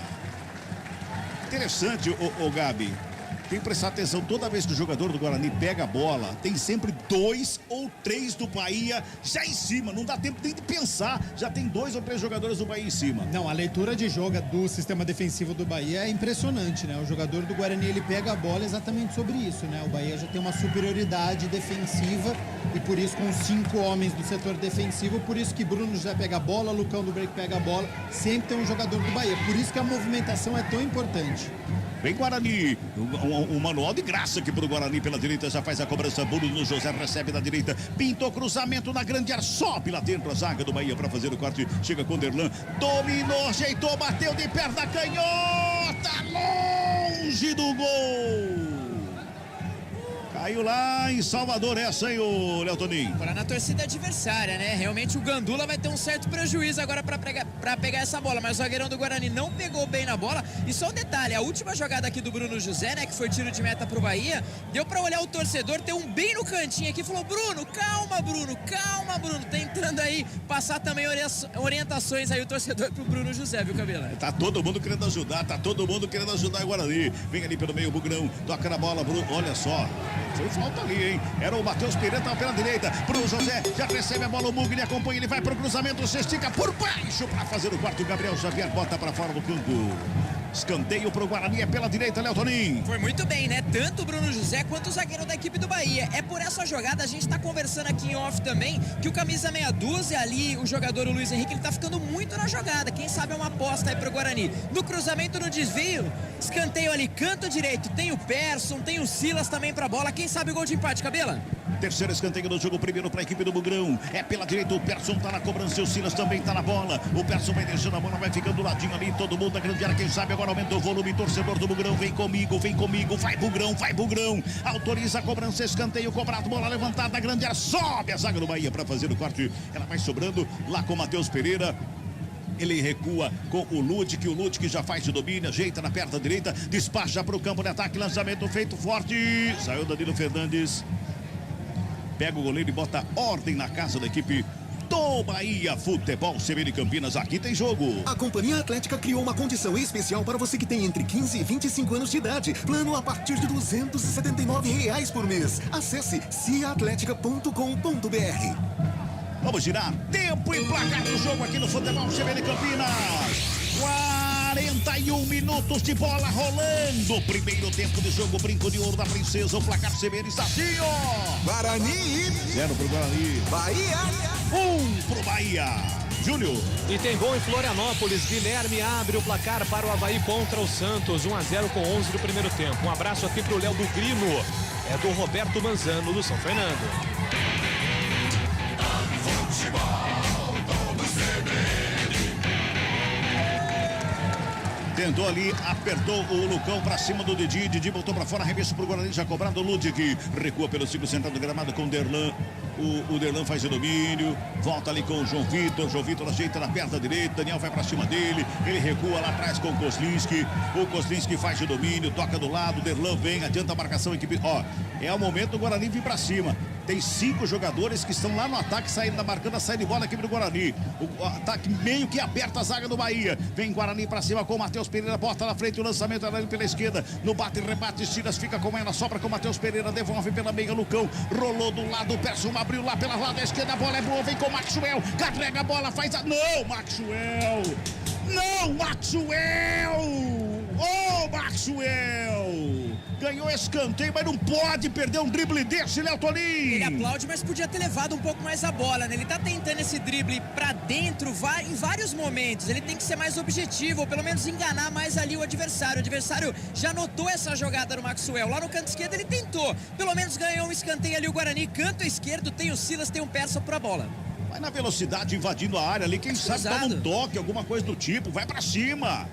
Interessante, o Gabi. Tem que prestar atenção, toda vez que o jogador do Guarani pega a bola, tem sempre 2 ou 3 do Bahia já em cima, não dá tempo nem de pensar, já tem 2 ou 3 jogadores do Bahia em cima. Não, a leitura de jogo do sistema defensivo do Bahia é impressionante, né? O jogador do Guarani, ele pega a bola exatamente sobre isso, né? O Bahia já tem uma superioridade defensiva e por isso com 5 homens do setor defensivo, por isso que Bruno já pega a bola, Lucão do Break pega a bola, sempre tem um jogador do Bahia, por isso que a movimentação é tão importante. Vem Guarani, um manual de graça aqui pro Guarani pela direita, já faz a cobrança, Bruno José recebe da direita, pintou cruzamento na grande área, sobe lá dentro a zaga do Bahia para fazer o corte, chega com o Derlan, dominou, ajeitou, bateu de perna canhota, longe do gol. Caiu lá em Salvador essa, hein, o Léo Toninho? Agora na torcida adversária, né? Realmente o Gandula vai ter um certo prejuízo agora pra pegar essa bola, mas o zagueirão do Guarani não pegou bem na bola. E só um detalhe, a última jogada aqui do Bruno José, né, que foi tiro de meta pro Bahia, deu pra olhar o torcedor, ter um bem no cantinho aqui, falou: Bruno, calma, Bruno, tentando aí passar também orientações aí o torcedor pro Bruno José, viu, Cabela? Tá todo mundo querendo ajudar, o Guarani. Vem ali pelo meio, o Bugrão, toca na bola, Bruno, olha só. Foi falta ali, hein? Era o Matheus Pereira, tava pela direita. Bruno José já recebe a bola, o Mugni acompanha, ele vai pro cruzamento, se estica por baixo pra fazer o quarto. Gabriel Xavier bota pra fora do campo. Escanteio pro Guarani, é pela direita, Léo Toninho. Foi muito bem, né? Tanto o Bruno José quanto o zagueiro da equipe do Bahia. É por essa jogada, a gente tá conversando aqui em off também, que o camisa meia dúzia ali, o jogador o Luiz Henrique, ele tá ficando muito na jogada. Quem sabe é uma aposta aí pro Guarani. No cruzamento, no desvio, escanteio ali, canto direito. Tem o Persson, tem o Silas também pra bola. Quem sabe o gol de empate, Cabela? Terceiro escanteio do jogo, primeiro para a equipe do Bugrão. É pela direita, o Persson tá na cobrança, o Silas também tá na bola. O Persson vai deixando a bola, vai ficando do ladinho ali, todo mundo da grande área. Quem sabe agora aumenta o volume, torcedor do Bugrão, vem comigo, vai Bugrão. Autoriza a cobrança, escanteio cobrado, bola levantada, a grande área, sobe a zaga do Bahia para fazer o corte. Ela vai sobrando lá com o Matheus Pereira. Ele recua com o Ludic já faz o domínio, ajeita na perna direita, despacha para o campo de ataque, lançamento feito forte. Saiu Danilo Fernandes. Pega o goleiro e bota ordem na casa da equipe do Bahia Futebol CBN Campinas. Aqui tem jogo. A Companhia Atlética criou uma condição especial para você que tem entre 15 e 25 anos de idade. Plano a partir de R$ 279 por mês. Acesse ciaatletica.com.br. Vamos girar tempo e placar do jogo aqui no Futebol CBN Campinas. 41 minutos de bola rolando. Primeiro tempo de jogo, brinco de ouro da princesa. O placar CBN está assim, ó. Guarani. 0 pro Guarani. Bahia. 1 pro Bahia. Júnior. E tem gol em Florianópolis. Guilherme abre o placar para o Avaí contra o Santos. 1-0 com 11 do primeiro tempo. Um abraço aqui pro Léo do Grino. É do Roberto Manzano, do São Fernando. Tentou ali, apertou o Lucão pra cima do Didi botou pra fora, arremesso pro Guarani, já cobrado o Ludic. Recua pelo ciclo central do gramado com o Derlan. O Derlan faz o domínio, volta ali com o João Vitor ajeita na perna direita, Daniel vai pra cima dele, ele recua lá atrás com o Kozlinski faz o domínio, toca do lado, o Derlan vem, adianta a marcação, equipe, ó, é o momento do Guarani vir pra cima. Tem 5 jogadores que estão lá no ataque, saindo, marcando a saída de bola da equipe do Guarani. O ataque meio que aberto a zaga do Bahia. Vem Guarani pra cima com o Matheus Pereira, bota na frente o lançamento ali pela esquerda. No bate, rebate, Silas fica com ela, sobra com o Matheus Pereira, devolve pela meia, Lucão. Rolou do lado, o Persson abriu lá pela lado esquerda, a bola é boa, vem com o Maxwell. Carrega a bola, faz a... Não, Maxwell! Ô, Maxwell! Ganhou escanteio, mas não pode perder um drible desse, Léo Toninho. Ele aplaude, mas podia ter levado um pouco mais a bola, né? Ele tá tentando esse drible pra dentro em vários momentos. Ele tem que ser mais objetivo, ou pelo menos enganar mais ali o adversário. O adversário já notou essa jogada no Maxwell. Lá no canto esquerdo ele tentou. Pelo menos ganhou um escanteio ali o Guarani. Canto esquerdo tem o Silas, tem um Persson pra bola. Vai na velocidade, invadindo a área ali. Quem sabe dá um toque, alguma coisa do tipo. Vai pra cima.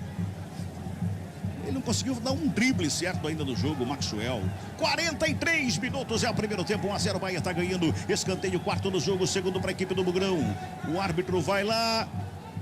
Ele não conseguiu dar um drible certo ainda no jogo, Maxwell. 43 minutos é o primeiro tempo, 1-0, Bahia tá ganhando. Escanteio, quarto do jogo, segundo para a equipe do Bugrão. O árbitro vai lá.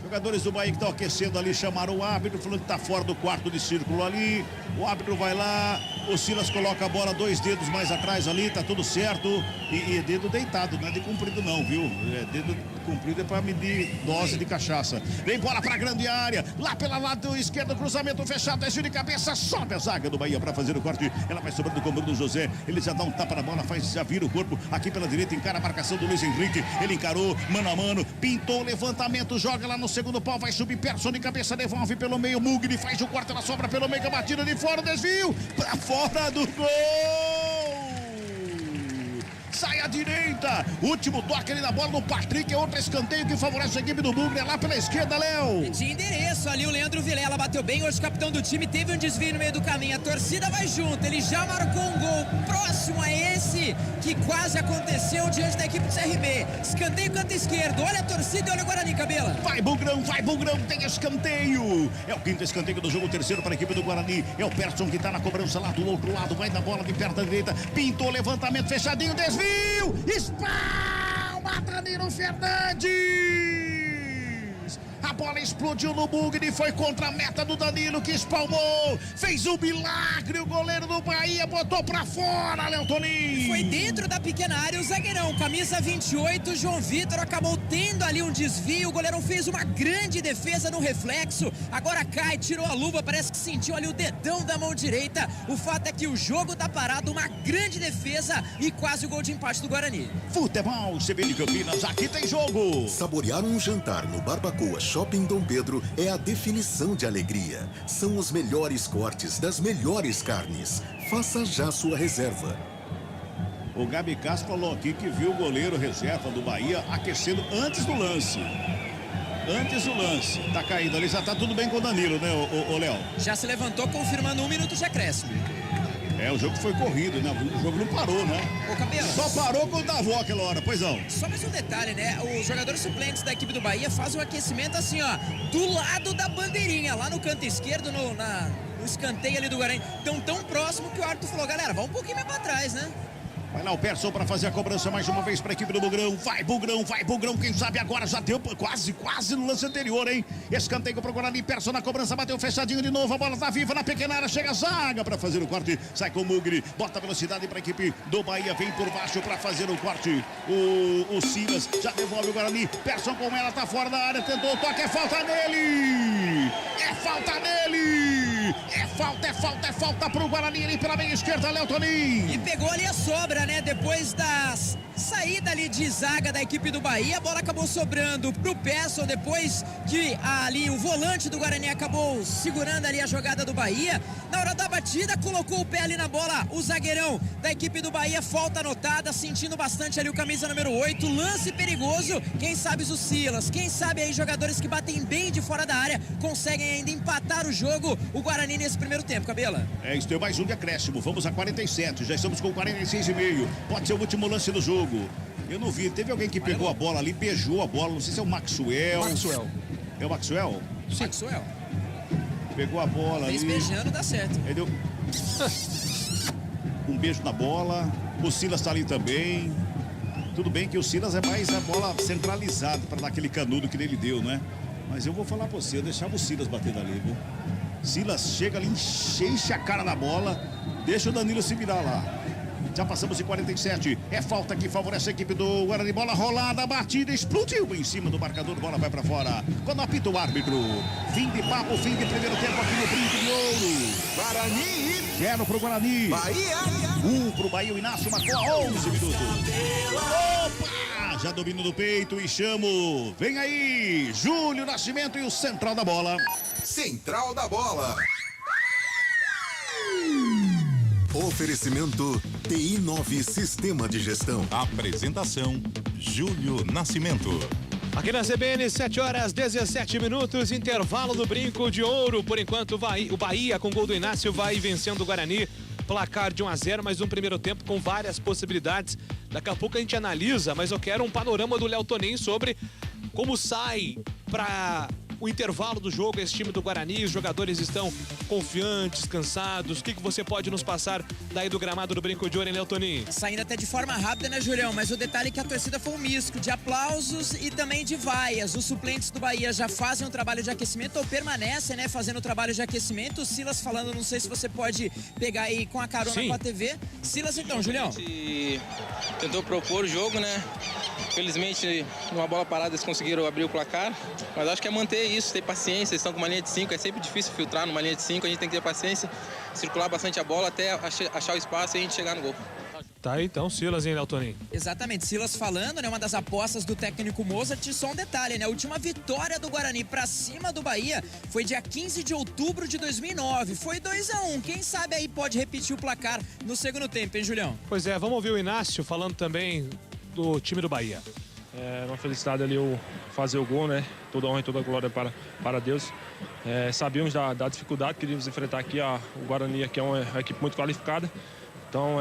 Jogadores do Bahia que estão aquecendo ali chamaram o árbitro, falando que tá fora do quarto de círculo ali. O árbitro vai lá, o Silas coloca a bola 2 dedos mais atrás ali, tá tudo certo. E dedo deitado, não é de comprido não, viu? Dedo comprido é pra medir dose de cachaça. Vem bola pra grande área, lá pela lado esquerdo, cruzamento fechado, é de cabeça, sobe a zaga do Bahia pra fazer o corte. Ela vai sobrando com o Bruno José, ele já dá um tapa na bola, já vira o corpo aqui pela direita, encara a marcação do Luiz Henrique. Ele encarou, mano a mano, pintou o levantamento, joga lá no segundo pau, vai subir Persson de cabeça, devolve pelo meio, Mugni faz o corte, ela sobra pelo meio, a batida de fora, desvio, pra fora do gol! sai à direita. Último toque ali na bola do Patrick, é outro escanteio que favorece a equipe do Bugre, lá pela esquerda, Léo. De endereço ali, o Leandro Vilela bateu bem, hoje o capitão do time teve um desvio no meio do caminho, a torcida vai junto, ele já marcou um gol próximo a esse que quase aconteceu diante da equipe do CRB. Escanteio canto esquerdo, olha a torcida e olha o Guarani, Cabela. Vai Bugrão, tem escanteio. É o quinto escanteio do jogo, o terceiro para a equipe do Guarani. É o Persson que está na cobrança lá do outro lado, vai da bola de perto da direita, pintou, levantamento fechadinho, desvio, espalma Danilo Fernandes. A bola explodiu no Bugre, foi contra a meta do Danilo, que espalmou, fez um milagre, o goleiro do Bahia botou pra fora, Léo Toninho. Foi dentro da pequena área, o zagueirão, camisa 28, João Vitor, acabou tendo ali um desvio, o goleirão fez uma grande defesa no reflexo, agora cai, tirou a luva, parece que sentiu ali o dedão da mão direita. O fato é que o jogo tá parado, uma grande defesa e quase o gol de empate do Guarani. Futebol, CBN Campinas, aqui tem jogo. Saborear um jantar no Barbacoa Shopping Dom Pedro é a definição de alegria. São os melhores cortes das melhores carnes. Faça já sua reserva. O Gabi Castro falou aqui que viu o goleiro reserva do Bahia aquecendo antes do lance. Tá caído ali, já tá tudo bem com o Danilo, né, o Léo? Já se levantou confirmando 1 minuto de acréscimo. É, o jogo foi corrido, né? O jogo não parou, né? Ô, Cabelo, só parou com o Davó aquela hora, pois não. Só mais um detalhe, né? Os jogadores suplentes da equipe do Bahia fazem o aquecimento assim, ó, do lado da bandeirinha, lá no canto esquerdo, no escanteio ali do Guarani. Então, tão próximo que o árbitro falou, galera, vai um pouquinho mais pra trás, né? Vai lá o Persson para fazer a cobrança mais uma vez para a equipe do Bugrão. Vai Bugrão, quem sabe agora já deu quase no lance anterior, hein? Escanteio para o Guarani, Persson na cobrança, bateu fechadinho de novo, a bola tá viva na pequena área, chega a zaga para fazer o corte, sai com o Mugri, bota velocidade para a equipe do Bahia, vem por baixo para fazer o corte. O Silas já devolve o Guarani, Persson com ela, tá fora da área, tentou o toque, é falta nele! É falta pro Guarani ali pela meia esquerda, Léo Toninho. E pegou ali a sobra, né? Depois da saída ali de zaga da equipe do Bahia, a bola acabou sobrando pro Persson, depois que ali o volante do Guarani acabou segurando ali a jogada do Bahia. Na hora da batida, colocou o pé ali na bola, o zagueirão da equipe do Bahia, falta anotada, sentindo bastante ali o camisa número 8, lance perigoso, quem sabe o Silas, quem sabe aí jogadores que batem bem de fora da área, conseguem ainda empatar o jogo, o Guarani nesse primeiro tempo, Cabela. É, isso tem mais um de acréscimo, vamos a 47, já estamos com 46,5, pode ser o último lance do jogo. Eu não vi, teve alguém que pegou a bola ali, beijou a bola, não sei se é o Maxwell. É o Maxwell? Sim. Maxwell. Pegou a bola ali. Beijando, dá certo. Ele deu um beijo na bola, o Silas tá ali também. Tudo bem que o Silas é mais a bola centralizada para dar aquele canudo que ele deu, né? Mas eu vou falar pra você, eu deixava o Silas bater dali, viu? Silas chega ali, enche a cara na bola, deixa o Danilo se virar lá. Já passamos de 47. É falta que favorece a equipe do Guarani. Bola rolada, batida, explodiu em cima do marcador. Bola vai pra fora. Quando apita o árbitro. Fim de papo, fim de primeiro tempo aqui no Brinco de Ouro. Guarani. 0 pro Guarani. Bahia. 1 pro Bahia. O Inácio marcou a 11 minutos. Opa! Já domina do peito e chamo. Vem aí, Júlio Nascimento e o central da bola. Central da bola. Oferecimento TI 9 Sistema de Gestão. Apresentação Júlio Nascimento. Aqui na CBN, 7 horas 17 minutos, intervalo do Brinco de Ouro. Por enquanto, o Bahia, com gol do Inácio, vai vencendo o Guarani. Placar de 1-0, mas um primeiro tempo com várias possibilidades. Daqui a pouco a gente analisa, mas eu quero um panorama do Léo Toninho sobre como sai para o intervalo do jogo esse time do Guarani. Os jogadores estão confiantes, cansados. O que você pode nos passar daí do gramado do Brinco de Ouro, hein, Léo Toninho? Saindo até de forma rápida, né, Julião? Mas o detalhe é que a torcida foi um misto de aplausos e também de vaias. Os suplentes do Bahia já fazem um trabalho de aquecimento ou permanecem, né, fazendo o trabalho de aquecimento. O Silas falando, não sei se você pode pegar aí com a carona com a TV. Silas, então, Julião. Tentou propor o jogo, né? Felizmente, numa bola parada eles conseguiram abrir o placar, mas acho que é manter isso, ter paciência. Eles estão com uma linha de 5, é sempre difícil filtrar numa linha de 5, a gente tem que ter paciência, circular bastante a bola até achar o espaço e a gente chegar no gol. Tá aí então, Silas, hein, Léo Toninho? Exatamente, Silas falando, né? Uma das apostas do técnico Mozart. Só um detalhe, né? A última vitória do Guarani pra cima do Bahia foi dia 15 de outubro de 2009. Foi 2-1. Quem sabe aí pode repetir o placar no segundo tempo, hein, Julião? Pois é, vamos ouvir o Inácio falando também do time do Bahia. É uma felicidade ali eu fazer o gol, né? Toda honra e toda glória para Deus. Sabíamos da dificuldade que queríamos enfrentar aqui. O Guarani aqui é uma equipe muito qualificada. Então,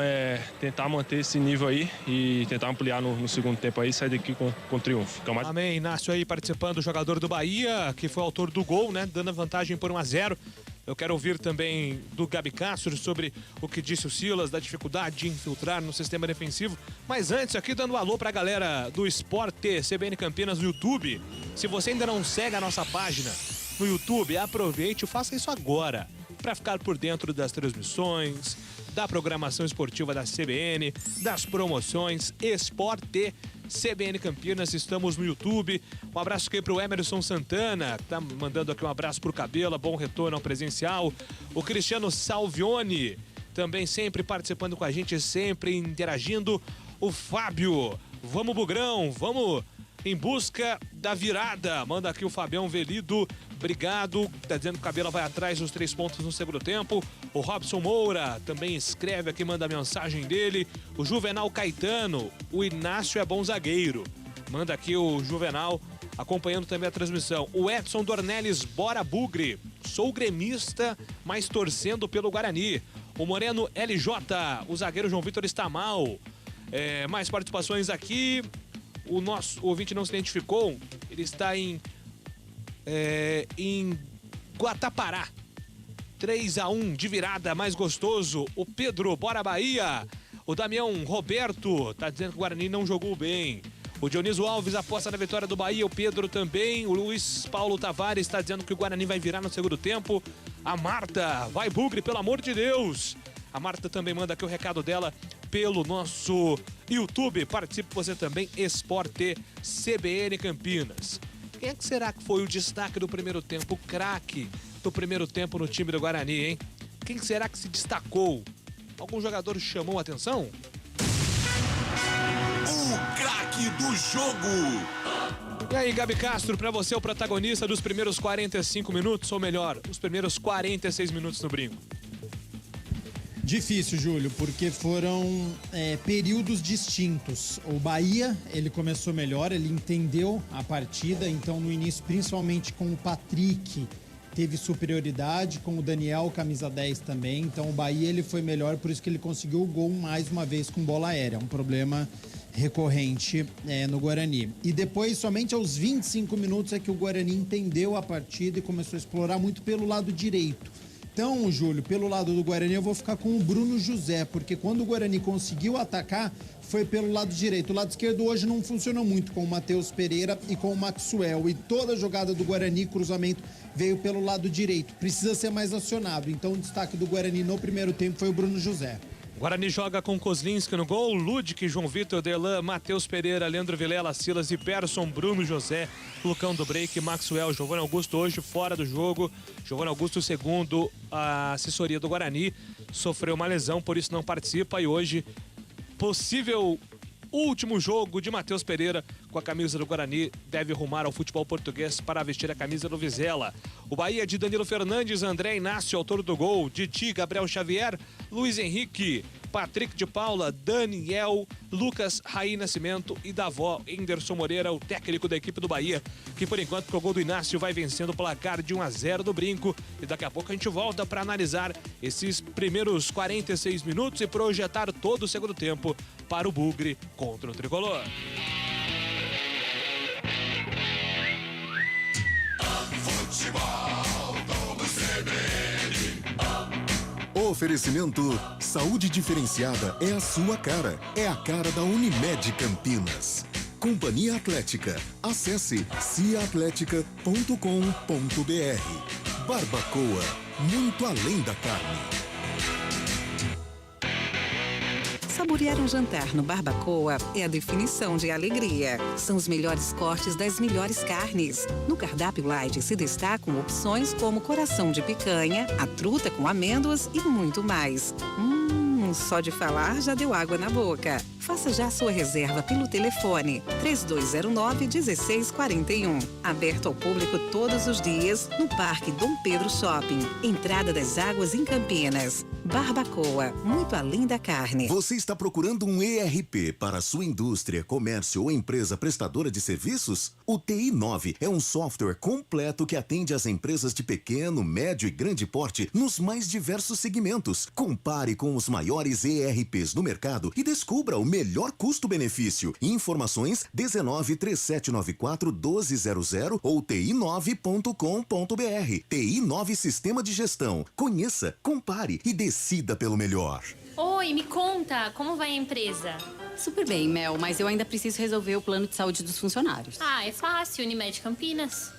tentar manter esse nível aí e tentar ampliar no segundo tempo aí e sair daqui com triunfo. Amém, Inácio aí participando, o jogador do Bahia, que foi autor do gol, né? Dando a vantagem por 1-0. Eu quero ouvir também do Gabi Castro sobre o que disse o Silas, da dificuldade de infiltrar no sistema defensivo. Mas antes, aqui dando um alô pra galera do Esporte CBN Campinas no YouTube. Se você ainda não segue a nossa página no YouTube, aproveite e faça isso agora, para ficar por dentro das transmissões, da programação esportiva da CBN, das promoções. Esporte CBN Campinas, estamos no YouTube. Um abraço aqui pro Emerson Santana, que tá mandando aqui um abraço pro Cabela, bom retorno ao presencial. O Cristiano Salvione, também sempre participando com a gente, sempre interagindo. O Fábio, vamos Bugrão, vamos em busca da virada. Manda aqui o Fabião Velido, obrigado. Tá dizendo que o Cabela vai atrás dos 3 pontos no segundo tempo. O Robson Moura também escreve aqui, manda a mensagem dele. O Juvenal Caetano, o Inácio é bom zagueiro. Manda aqui o Juvenal, acompanhando também a transmissão. O Edson Dornelles, bora Bugre. Sou gremista, mas torcendo pelo Guarani. O Moreno LJ, o zagueiro João Vitor está mal. Mais participações aqui. O nosso ouvinte não se identificou, ele está em Guatapará. 3-1 de virada, mais gostoso. O Pedro, bora Bahia. O Damião Roberto tá dizendo que o Guarani não jogou bem. O Dioniso Alves aposta na vitória do Bahia, o Pedro também. O Luiz Paulo Tavares está dizendo que o Guarani vai virar no segundo tempo. A Marta, vai Bugre, pelo amor de Deus. A Marta também manda aqui o recado dela pelo nosso YouTube. Participe você também, Esporte CBN Campinas. Quem é que será que foi o destaque do primeiro tempo, o craque do primeiro tempo no time do Guarani, hein? Quem será que se destacou? Algum jogador chamou a atenção? O craque do jogo! E aí, Gabi Castro, pra você o protagonista dos primeiros 45 minutos, ou melhor, os primeiros 46 minutos no Brinco. Difícil, Júlio, porque foram períodos distintos. O Bahia, ele começou melhor, ele entendeu a partida, então no início, principalmente com o Patrick, teve superioridade, com o Daniel, camisa 10 também. Então o Bahia, ele foi melhor, por isso que ele conseguiu o gol mais uma vez com bola aérea. Um problema recorrente no Guarani. E depois, somente aos 25 minutos, é que o Guarani entendeu a partida e começou a explorar muito pelo lado direito. Então, Júlio, pelo lado do Guarani eu vou ficar com o Bruno José, porque quando o Guarani conseguiu atacar, foi pelo lado direito. O lado esquerdo hoje não funcionou muito com o Matheus Pereira e com o Maxwell. E toda a jogada do Guarani, cruzamento, veio pelo lado direito. Precisa ser mais acionado. Então, o destaque do Guarani no primeiro tempo foi o Bruno José. Guarani joga com Kozlinski no gol, Ludic, João Vitor, Delan, Matheus Pereira, Leandro Vilela, Silas e Persson, Bruno José, Lucão do Break, Maxwell, Giovanni Augusto hoje fora do jogo. Giovanni Augusto, segundo a assessoria do Guarani, sofreu uma lesão, por isso não participa. E hoje, possível último jogo de Matheus Pereira com a camisa do Guarani, deve rumar ao futebol português para vestir a camisa do Vizela. O Bahia de Danilo Fernandes, André Inácio, autor do gol, Didi, Gabriel Xavier, Luiz Henrique, Patrick de Paula, Daniel, Lucas, Raí Nascimento e Davó, Enderson Moreira, o técnico da equipe do Bahia, que por enquanto com o gol do Inácio vai vencendo o placar de 1-0 do Brinco. E daqui a pouco a gente volta para analisar esses primeiros 46 minutos e projetar todo o segundo tempo para o Bugre contra o Tricolor. Oferecimento Saúde Diferenciada é a sua cara. É a cara da Unimed Campinas. Companhia Atlética. Acesse ciaatletica.com.br. Barbacoa. Muito além da carne. Saborear um jantar no Barbacoa é a definição de alegria. São os melhores cortes das melhores carnes. No cardápio light se destacam opções como coração de picanha, a truta com amêndoas e muito mais. só de falar já deu água na boca. Faça já sua reserva pelo telefone 3209-1641. Aberto ao público todos os dias no Parque Dom Pedro Shopping. Entrada das Águas em Campinas. Barbacoa, muito além da carne. Você está procurando um ERP para sua indústria, comércio ou empresa prestadora de serviços? O TI9 é um software completo que atende às empresas de pequeno, médio e grande porte nos mais diversos segmentos. Compare com os maiores ERPs no mercado e descubra o melhor custo-benefício. Informações 193794-1200 ou ti9.com.br. TI9 Sistema de Gestão. Conheça, compare e decida pelo melhor. Oi, me conta, como vai a empresa? Super bem, Mel, mas eu ainda preciso resolver o plano de saúde dos funcionários. Ah, é fácil, Unimed Campinas.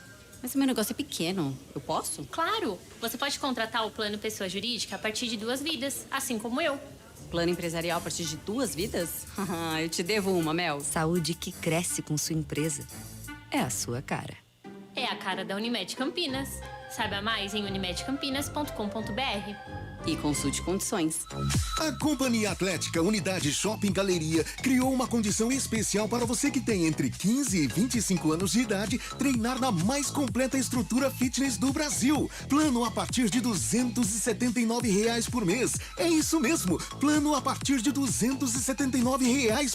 Mas o meu negócio é pequeno, eu posso? Claro, você pode contratar o plano pessoa jurídica a partir de 2 vidas, assim como eu. Plano empresarial a partir de 2 vidas? Eu te devo uma, Mel. Saúde que cresce com sua empresa. É a sua cara. É a cara da Unimed Campinas. Saiba mais em unimedcampinas.com.br. E consulte condições. A Companhia Atlética Unidade Shopping Galeria criou uma condição especial para você que tem entre 15 e 25 anos de idade treinar na mais completa estrutura fitness do Brasil. Plano a partir de R$ 279 por mês. É isso mesmo, plano a partir de R$ 279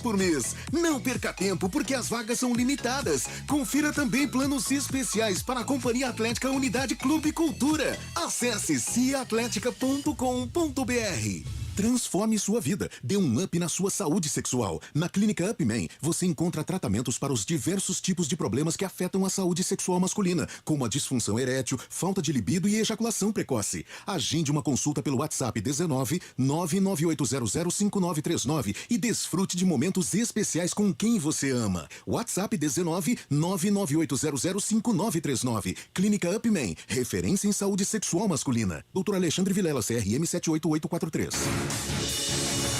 por mês. Não perca tempo porque as vagas são limitadas. Confira também planos especiais para a Companhia Atlética Unidade Clube Cultura. Acesse ciatletica.com.br. Transforme sua vida. Dê um up na sua saúde sexual. Na Clínica UpMan, você encontra tratamentos para os diversos tipos de problemas que afetam a saúde sexual masculina, como a disfunção erétil, falta de libido e ejaculação precoce. Agende uma consulta pelo WhatsApp 19 998005939 e desfrute de momentos especiais com quem você ama. WhatsApp 19 998005939. Clínica UpMan, referência em saúde sexual masculina. Dr. Alexandre Vilela, CRM 78843.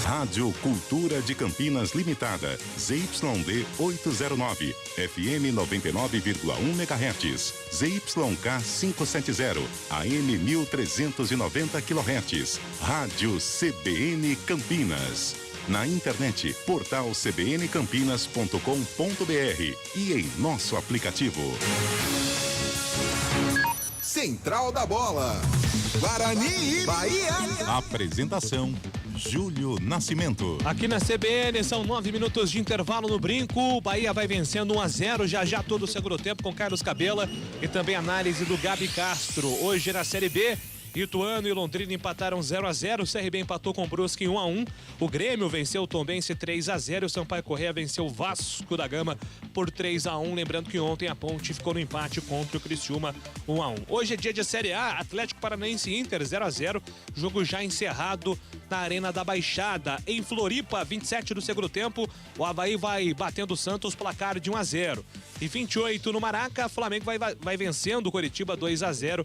Rádio Cultura de Campinas Limitada, ZYD 809, FM 99,1 MHz, ZYK 570, AM 1390 kHz, Rádio CBN Campinas. Na internet, portal cbncampinas.com.br e em nosso aplicativo. Central da Bola. Guarani e Bahia. Apresentação: Júlio Nascimento. Aqui na CBN são 9 minutos de intervalo no Brinco. O Bahia vai vencendo 1-0 já todo o segundo tempo com Carlos Cabela e também análise do Gabi Castro. Hoje na Série B, Ituano e Londrina empataram 0-0, o CRB empatou com o Brusque em 1-1, o Grêmio venceu o Tombense 3-0, o Sampaio Corrêa venceu o Vasco da Gama por 3-1, lembrando que ontem a Ponte ficou no empate contra o Criciúma 1-1. Hoje é dia de Série A, Atlético Paranaense e Inter 0-0, jogo já encerrado na Arena da Baixada. Em Floripa, 27 do segundo tempo, o Avaí vai batendo o Santos, placar de 1-0. E 28 no Maraca, Flamengo vai vencendo o Coritiba 2-0.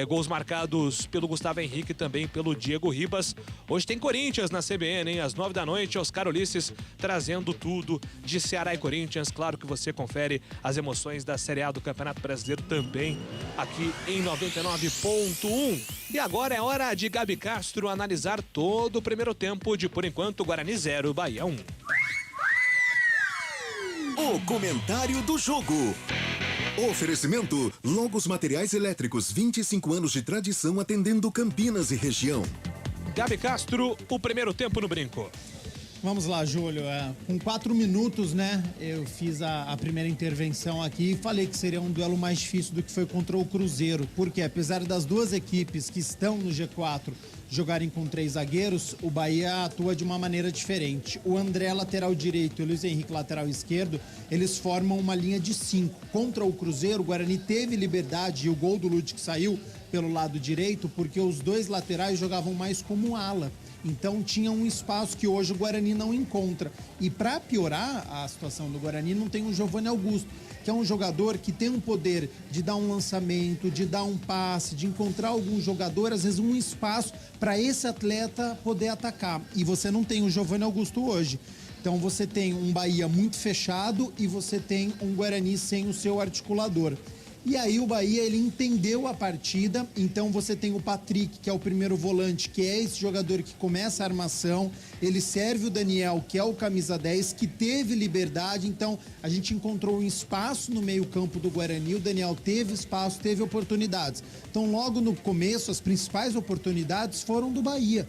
Gols marcados pelo Gustavo Henrique e também pelo Diego Ribas. Hoje tem Corinthians na CBN, hein? Às 9 da noite, Oscar Ulisses trazendo tudo de Ceará e Corinthians. Claro que você confere as emoções da Série A do Campeonato Brasileiro também aqui em 99.1. E agora é hora de Gabi Castro analisar todo o primeiro tempo de, por enquanto, Guarani 0, Bahia 1. O comentário do jogo. Oferecimento: Logos Materiais Elétricos, 25 anos de tradição atendendo Campinas e região. Gabi Castro, o primeiro tempo no Brinco. Vamos lá, Júlio. Com 4 minutos, né? Eu fiz a primeira intervenção aqui e falei que seria um duelo mais difícil do que foi contra o Cruzeiro. Porque apesar das duas equipes que estão no G4 jogarem com 3 zagueiros, o Bahia atua de uma maneira diferente. O André, lateral direito, e o Luiz Henrique, lateral esquerdo, eles formam uma linha de 5. Contra o Cruzeiro, o Guarani teve liberdade e o gol do Ludwig saiu pelo lado direito porque os dois laterais jogavam mais como ala. Então tinha um espaço que hoje o Guarani não encontra. E para piorar a situação do Guarani, não tem o Giovanni Augusto, que é um jogador que tem um poder de dar um lançamento, de dar um passe, de encontrar algum jogador, às vezes um espaço para esse atleta poder atacar. E você não tem o Giovanni Augusto hoje. Então você tem um Bahia muito fechado e você tem um Guarani sem o seu articulador. E aí o Bahia, ele entendeu a partida, então você tem o Patrick, que é o primeiro volante, que é esse jogador que começa a armação, ele serve o Daniel, que é o camisa 10, que teve liberdade, então a gente encontrou um espaço no meio-campo do Guarani, o Daniel teve espaço, teve oportunidades. Então logo no começo, as principais oportunidades foram do Bahia.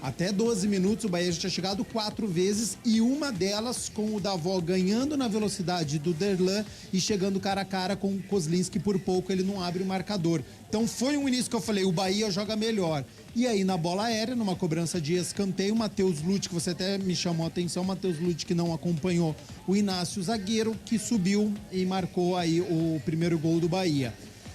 Até 12 minutos o Bahia já tinha chegado 4 vezes e uma delas com o Davó ganhando na velocidade do Derlan e chegando cara a cara com o Kozlinski, por pouco ele não abre o marcador. Então foi um início que eu falei, o Bahia joga melhor. E aí na bola aérea, numa cobrança de escanteio, o Matheus Lute, que você até me chamou a atenção, o Matheus Lute que não acompanhou o Inácio zagueiro, que subiu e marcou aí o primeiro gol do Bahia.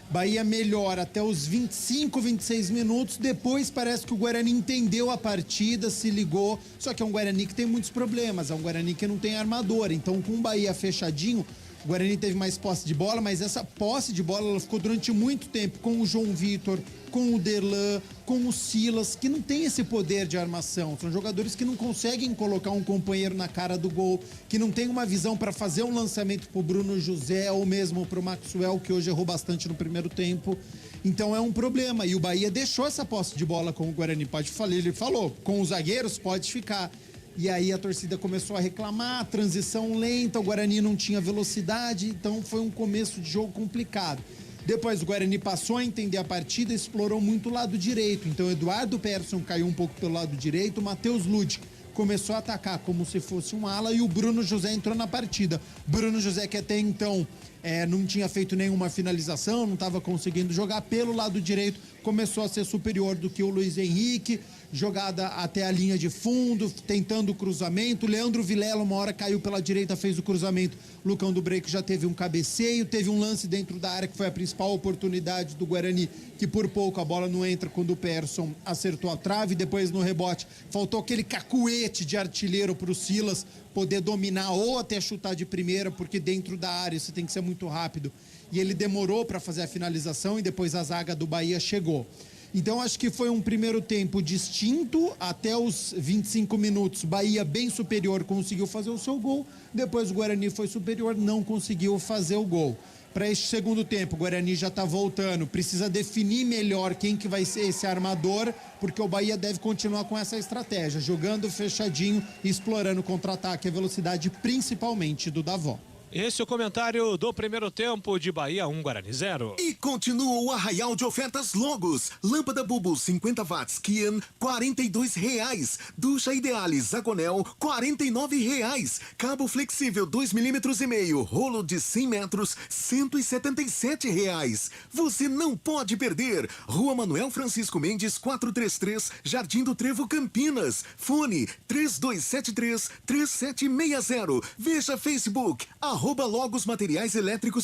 Bahia melhora até os 25, 26 minutos, depois parece que o Guarani entendeu a partida, se ligou, só que é um Guarani que tem muitos problemas, é um Guarani que não tem armador, então com o Bahia fechadinho, o Guarani teve mais posse de bola, mas essa posse de bola ela ficou durante muito tempo com o João Vitor, com o Derlan, com o Silas, que não tem esse poder de armação. São jogadores que não conseguem colocar um companheiro na cara do gol, que não tem uma visão para fazer um lançamento pro Bruno José ou mesmo pro Maxwell, que hoje errou bastante no primeiro tempo. Então é um problema. E o Bahia deixou essa posse de bola com o Guarani. Pode falar, ele falou, com os zagueiros pode ficar. E aí a torcida começou a reclamar, transição lenta, o Guarani não tinha velocidade, então foi um começo de jogo complicado. Depois o Guarani passou a entender a partida, explorou muito o lado direito. Então o Eduardo Persson caiu um pouco pelo lado direito, o Matheus Lute começou a atacar como se fosse um ala e o Bruno José entrou na partida. Bruno José, que até então não tinha feito nenhuma finalização, não estava conseguindo jogar pelo lado direito, começou a ser superior do que o Luiz Henrique, jogada até a linha de fundo, tentando o cruzamento. Leandro Vilela, uma hora caiu pela direita, fez o cruzamento. Lucão do Break já teve um cabeceio, teve um lance dentro da área que foi a principal oportunidade do Guarani, que por pouco a bola não entra quando o Persson acertou a trave. Depois no rebote faltou aquele cacuete de artilheiro para o Silas poder dominar ou até chutar de primeira, porque dentro da área você tem que ser muito rápido. E ele demorou para fazer a finalização e depois a zaga do Bahia chegou. Então acho que foi um primeiro tempo distinto, até os 25 minutos, Bahia bem superior, conseguiu fazer o seu gol, depois o Guarani foi superior, não conseguiu fazer o gol. Para este segundo tempo, o Guarani já está voltando, precisa definir melhor quem que vai ser esse armador, porque o Bahia deve continuar com essa estratégia, jogando fechadinho e explorando o contra-ataque, a velocidade principalmente do Davó. Esse é o comentário do primeiro tempo de Bahia 1, Guarani 0. E continua o arraial de ofertas Logos. Lâmpada Bulbo 50 watts Kian, R$42. Ducha Idealis Zagonel, R$49. Cabo flexível 2,5 mm, rolo de 100 metros, R$177. Você não pode perder. Rua Manuel Francisco Mendes, 433, Jardim do Trevo, Campinas. Fone 3273-3760. Veja Facebook, @logosmateriaiselétricos.com.br.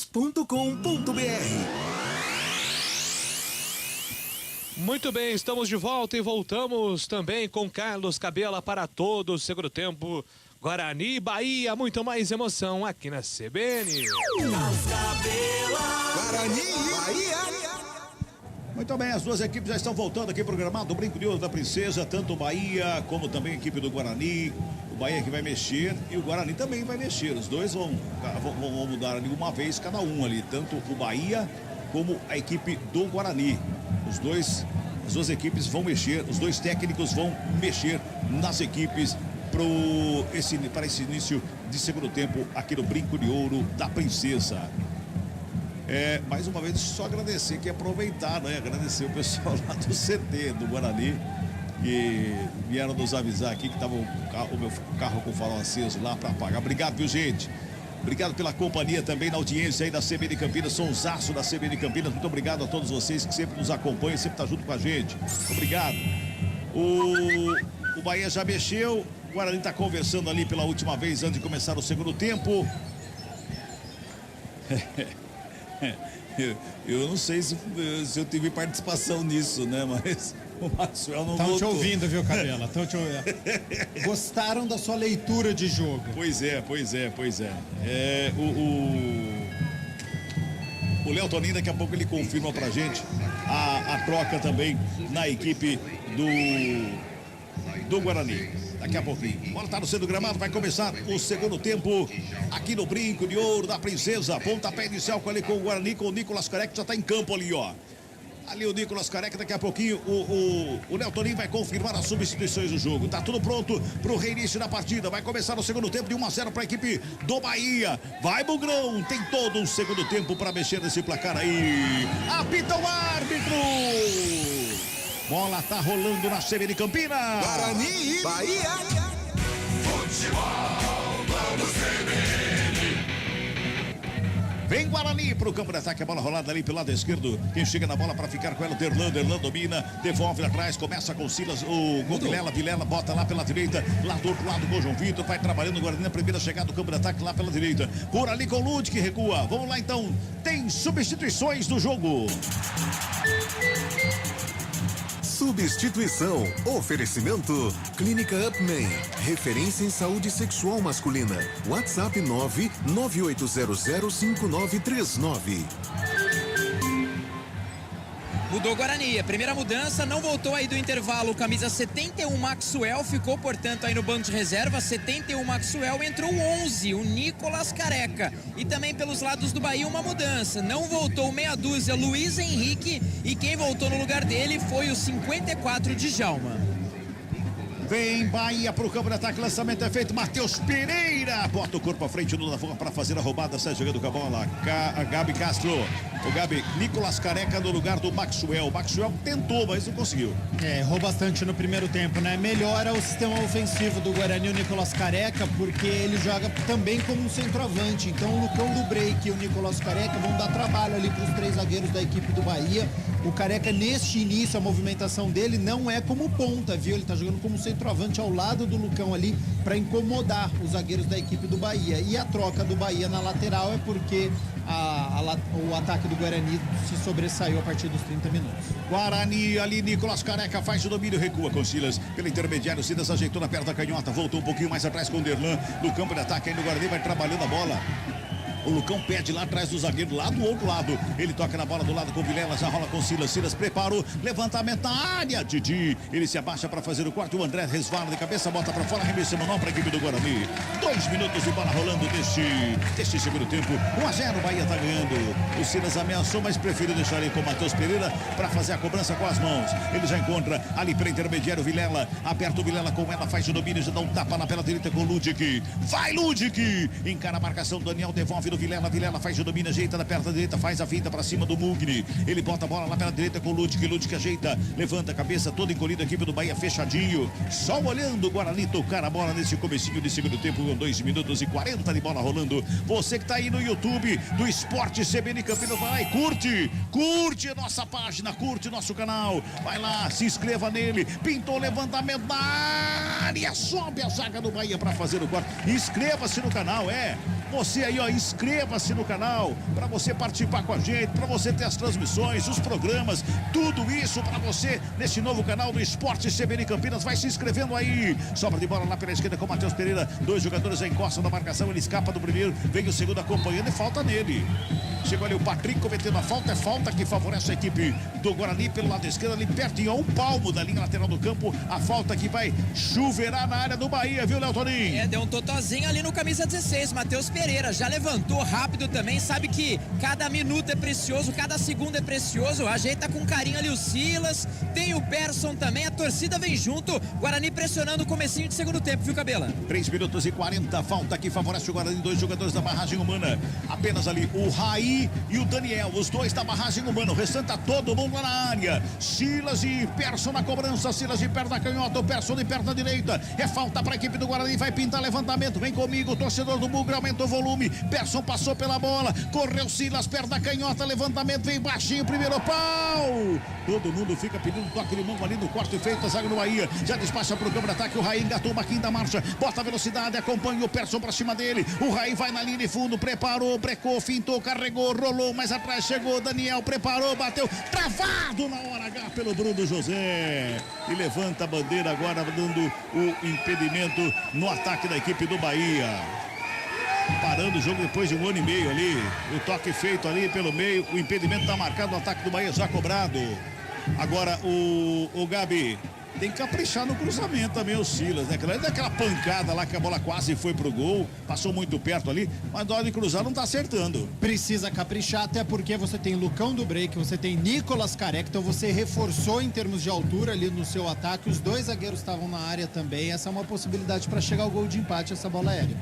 Muito bem, estamos de volta e voltamos também com Carlos Cabela para todo o segundo tempo. Guarani, Bahia, muito mais emoção aqui na CBN. Guarani, Bahia. Muito bem, as duas equipes já estão voltando aqui pro gramado do Brinco de Ouro da Princesa, tanto o Bahia como também a equipe do Guarani. O Bahia que vai mexer e o Guarani também vai mexer. Os dois vão mudar ali uma vez cada um ali, tanto o Bahia como a equipe do Guarani. As duas equipes vão mexer, os dois técnicos vão mexer nas equipes para esse início de segundo tempo aqui no Brinco de Ouro da Princesa. Mais uma vez, só agradecer aqui, aproveitar, né? Agradecer o pessoal lá do CT do Guarani, que vieram nos avisar aqui que estava o meu carro com o farol aceso lá para apagar. Obrigado, viu, gente? Obrigado pela companhia também na audiência aí da CBN Campinas, sonsaço da CBN Campinas. Muito obrigado a todos vocês que sempre nos acompanham, sempre tá junto com a gente. Obrigado. O Bahia já mexeu, o Guarani tá conversando ali pela última vez antes de começar o segundo tempo. Eu não sei se eu tive participação nisso, né? Mas o Maxwell não voltou. Estão te ouvindo, viu, Cabela? Estão te ouvindo. Gostaram da sua leitura de jogo. Pois é. O Léo Toninho, daqui a pouco ele confirma pra gente a troca também na equipe do Guarani. daqui a pouquinho. Bola tá no centro do gramado, vai começar o segundo tempo aqui no Brinco de Ouro da Princesa. Pontapé inicial com o Guarani, com o Nicolas Careca, que já tá em campo ali, ó. Ali o Nicolas Careca, daqui a pouquinho o Léo Toninho vai confirmar as substituições do jogo. Tá tudo pronto pro reinício da partida. Vai começar o segundo tempo de 1-0 para a equipe do Bahia. Vai, Bugrão, tem todo um segundo tempo para mexer nesse placar aí. Apita o árbitro. Bola tá rolando na CBN Campinas. Guarani, Bahia. Futebol, vamos CBN. Vem Guarani pro campo de ataque, a bola rolada ali pelo lado esquerdo. Quem chega na bola para ficar com ela, o Derlan domina, devolve atrás, começa com o Silas, com Vilela, bota lá pela direita, lá do outro lado com o João Vitor, vai trabalhando o Guarani na primeira chegada do campo de ataque lá pela direita. Por ali com o Lud que recua. Vamos lá então, tem substituições do jogo. Substituição. Oferecimento. Clínica Upman. Referência em saúde sexual masculina. WhatsApp 998005939. Mudou o Guarani, a primeira mudança, não voltou aí do intervalo, camisa 71 Maxwell, ficou portanto aí no banco de reserva, 71 Maxwell, entrou o 11, o Nicolas Careca. E também pelos lados do Bahia uma mudança, não voltou meia dúzia Luiz Henrique e quem voltou no lugar dele foi o 54 Djalma. Vem Bahia pro campo de ataque, lançamento é feito, Matheus Pereira bota o corpo à frente do Lavoa para fazer a roubada, sai jogando com a bola, Gabi Castro, o Gabi, Nicolas Careca no lugar do Maxwell. Maxwell tentou, mas não conseguiu. Errou bastante no primeiro tempo, né? Melhora o sistema ofensivo do Guarani, o Nicolas Careca, porque ele joga também como um centroavante. Então o Lucão do Break e o Nicolas Careca vão dar trabalho ali para os três zagueiros da equipe do Bahia. O Careca, neste início, a movimentação dele não é como ponta, viu? Ele tá jogando como centroavante ao lado do Lucão ali para incomodar os zagueiros da equipe do Bahia. E a troca do Bahia na lateral é porque o ataque do Guarani se sobressaiu a partir dos 30 minutos. Guarani ali, Nicolas Careca faz o domínio, recua com Silas pelo intermediário, Silas ajeitou na perna da canhota, voltou um pouquinho mais atrás com o Derlan no campo de ataque, aí no Guarani vai trabalhando a bola. O Lucão perde lá atrás do zagueiro, lá do outro lado. Ele toca na bola do lado com o Vilela, já rola com o Silas. Silas preparou, levantamento na área. Didi, ele se abaixa para fazer o corte. O André resvala de cabeça, bota para fora, arremesso manual para a equipe do Guarani. 2 minutos de bola rolando deste segundo tempo. 1-0, Bahia tá ganhando. O Silas ameaçou, mas preferiu deixar ele com o Matheus Pereira para fazer a cobrança com as mãos. Ele já encontra ali para intermediário o Vilela. Aperta o Vilela com ela, faz o domínio, já dá um tapa na pela direita com o Ludic. Vai Ludic! Encara a marcação do Daniel, devolve do Vilela faz o domínio, ajeita da perna direita, faz a finta para cima do Mugni. Ele bota a bola lá pela direita com o Ludic ajeita, levanta a cabeça, toda encolhida, a equipe do Bahia fechadinho. Só olhando o Guarani tocar a bola nesse comecinho de segundo tempo, com 2 minutos e 40 de bola rolando. Você que tá aí no YouTube do Esporte CBN Campinas, vai lá e curte a nossa página, curte nosso canal. Vai lá, se inscreva nele. Pintou levantamento na área, sobe a zaga do Bahia para fazer o quarto. Inscreva-se no canal, você aí, ó, inscreva-se no canal para você participar com a gente, para você ter as transmissões, os programas, tudo isso para você nesse novo canal do Esporte CBN Campinas. Vai se inscrevendo aí. Sobra de bola lá pela esquerda com o Matheus Pereira. 2 jogadores encostam na marcação, ele escapa do primeiro, vem o segundo acompanhando e falta nele. Chegou ali o Patrick cometendo a falta, é falta que favorece a equipe do Guarani pelo lado esquerdo, ali pertinho a um palmo da linha lateral do campo. A falta que vai chuveirar na área do Bahia, viu, Léo Toninho? Deu um totozinho ali no camisa 16, Matheus Pereira, já levantou rápido também, sabe que cada minuto é precioso, cada segundo é precioso, ajeita com carinho ali o Silas, tem o Persson também, a torcida vem junto, Guarani pressionando o comecinho de segundo tempo, viu, Cabela? 3 minutos e 40, falta que favorece o Guarani, 2 jogadores da barragem humana, apenas ali o Raí e o Daniel, os 2 da barragem humana, o restante tá todo mundo lá na área. Silas e Persson na cobrança, Silas de perna canhota, o Persson de perna direita, é falta para a equipe do Guarani, vai pintar levantamento, vem comigo, torcedor do Bugre, aumenta o volume, Persson passou pela bola, correu Silas, perna canhota, levantamento, vem baixinho, primeiro pau, todo mundo fica pedindo toque de mão ali no corte feito, a zaga do Bahia, já despacha pro campo de ataque, o Raí engatou uma quinta marcha, bota a velocidade, acompanha o Persson pra cima dele, o Raí vai na linha de fundo, preparou, brecou, fintou, carregou, rolou, mais atrás chegou, Daniel preparou, bateu, travado na hora H pelo Bruno José, e levanta a bandeira agora, dando o impedimento no ataque da equipe do Bahia. Parando o jogo depois de 1 ano e meio ali, o toque feito ali pelo meio, o impedimento está marcado, o ataque do Bahia já cobrado. Agora o Gabi, tem que caprichar no cruzamento também o Silas, né? Daquela pancada lá que a bola quase foi pro gol, passou muito perto ali, mas na hora de cruzar não tá acertando. Precisa caprichar, até porque você tem Lucão do Break, você tem Nicolas Careca, então você reforçou em termos de altura ali no seu ataque, os dois zagueiros estavam na área também, essa é uma possibilidade para chegar ao gol de empate, essa bola aérea.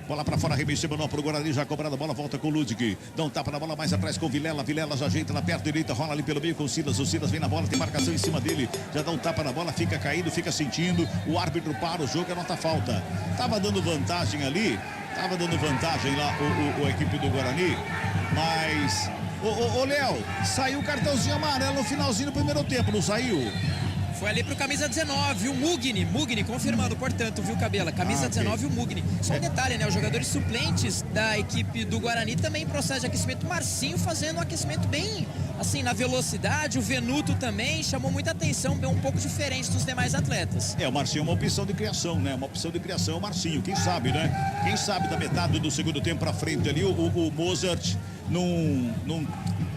Bola pra fora, arremesso manual pro Guarani, já cobrada a bola, volta com o Ludwig. Dá um tapa na bola mais atrás com o Vilela. Vilela já ajeita na perna direita, rola ali pelo meio com o Silas. O Silas vem na bola, tem marcação em cima dele. Já dá um tapa na bola, fica caído, fica sentindo. O árbitro para o jogo, anota falta. Tava dando vantagem ali, lá a equipe do Guarani. Mas, ô Léo, saiu o cartãozinho amarelo no finalzinho do primeiro tempo, não saiu? Foi ali pro camisa 19, o Mugni confirmando, portanto, viu, Cabela? Camisa 19, o Mugni. Só um detalhe, né? Os jogadores suplentes da equipe do Guarani também em processo de aquecimento. Marcinho fazendo um aquecimento bem, assim, na velocidade. O Venuto também chamou muita atenção, bem um pouco diferente dos demais atletas. O Marcinho é uma opção de criação, né? Uma opção de criação, o Marcinho. Quem sabe, né? Quem sabe da metade do segundo tempo pra frente ali, o Mozart não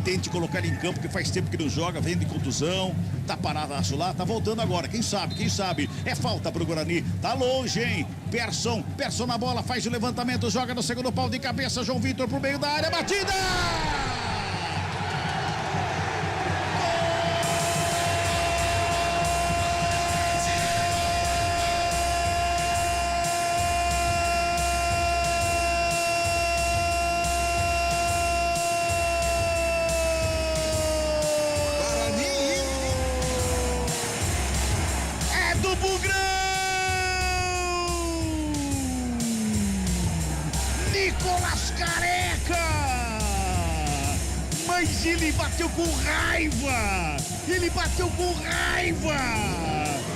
tente colocar ele em campo, que faz tempo que não joga, vem de contusão, tá paradaço lá, tá voltando agora, quem sabe, é falta pro Guarani, tá longe, hein? Persson na bola, faz o levantamento, joga no segundo pau de cabeça, João Vitor pro meio da área, batida! Nicolas Careca! Mas ele bateu com raiva!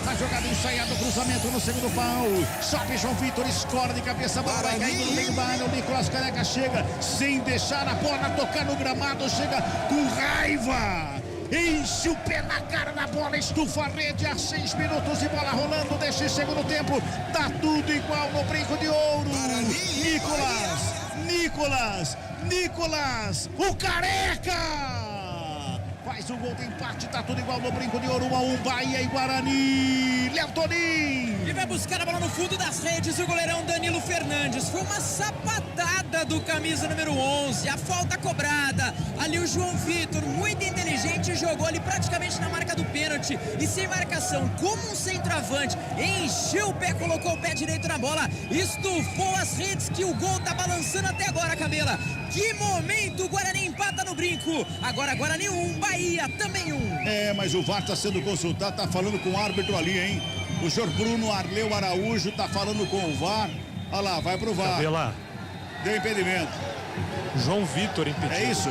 A jogada ensaiada, o cruzamento no segundo pau. Sobe João Vitor, escora de cabeça, a bola vai caindo no meio da área. O Nicolas Careca chega sem deixar a bola tocar no gramado, chega com raiva. Enche o pé na cara da bola, estufa a rede a 6 minutos de bola rolando deste segundo tempo. Tá tudo igual no Brinco de Ouro. Nicolas, o Careca! Faz o gol de empate, tá tudo igual no Brinco de Ouro, 1-1, Bahia e Guarani. Léo Toninho! Ele vai buscar a bola no fundo das redes, o goleirão Danilo Fernandes. Foi uma sapatada do camisa número 11, a falta cobrada. Ali o João Vitor, muito inteligente, jogou ali praticamente na marca do pênalti. E sem marcação, como um centroavante, encheu o pé, colocou o pé direito na bola, estufou as redes, que o gol tá balançando até agora, Cabela. Que momento, o Guarani empata no Brinco. Agora Guarani 1, Bahia também 1. Mas o VAR tá sendo consultado, tá falando com o árbitro ali, hein? O senhor Bruno Arleu Araújo tá falando com o VAR. Olha lá, vai pro VAR. Cabela. Deu impedimento. João Vitor impedido. É isso?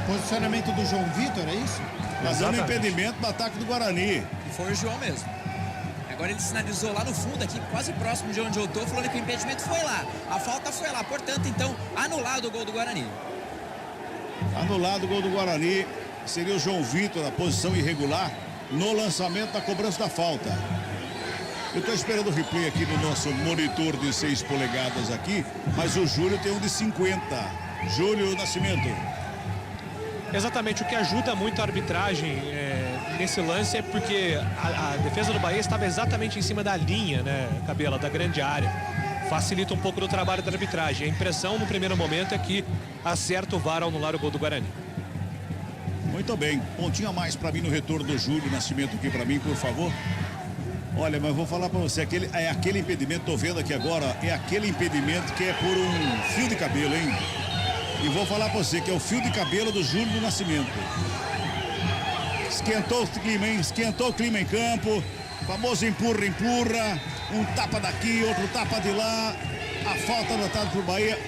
Posicionamento do João Vitor, é isso? Tá dando impedimento no ataque do Guarani. E foi o João mesmo. Agora ele sinalizou lá no fundo, aqui quase próximo de onde eu tô, falando que o impedimento foi lá. A falta foi lá, portanto, então, anulado o gol do Guarani. Anulado o gol do Guarani. Seria o João Vitor, na posição irregular, no lançamento da cobrança da falta. Eu estou esperando o replay aqui no nosso monitor de 6 polegadas aqui, mas o Júlio tem um de 50. Júlio Nascimento. Exatamente, o que ajuda muito a arbitragem nesse lance é porque a defesa do Bahia estava exatamente em cima da linha, né, Cabela, da grande área. Facilita um pouco do trabalho da arbitragem. A impressão no primeiro momento é que acerta o VAR ao anular o gol do Guarani. Muito bem, pontinho a mais para mim no retorno do Júlio Nascimento aqui para mim, por favor. Olha, mas vou falar para você, aquele impedimento, tô vendo aqui agora, é aquele impedimento que é por um fio de cabelo, hein? E vou falar para você que é o fio de cabelo do Júlio Nascimento. Esquentou o clima, hein? Esquentou o clima em campo. Famoso empurra. Um tapa daqui, outro tapa de lá. A falta anotada pro Bahia.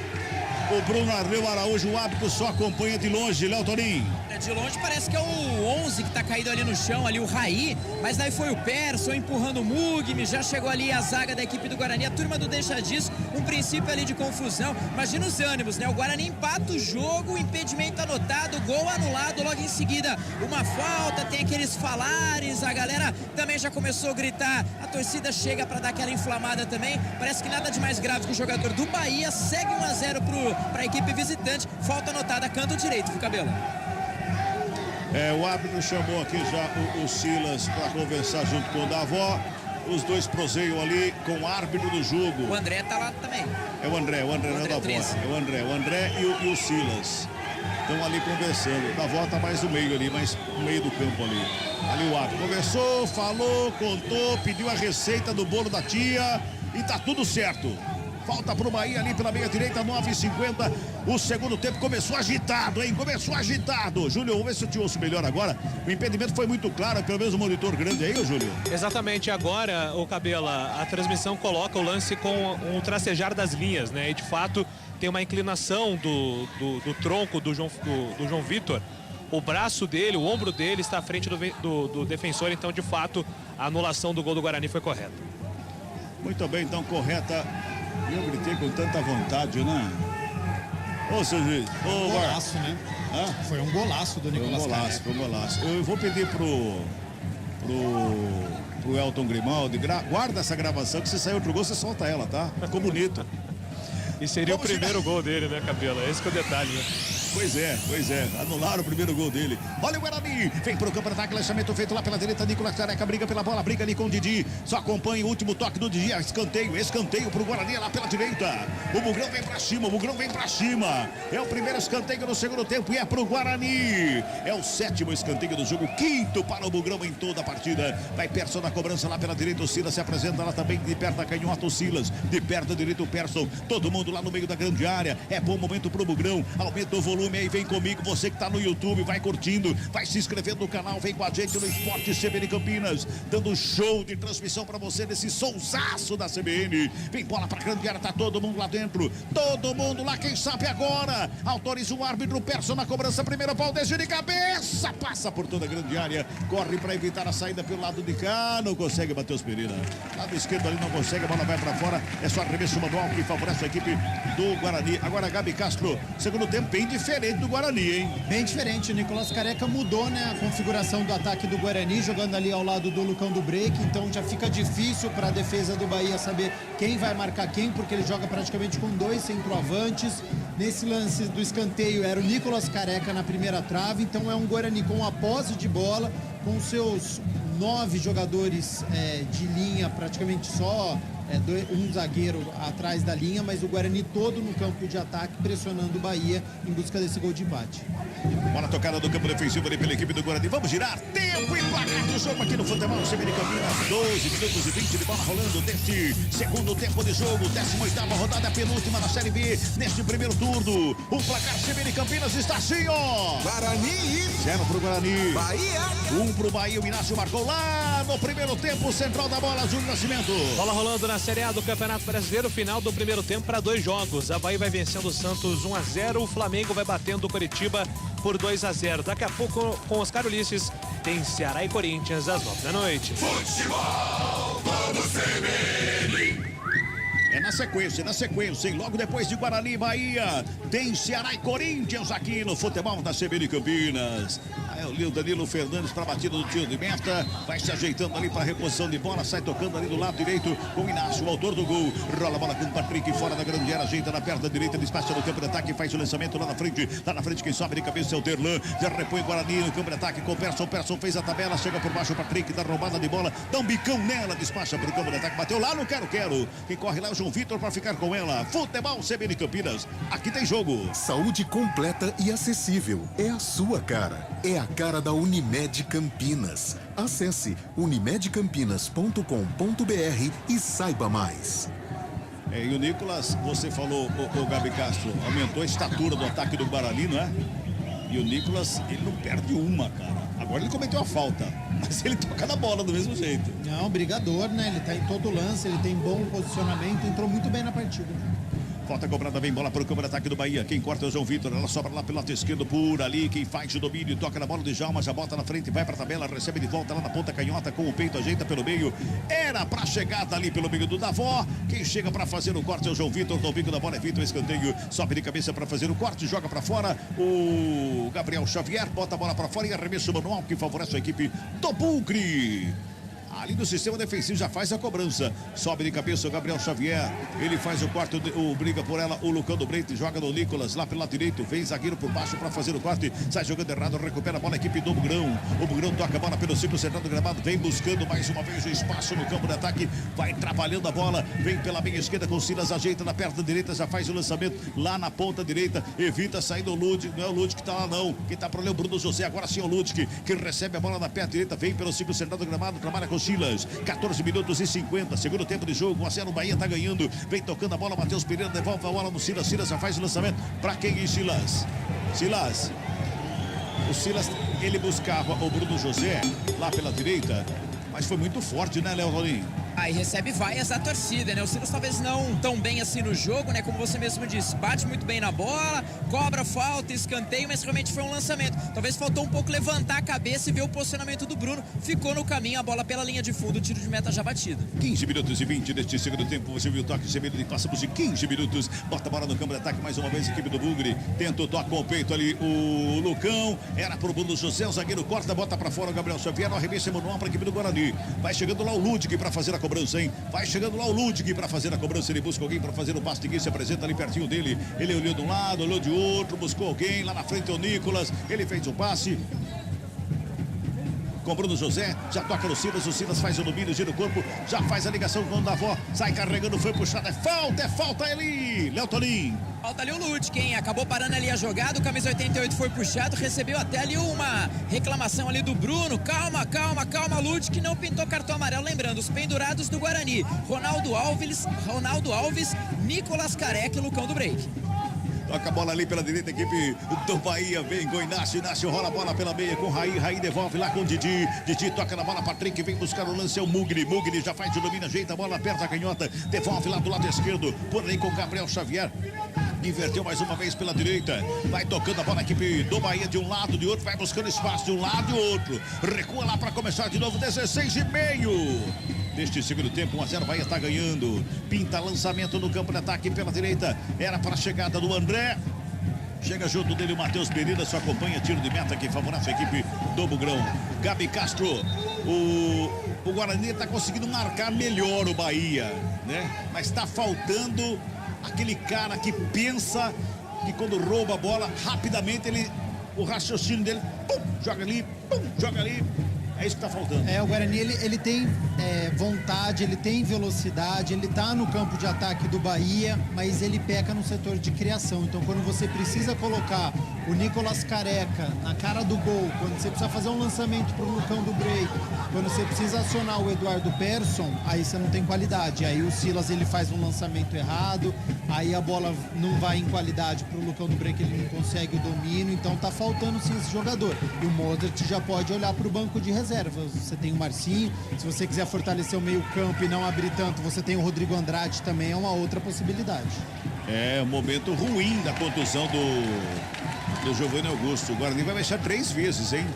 O Bruno Arleu Araújo, o árbitro só acompanha de longe, Léo Toninho. De longe parece que é o 11 que tá caído ali no chão, ali o Raí, mas daí foi o Persson empurrando o Mugni, já chegou ali a zaga da equipe do Guarani, a turma do deixa disso, um princípio ali de confusão. Imagina os ânimos, né? O Guarani empata o jogo, impedimento anotado, gol anulado, logo em seguida uma falta, tem aqueles falares, a galera também já começou a gritar, a torcida chega para dar aquela inflamada também. Parece que nada de mais grave que o jogador do Bahia segue 1-0 para a equipe visitante, falta anotada, canto direito, viu, Cabelo? O árbitro chamou aqui já o Silas para conversar junto com o Davó. Os dois proseiam ali com o árbitro do jogo. O André tá lá também. É o André não é o Davó. É o André e o Silas. Estão ali conversando. O Davó tá mais no meio ali, mais no meio do campo ali. Ali o árbitro conversou, falou, contou, pediu a receita do bolo da tia e tá tudo certo. Falta pro Bahia ali pela meia direita, 9h50. O segundo tempo começou agitado, hein? Começou agitado. Júlio, vamos ver se eu te ouço melhor agora. O impedimento foi muito claro, pelo menos o monitor grande aí, Júlio. Exatamente, agora, o Cabela, a transmissão coloca o lance com um tracejar das linhas, né? E de fato tem uma inclinação do tronco do João Vitor. O braço dele, o ombro dele está à frente do defensor, então de fato a anulação do gol do Guarani foi correta. Muito bem, então correta. Eu gritei com tanta vontade, né? Ô, seu juiz. Um golaço, né? Foi um golaço do Nicolas Careca. Foi um golaço. Eu vou pedir pro Elton Grimaldi, guarda essa gravação, que se sair outro gol, você solta ela, tá? Ficou bonito. E seria o primeiro gol dele, né, Cabela? Esse que é o detalhe, né? Pois é. Anularam o primeiro gol dele. Olha o Guarani. Vem pro campo de ataque. Lançamento feito lá pela direita. Nicolas Careca briga pela bola. Briga ali com o Didi. Só acompanha o último toque do Didi. Escanteio pro Guarani lá pela direita. O Bugrão vem pra cima. É o primeiro escanteio no segundo tempo e é pro Guarani. É o 7º escanteio do jogo. 5º para o Bugrão em toda a partida. Vai Persson na cobrança lá pela direita. O Silas se apresenta lá também. De perto da canhota o Silas. De perto da direita o Persson. Todo mundo lá no meio da grande área. É bom momento pro Bugrão. Aumenta o volume aí, vem comigo, você que tá no YouTube, vai curtindo, vai se inscrevendo no canal, vem com a gente no Esporte CBN Campinas, dando show de transmissão pra você nesse sonsaço da CBN. Vem bola pra grande área, tá todo mundo lá dentro, todo mundo lá, quem sabe agora, autoriza o árbitro, Persson na cobrança, primeiro pau, desvio de cabeça, passa por toda a grande área, corre pra evitar a saída pelo lado de cá, não consegue bater os Pereira, lado esquerdo ali não consegue, a bola vai pra fora, é só arremesso manual que favorece a equipe do Guarani. Agora Gabi Castro, segundo tempo bem diferente do Guarani, hein? Bem diferente, o Nicolas Careca mudou, né, a configuração do ataque do Guarani, jogando ali ao lado do Lucão do Break, então já fica difícil para a defesa do Bahia saber quem vai marcar quem, porque ele joga praticamente com 2 centroavantes. Nesse lance do escanteio era o Nicolas Careca na primeira trave, então é um Guarani com a posse de bola, com seus 9 jogadores de linha, praticamente só um zagueiro atrás da linha, mas o Guarani todo no campo de ataque, pressionando o Bahia em busca desse gol de empate. Bola tocada do campo defensivo ali pela equipe do Guarani. Vamos girar. Tempo e placar do jogo aqui no Futebol CBN Campinas. 12 minutos e 20 de bola rolando deste segundo tempo de jogo. 18ª rodada, penúltima na Série B. Neste primeiro turno, o placar CBN Campinas está assim, ó. Guarani. 0 pro Guarani. Bahia. 1 pro Bahia. O Inácio marcou lá no primeiro tempo. Central da bola, Júlio Nascimento. Bola rolando na Série A do Campeonato Brasileiro. Final do primeiro tempo para 2 jogos. A Bahia vai vencendo o Santos 1-0. O Flamengo vai batendo o Coritiba por 2-0. Daqui a pouco, com Oscar Ulisses, tem Ceará e Corinthians às 9 da noite. Futebol, vamos CBN. É na sequência, e logo depois de Guarani e Bahia, tem Ceará e Corinthians aqui no Futebol da CBN Campinas. Aí o Danilo Fernandes para a batida do tiro de meta, vai se ajeitando ali para a reposição de bola, sai tocando ali do lado direito com o Inácio, o autor do gol. Rola a bola com o Patrick fora da grande área, ajeita na perna direita, despacha no campo de ataque, faz o lançamento lá na frente quem sobe de cabeça é o Terlan, já repõe o Guarani no campo de ataque com o Persson fez a tabela, chega por baixo o Patrick, dá roubada de bola, dá um bicão nela, despacha para o campo de ataque, bateu lá no quero-quero, quem corre lá é o João Vitor para ficar com ela. Futebol CBN Campinas, aqui tem jogo. Saúde completa e acessível, é a sua cara, é a cara da Unimed Campinas. Acesse unimedcampinas.com.br e saiba mais. E o Nicolas, você falou, o Gabi Castro, aumentou a estatura do ataque do Guarani, não é? E o Nicolas, ele não perde uma, cara. Agora ele cometeu a falta, mas ele toca na bola do mesmo jeito. Não, brigador, né? Ele tá em todo lance, ele tem bom posicionamento, entrou muito bem na partida. Falta cobrada, vem bola para o campo de ataque do Bahia. Quem corta é o João Vitor, ela sobra lá pelo lado esquerdo, por ali. Quem faz o domínio, toca na bola de Djalma, já bota na frente, vai para a tabela, recebe de volta lá na ponta canhota com o peito, ajeita pelo meio. Era para chegada ali pelo meio do Davó. Quem chega para fazer o corte é o João Vitor, do bico da bola é Vitor, escanteio, sobe de cabeça para fazer o corte, joga para fora. O Gabriel Xavier bota a bola para fora e arremesso manual que favorece a equipe do Bugre. Ali do sistema defensivo já faz a cobrança. Sobe de cabeça o Gabriel Xavier. Ele faz o quarto, briga por ela. O Lucão do Breite joga no Nicolas lá pelo lado direito. Vem zagueiro por baixo para fazer o corte. Sai jogando errado, recupera a bola. A equipe do Bugrão. O Bugrão toca a bola pelo ciclo central do gramado. Vem buscando mais uma vez o espaço no campo de ataque. Vai trabalhando a bola. Vem pela meia esquerda com o Silas. Ajeita na perna direita. Já faz o lançamento lá na ponta direita. Evita sair do Ludwig. Não é o Ludwig que tá lá, não. Quem tá para ler o Bruno José. Agora sim é o Ludwig que recebe a bola na perna direita. Vem pelo ciclo central do gramado. Trabalha com o Silas. 14 minutos e 50. Segundo tempo de jogo. 1-0. O Bahia tá ganhando. Vem tocando a bola. Matheus Pereira devolve a bola no Silas. Silas já faz o lançamento. Para quem, Silas? Silas. O Silas, ele buscava o Bruno José lá pela direita. Mas foi muito forte, né, Léo Rolim? Aí recebe vaias da torcida, né? O Silas talvez não tão bem assim no jogo, né? Como você mesmo disse, bate muito bem na bola, cobra falta, escanteio, mas realmente foi um lançamento. Talvez faltou um pouco levantar a cabeça e ver o posicionamento do Bruno. Ficou no caminho, a bola pela linha de fundo, o tiro de meta já batido. 15 minutos e 20 neste segundo tempo. Você viu o toque, e passamos de 15 minutos. Bota a bola no campo de ataque mais uma vez, a equipe do Bugre. Tenta o toque com o peito ali, o Lucão. Era pro Bruno José, o zagueiro corta, bota pra fora o Gabriel Xavier. No arremesso manual pra equipe do Guarani. Vai chegando lá o Ludwig pra fazer a cobrança, hein? Vai chegando lá o Ludwig pra fazer a cobrança. Ele busca alguém pra fazer o passe. Ninguém se apresenta ali pertinho dele. Ele olhou de um lado, olhou de outro, buscou alguém. Lá na frente é o Nicolas. Ele fez o passe com o Bruno José, já toca no Silas, o Silas faz o domínio, gira o corpo, já faz a ligação com o Davó, sai carregando, foi puxado, é falta ali, Léo Tonin. Falta ali o Ludwig, hein? Acabou parando ali a jogada, o camisa 88 foi puxado, recebeu até ali uma reclamação ali do Bruno, calma, Ludwig, que não pintou cartão amarelo, lembrando, os pendurados do Guarani, Ronaldo Alves, Nicolas Careca e Lucão do Break. Toca a bola ali pela direita, equipe do Bahia, vem com Inácio rola a bola pela meia com Raí devolve lá com Didi toca na bola, Patrick vem buscar o lance, é o Mugni já faz o domínio, ajeita a bola, aperta a canhota, devolve lá do lado esquerdo, por aí com o Gabriel Xavier. Inverteu mais uma vez pela direita. Vai tocando a bola a equipe do Bahia de um lado, de outro. Vai buscando espaço de um lado e outro. Recua lá para começar de novo. 16,5. Neste segundo tempo, 1-0. Bahia está ganhando. Pinta lançamento no campo de ataque pela direita. Era para a chegada do André. Chega junto dele o Matheus Pereira. Só acompanha tiro de meta que favorece a equipe do Bugrão. Gabi Castro. O Guarani está conseguindo marcar melhor o Bahia, né? Mas está faltando aquele cara que pensa que quando rouba a bola, rapidamente o raciocínio dele, pum, joga ali. É isso que tá faltando. O Guarani, ele tem vontade, ele tem velocidade, ele tá no campo de ataque do Bahia, mas ele peca no setor de criação. Então, quando você precisa colocar o Nicolas Careca na cara do gol, quando você precisa fazer um lançamento pro Lucão do Break, quando você precisa acionar o Eduardo Persson, aí você não tem qualidade. Aí o Silas, ele faz um lançamento errado, aí a bola não vai em qualidade pro Lucão do Break, ele não consegue o domínio. Então, tá faltando sim esse jogador. E o Modric já pode olhar pro banco de reservas. Você tem o Marcinho, se você quiser fortalecer o meio campo e não abrir tanto, você tem o Rodrigo Andrade também, é uma outra possibilidade. É um momento ruim da contusão do Giovanni Augusto. O Guarani vai mexer 3 vezes, hein?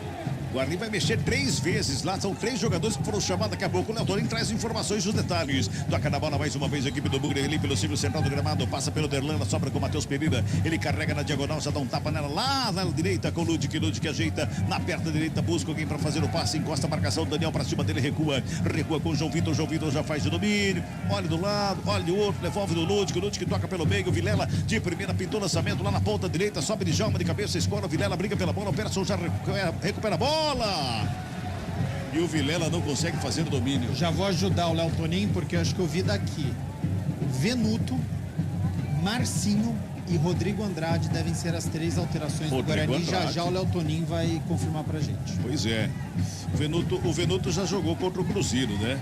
O Guarani vai mexer 3 vezes lá, são 3 jogadores que foram chamados daqui a pouco. O Léo Tonin traz informações, os detalhes. Toca na bola mais uma vez a equipe do Bugre ali pelo círculo central do gramado, passa pelo Derlanda, sobra com o Matheus Pereira. Ele carrega na diagonal, já dá um tapa nela lá na direita com o Ludwig que ajeita na perna direita, busca alguém para fazer o passe, encosta a marcação, Daniel para cima dele, recua com o João Vitor já faz o domínio, olha do lado, olha do outro, devolve do Ludwig toca pelo meio, o Vilela de primeira pintou lançamento lá na ponta direita, sobe de Djalma de cabeça, escora, o Vilela briga pela bola, o Persson já recupera a bola. E o Vilela não consegue fazer o domínio. Já vou ajudar o Léo Tonin, porque eu acho que eu vi daqui. Venuto, Marcinho e Rodrigo Andrade devem ser as 3 alterações do Guarani. Já o Léo Tonin vai confirmar pra gente. Pois é. O Venuto já jogou contra o Cruzeiro, né?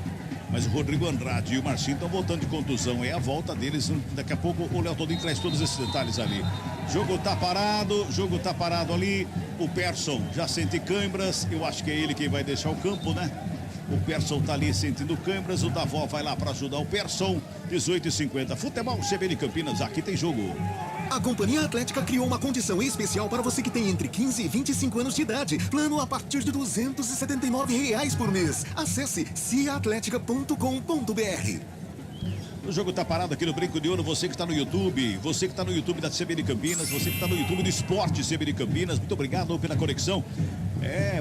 Mas o Rodrigo Andrade e o Marcinho estão voltando de contusão. É a volta deles. Daqui a pouco o Léo Tonin traz todos esses detalhes ali. Jogo tá parado ali. O Persson já sente câimbras. Eu acho que é ele quem vai deixar o campo, né? O Persson tá ali sentindo câimbras. O Davó vai lá para ajudar o Persson. 18h50. Futebol CBN Campinas. Aqui tem jogo. A Companhia Atlética criou uma condição especial para você que tem entre 15 e 25 anos de idade. Plano a partir de R$ 279 por mês. Acesse ciaatletica.com.br. O jogo tá parado aqui no Brinco de Ouro. Você que está no YouTube, você que está no YouTube da CBN Campinas, você que está no YouTube do Esporte CBN Campinas, muito obrigado pela conexão.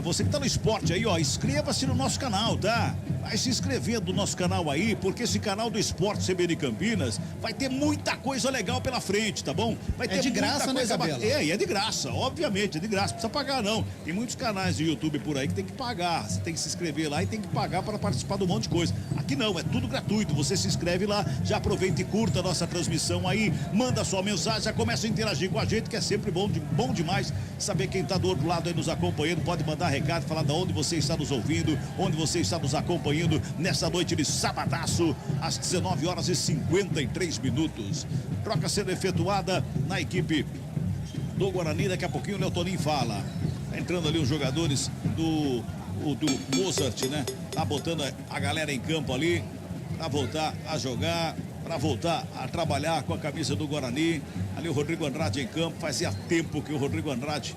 Você que está no esporte aí, ó, inscreva-se no nosso canal, tá? vai se inscrevendo no nosso canal aí, porque esse canal do Esporte CBN Campinas vai ter muita coisa legal pela frente, tá bom? Vai ter de graça, muita coisa né, Cabelo? e é de graça, obviamente, é de graça, não precisa pagar não. Tem muitos canais de YouTube por aí que tem que pagar, você tem que se inscrever lá e tem que pagar para participar de um monte de coisa. Aqui não, é tudo gratuito, você se inscreve lá, já aproveita e curta a nossa transmissão aí, manda sua mensagem, já começa a interagir com a gente, que é sempre bom demais saber quem tá do outro lado aí nos acompanhando, pode mandar recado, falar de onde você está nos ouvindo, onde você está nos acompanhando nessa noite de sabadaço, às 19h53. Troca sendo efetuada na equipe do Guarani, daqui a pouquinho o Leotonin fala. Tá entrando ali os jogadores do Mozart, né? Tá botando a galera em campo ali para voltar a jogar, para voltar a trabalhar com a camisa do Guarani. Ali o Rodrigo Andrade em campo, fazia tempo que o Rodrigo Andrade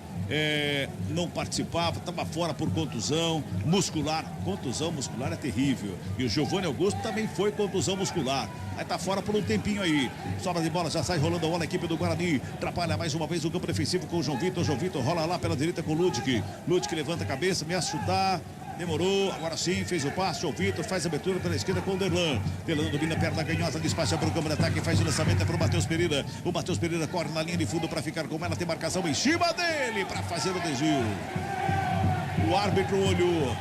não participava, estava fora por contusão muscular. Contusão muscular é terrível. E o Giovanni Augusto também foi contusão muscular. Aí tá fora por um tempinho aí. Sobra de bola, já sai rolando a bola a equipe do Guarani. Atrapalha mais uma vez o campo defensivo com o João Vitor. João Vitor rola lá pela direita com o Ludwig. Ludwig levanta a cabeça, ameaça chutar. Demorou, agora sim, fez o passe, o Vitor faz a abertura pela esquerda com o Derlan. Derlan domina a perna canhota, despacha para o campo de ataque, faz o lançamento, é para o Matheus Pereira. O Matheus Pereira corre na linha de fundo para ficar com ela, tem marcação em cima dele para fazer o desvio. O árbitro olhou.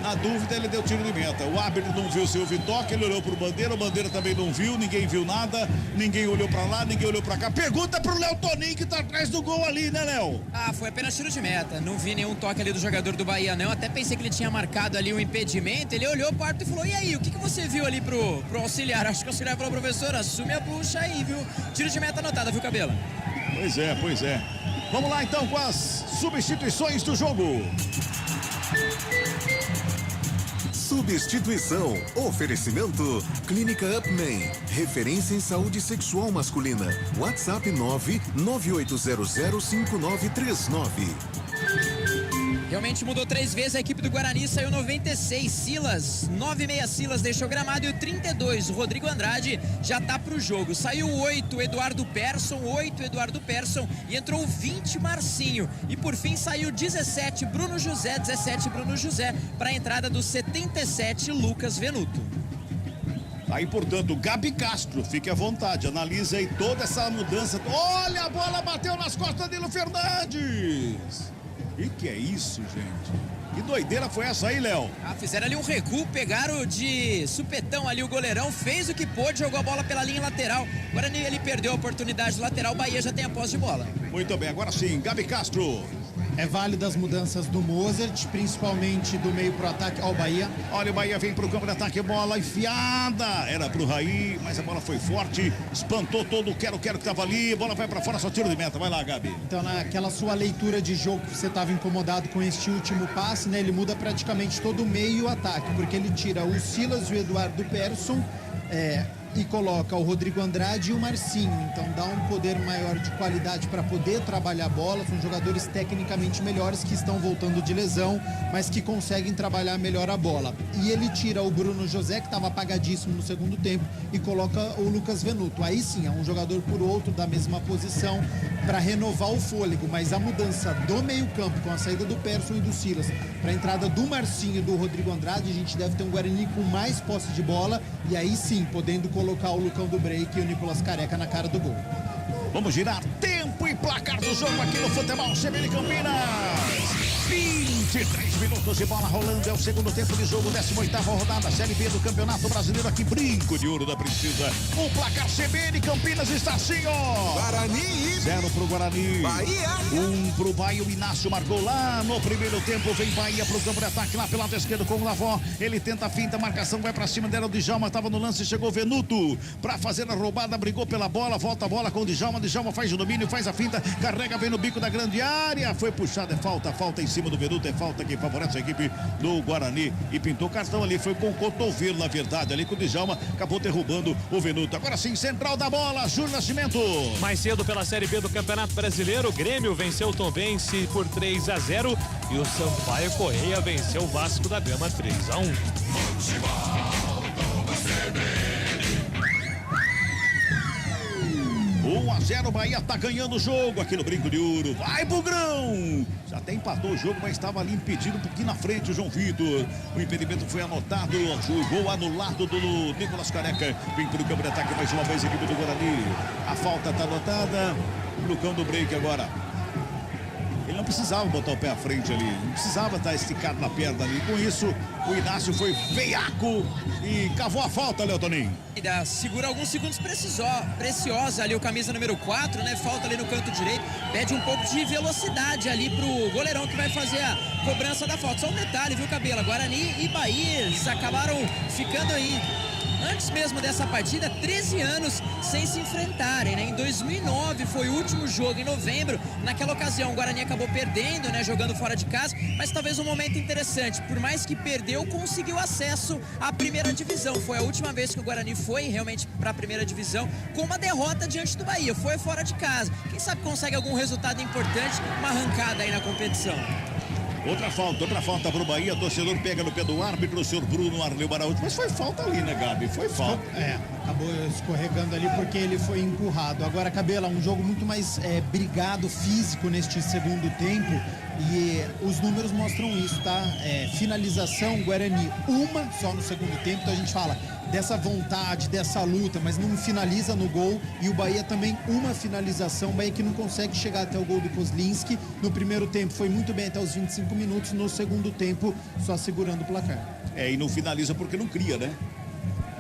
Na dúvida, ele deu tiro de meta. O árbitro não viu se houve toque, ele olhou pro Bandeira, o Bandeira também não viu, ninguém viu nada, ninguém olhou pra lá, ninguém olhou pra cá. Pergunta pro Leotonin, que tá atrás do gol ali, né, Léo? Ah, foi apenas tiro de meta. Não vi nenhum toque ali do jogador do Bahia, não. Até pensei que ele tinha marcado ali um impedimento. Ele olhou pro árbitro e falou: e aí, o que você viu ali pro auxiliar? Acho que o auxiliar falou: professor, assume a bucha aí, viu? Tiro de meta anotada, viu, Cabelo? Pois é, pois é. Vamos lá então com as substituições do jogo. Substituição. Oferecimento. Clínica Upman. Referência em saúde sexual masculina. WhatsApp 998005939. Realmente mudou 3 vezes, a equipe do Guarani saiu 96, Silas, 96 Silas deixou o gramado e o 32, o Rodrigo Andrade já tá pro jogo. Saiu 8, Eduardo Persson e entrou o 20, Marcinho. E por fim saiu 17, Bruno José, para a entrada do 77, Lucas Venuto. Aí, portanto, Gabi Castro, fique à vontade, analise aí toda essa mudança. Olha, a bola bateu nas costas de Nilo Fernandes. E que é isso, gente? Que doideira foi essa aí, Léo? Fizeram ali um recuo, pegaram de supetão ali o goleirão, fez o que pôde, jogou a bola pela linha lateral. Agora ele perdeu a oportunidade lateral, o Bahia já tem a posse de bola. Muito bem, agora sim, Gabi Castro. É válido as mudanças do Mozart, principalmente do meio pro ataque ao Bahia. Olha, o Bahia vem pro campo de ataque, bola enfiada. Era pro Raí, mas a bola foi forte, espantou todo o quero que tava ali. A bola vai pra fora, só tiro de meta. Vai lá, Gabi. Então, naquela sua leitura de jogo que você tava incomodado com este último passe, né? Ele muda praticamente todo o meio e o ataque, porque ele tira o Silas e o Eduardo Persson, e coloca o Rodrigo Andrade e o Marcinho. Então dá um poder maior de qualidade para poder trabalhar a bola. São jogadores tecnicamente melhores que estão voltando de lesão, mas que conseguem trabalhar melhor a bola. E ele tira o Bruno José, que estava apagadíssimo no segundo tempo, e coloca o Lucas Venuto. Aí sim, é um jogador por outro da mesma posição para renovar o fôlego. Mas a mudança do meio-campo, com a saída do Persson e do Silas, para a entrada do Marcinho e do Rodrigo Andrade, a gente deve ter um Guarani com mais posse de bola, e aí sim, podendo colocar o Lucão do Break e o Nicolas Careca na cara do gol. Vamos girar tempo e placar do jogo aqui no Futebol CBN Campinas. 23 minutos de bola rolando, é o segundo tempo de jogo, 18ª rodada, Série B do Campeonato Brasileiro, aqui Brinco de Ouro da Princesa. O placar CBN Campinas está assim, ó. Guarani. 0 pro Guarani. Bahia. 1 pro Bahia, o Inácio marcou lá no primeiro tempo, vem Bahia pro campo de ataque, lá pelo lado esquerdo com o Lavó. Ele tenta a finta, a marcação vai pra cima dela, o Djalma tava no lance, chegou o Venuto pra fazer a roubada, brigou pela bola, volta a bola com o Djalma faz o domínio, faz a finta, carrega, vem no bico da grande área, foi puxada, é falta em cima do Venuto, é falta que favorece a equipe do Guarani e pintou cartão ali, foi com o cotovelo, na verdade, ali com o Djalma, acabou derrubando o Venuto. Agora sim, central da bola, Júlio Nascimento. Mais cedo pela Série B do Campeonato Brasileiro, o Grêmio venceu o Tombense por 3-0 e o Sampaio Correia venceu o Vasco da Gama 3-1. 1-0, Bahia tá ganhando o jogo aqui no Brinco de Ouro. Vai, Bugrão! Já até empatou o jogo, mas estava ali impedido um pouquinho na frente o João Vitor. O impedimento foi anotado, o gol anulado do Nicolas Careca. Vem pro campo de ataque mais uma vez a equipe do Guarani. A falta tá anotada. O Lucão do break agora. Ele não precisava botar o pé à frente ali, não precisava estar esticado na perna ali. Com isso, o Inácio foi veiaco e cavou a falta, Leotoninho. Segura alguns segundos preciosa ali o camisa número 4, né? Falta ali no canto direito, pede um pouco de velocidade ali pro goleirão que vai fazer a cobrança da falta. Só um detalhe, viu, Cabela? Guarani e Bahia, eles acabaram ficando aí antes mesmo dessa partida, 13 anos sem se enfrentarem, né? Em 2009 foi o último jogo, em novembro. Naquela ocasião, o Guarani acabou perdendo, né? Jogando fora de casa, mas talvez um momento interessante. Por mais que perdeu, conseguiu acesso à primeira divisão. Foi a última vez que o Guarani foi realmente para a primeira divisão com uma derrota diante do Bahia. Foi fora de casa. Quem sabe consegue algum resultado importante, uma arrancada aí na competição. Outra falta pro Bahia, torcedor pega no pé do árbitro, o senhor Bruno Arleu Baraújo, mas foi falta ali, né, Gabi? Foi falta. Acabou escorregando ali porque ele foi empurrado. Agora, Cabela, um jogo muito mais brigado, físico neste segundo tempo, e os números mostram isso, tá? Finalização, Guarani, uma só no segundo tempo, então a gente fala dessa vontade, dessa luta, mas não finaliza no gol, e o Bahia também uma finalização, o Bahia que não consegue chegar até o gol do Kozlinski. No primeiro tempo foi muito bem até os 25 minutos, no segundo tempo só segurando o placar. E não finaliza porque não cria, né?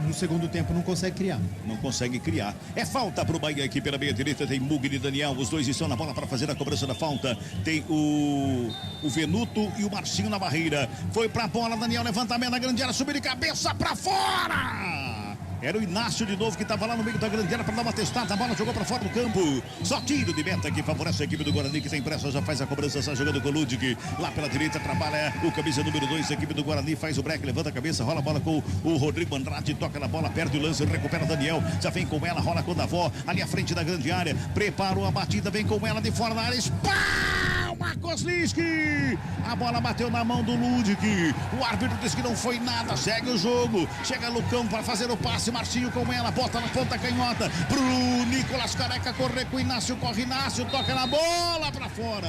No segundo tempo não consegue criar. Não consegue criar. É falta pro Bahia aqui pela meia direita. Tem Mugni e Daniel. Os dois estão na bola para fazer a cobrança da falta. Tem o Venuto e o Marcinho na barreira. Foi pra bola, Daniel. Levantamento na grande área. Subiu de cabeça pra fora. Era o Inácio de novo que estava lá no meio da grande área para dar uma testada. A bola jogou para fora do campo. Só tiro de meta que favorece a equipe do Guarani, que tem pressa, já faz a cobrança, está jogando com o Ludic. Lá pela direita trabalha o camisa número 2. A equipe do Guarani faz o break, levanta a cabeça, rola a bola com o Rodrigo Andrade, toca na bola, perde o lance, recupera Daniel. Já vem com ela, rola com o Davó, ali à frente da grande área. Preparou a batida, vem com ela de fora da área. Palma Kozlinski! A bola bateu na mão do Ludic. O árbitro disse que não foi nada, segue o jogo. Chega Lucão para fazer o passe. Marcinho com ela, bota na ponta canhota pro Nicolas Careca correr com o Inácio, corre Inácio, toca na bola pra fora.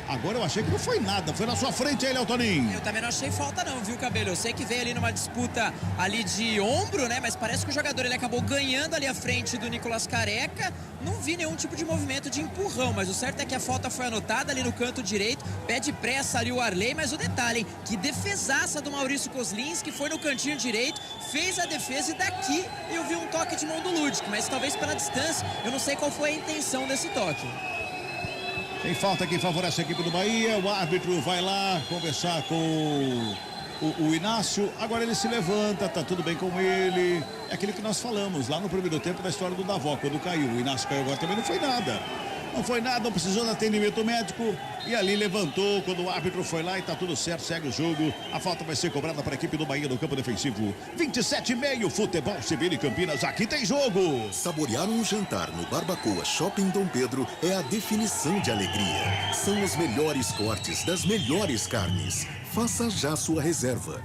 Agora eu achei que não foi nada, foi na sua frente aí, Leotoninho. Eu também não achei falta não, viu, Cabelo? Eu sei que veio ali numa disputa ali de ombro, né? Mas parece que o jogador ele acabou ganhando ali à frente do Nicolas Careca. Não vi nenhum tipo de movimento de empurrão, mas o certo é que a falta foi anotada ali no canto direito. Pede pressa ali o Arley, mas o detalhe, hein? Que defesaça do Maurício Kozlinski, foi no cantinho direito, fez a defesa e daqui eu vi um toque de mão do Ludic, mas talvez pela distância, eu não sei qual foi a intenção desse toque. Tem falta que favorece a equipe do Bahia. O árbitro vai lá conversar com o Inácio. Agora ele se levanta, tá tudo bem com ele. É aquilo que nós falamos lá no primeiro tempo da história do Davó, quando caiu. O Inácio caiu agora também, não foi nada. Não foi nada, não precisou de atendimento médico. E ali levantou quando o árbitro foi lá e tá tudo certo, segue o jogo. A falta vai ser cobrada para a equipe do Bahia no campo defensivo. 27,5, Futebol CBN Campinas, aqui tem jogo. Saborear um jantar no Barbacoa Shopping Dom Pedro é a definição de alegria. São os melhores cortes das melhores carnes. Faça já sua reserva.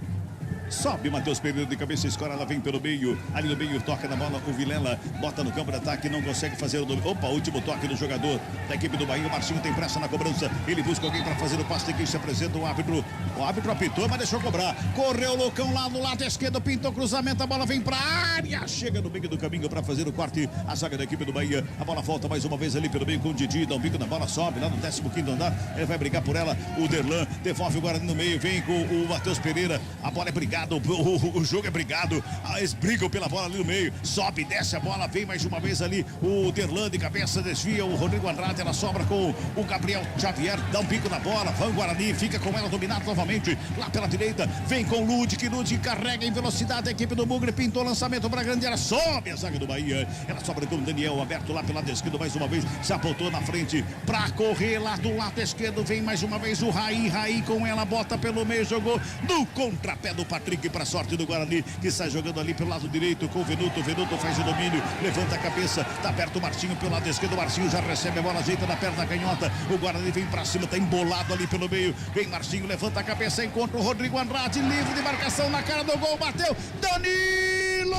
Sobe Matheus Pereira de cabeça, escora, ela vem pelo meio. Ali no meio, toca na bola o Vilela. Bota no campo de ataque, não consegue fazer o domínio. Opa, último toque do jogador da equipe do Bahia. O Marcinho tem pressa na cobrança. Ele busca alguém para fazer o passe. Tem quem se apresenta, o árbitro. O árbitro apitou, mas deixou cobrar. Correu o Loucão lá no lado esquerdo, pintou cruzamento. A bola vem para a área. Chega no meio do caminho para fazer o corte. A zaga da equipe do Bahia. A bola volta mais uma vez ali pelo meio com o Didi. Dá um bico na bola, sobe lá no 15º andar. Ele vai brigar por ela. O Derlan devolve o Guarani no meio. Vem com o Matheus Pereira. A bola é brigada. O jogo é brigado, eles brigam pela bola ali no meio, sobe, desce a bola, vem mais uma vez ali o Derlan de cabeça, desvia o Rodrigo Andrade, ela sobra com o Gabriel Xavier, dá um pico na bola, vai o Guarani, fica com ela dominado novamente, lá pela direita, vem com o Ludic carrega em velocidade a equipe do Bugre, pintou o lançamento para a grande área, sobe a zaga do Bahia, ela sobra com o Daniel, aberto lá pelo lado esquerdo mais uma vez, se apontou na frente para correr lá do lado esquerdo, vem mais uma vez o Raí com ela, bota pelo meio, jogou no contrapé do Patrick para sorte do Guarani, que sai jogando ali pelo lado direito com o Venuto faz o domínio, levanta a cabeça, tá perto o Marcinho pelo lado esquerdo, o Marcinho já recebe a bola, ajeita na perna canhota, o Guarani vem pra cima, tá embolado ali pelo meio, vem Marcinho, levanta a cabeça, encontra o Rodrigo Andrade, livre de marcação na cara do gol, bateu, Danilo!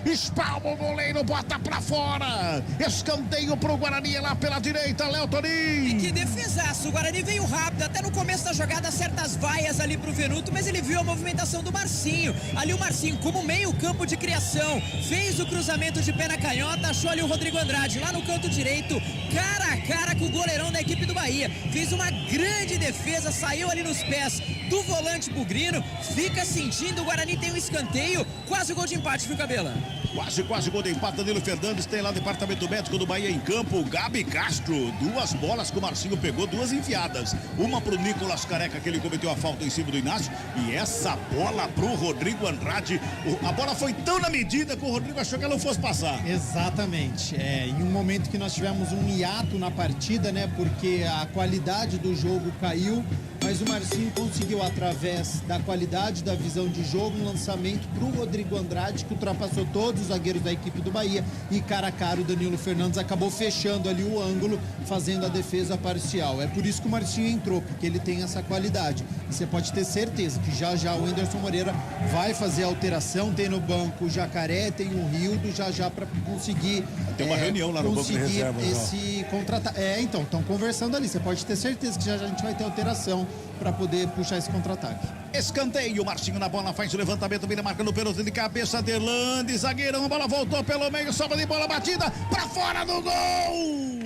espalma o goleiro, bota pra fora. Escanteio pro Guarani lá pela direita, Léo Toninho. E que defesaço, o Guarani veio rápido, até no começo da jogada, certas vaias ali pro Venuto, mas ele viu a movimentação do Marcinho. Ali o Marcinho, como meio campo de criação, fez o cruzamento de pé na canhota, achou ali o Rodrigo Andrade lá no canto direito, cara a cara com o goleirão da equipe do Bahia. Fez uma grande defesa, saiu ali nos pés do volante bugrino, fica sentindo, o Guarani tem um escanteio, quase o gol de empate, viu, Cabela? Quase gol de empate. Danilo Fernandes tem lá o departamento médico do Bahia em campo. Gabi Castro, 2 bolas que o Marcinho pegou, 2 enfiadas. Uma pro Nicolas Careca, que ele cometeu a falta em cima do Inácio, e essa bola pro Rodrigo Andrade. A bola foi tão na medida que o Rodrigo achou que ela não fosse passar. Exatamente, em um momento que nós tivemos um hiato na partida, né, porque a qualidade do jogo caiu, mas o Marcinho conseguiu, através da qualidade da visão de jogo, um lançamento para o Rodrigo Andrade, que ultrapassou todos os zagueiros da equipe do Bahia, e cara a cara o Danilo Fernandes acabou fechando ali o ângulo, fazendo a defesa parcial. É por isso que o Marcinho entrou, porque ele tem essa qualidade. E você pode ter certeza que já o Anderson Moreira vai fazer a alteração, tem no banco o Jacaré, tem o Rildo, já para conseguir... Tem uma reunião lá no banco de reservas. Esse contra-ataque. Então, estão conversando ali, você pode ter certeza que já a gente vai ter alteração para poder puxar esse contra-ataque. Escanteio, Marcinho na bola, faz o levantamento, vira marcando o pênalti de cabeça, Derlande, zagueirão, a bola voltou pelo meio, sobra de bola batida, para fora do gol!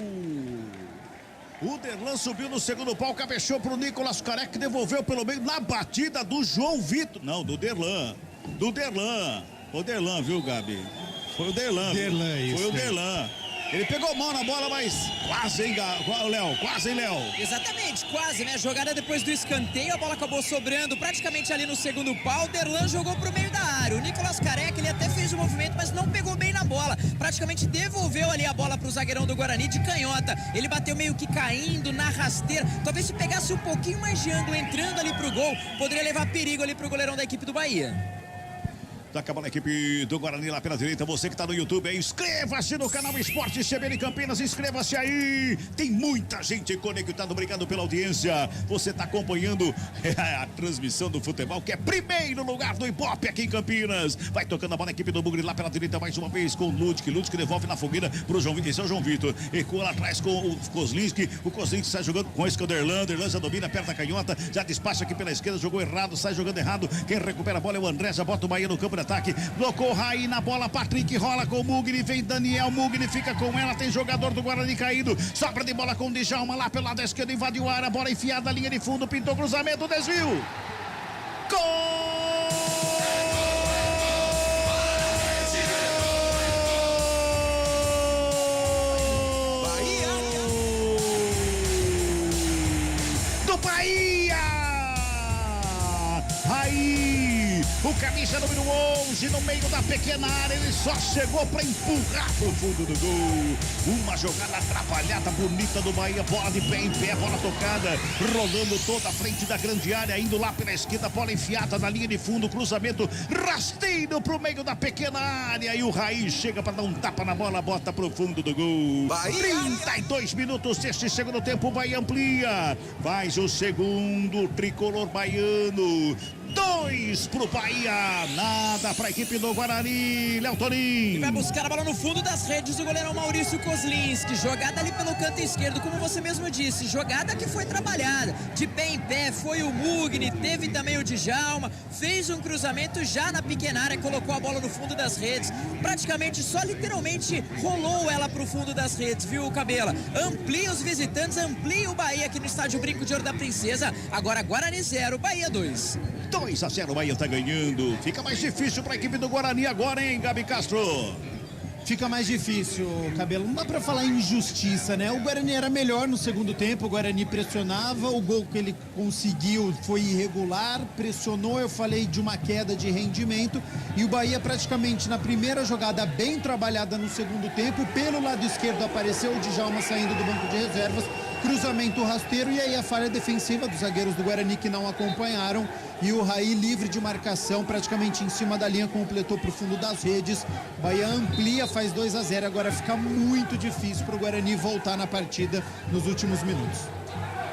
O Derlan subiu no segundo pau, cabeceou pro Nicolas Careca, que devolveu pelo meio na batida do João Vitor. Não, do Derlan. O Derlan, viu, Gabi? Foi o Derlan. Foi o Derlan. Ele pegou mão na bola, mas quase, hein, Léo? Quase, hein, Léo? Exatamente, quase, né? Jogada depois do escanteio, a bola acabou sobrando praticamente ali no segundo pau. O Derlan jogou pro meio da área. O Nicolas Careca, ele até fez o movimento, mas não pegou bem na bola. Praticamente devolveu ali a bola pro zagueirão do Guarani de canhota. Ele bateu meio que caindo na rasteira. Talvez se pegasse um pouquinho mais de ângulo entrando ali pro gol, poderia levar perigo ali pro goleirão da equipe do Bahia. Acabou a equipe do Guarani lá pela direita. Você que está no YouTube aí, inscreva-se no canal Esporte CBN Campinas, inscreva-se aí. Tem muita gente conectada, obrigado pela audiência. Você está acompanhando a transmissão do futebol, que é primeiro lugar do Ibope aqui em Campinas. Vai tocando a bola a equipe do Bugre lá pela direita mais uma vez com o Ludwig que devolve na fogueira pro João Vitor. Esse é o João Vitor. Recua lá atrás com o Kozlinski. O Kozlinski sai jogando com esse que é o Derlan. Derlan já domina, perto da canhota, já despacha aqui pela esquerda, jogou errado, sai jogando errado. Quem recupera a bola é o André, já bota o Bahia no campo de ataque, blocou o Raí na bola, Patrick rola com o Mugni, vem Daniel, Mugni fica com ela, tem jogador do Guarani caído, sobra de bola com o Djalma lá pelo lado esquerdo, invadiu a área, bola enfiada, linha de fundo, pintou cruzamento, desvio, gol! Do Bahia! Raí! O camisa número 11 no meio da pequena área, ele só chegou para empurrar pro fundo do gol. Uma jogada atrapalhada, bonita do Bahia, bola de pé em pé, bola tocada, rolando toda a frente da grande área, indo lá pela esquerda, bola enfiada na linha de fundo, cruzamento rasteiro pro meio da pequena área, e o Raí chega para dar um tapa na bola, bota pro fundo do gol. Bahia. 32 minutos deste segundo tempo, o Bahia amplia, faz o segundo, tricolor baiano. 2 pro Bahia, nada pra equipe do Guarani, Léo Toninho. Vai buscar a bola no fundo das redes o goleirão Maurício Kozlinski, jogada ali pelo canto esquerdo, como você mesmo disse, jogada que foi trabalhada, de pé em pé, foi o Mugni, teve também o Djalma, fez um cruzamento já na pequena área, colocou a bola no fundo das redes, praticamente só literalmente rolou ela pro fundo das redes, viu, Cabela? Amplia os visitantes, amplia o Bahia aqui no estádio Brinco de Ouro da Princesa, agora Guarani 0, Bahia 2. 2-0, o Bahia tá ganhando. Fica mais difícil para a equipe do Guarani agora, hein, Gabi Castro? Fica mais difícil, Cabelo. Não dá pra falar em injustiça, né? O Guarani era melhor no segundo tempo, o Guarani pressionava, o gol que ele conseguiu foi irregular, pressionou, eu falei de uma queda de rendimento, e o Bahia praticamente na primeira jogada bem trabalhada no segundo tempo, pelo lado esquerdo apareceu o Djalma saindo do banco de reservas, cruzamento rasteiro, e aí a falha defensiva dos zagueiros do Guarani que não acompanharam, e o Raí livre de marcação, praticamente em cima da linha, completou para o fundo das redes. Bahia amplia, faz 2-0, agora fica muito difícil para o Guarani voltar na partida nos últimos minutos.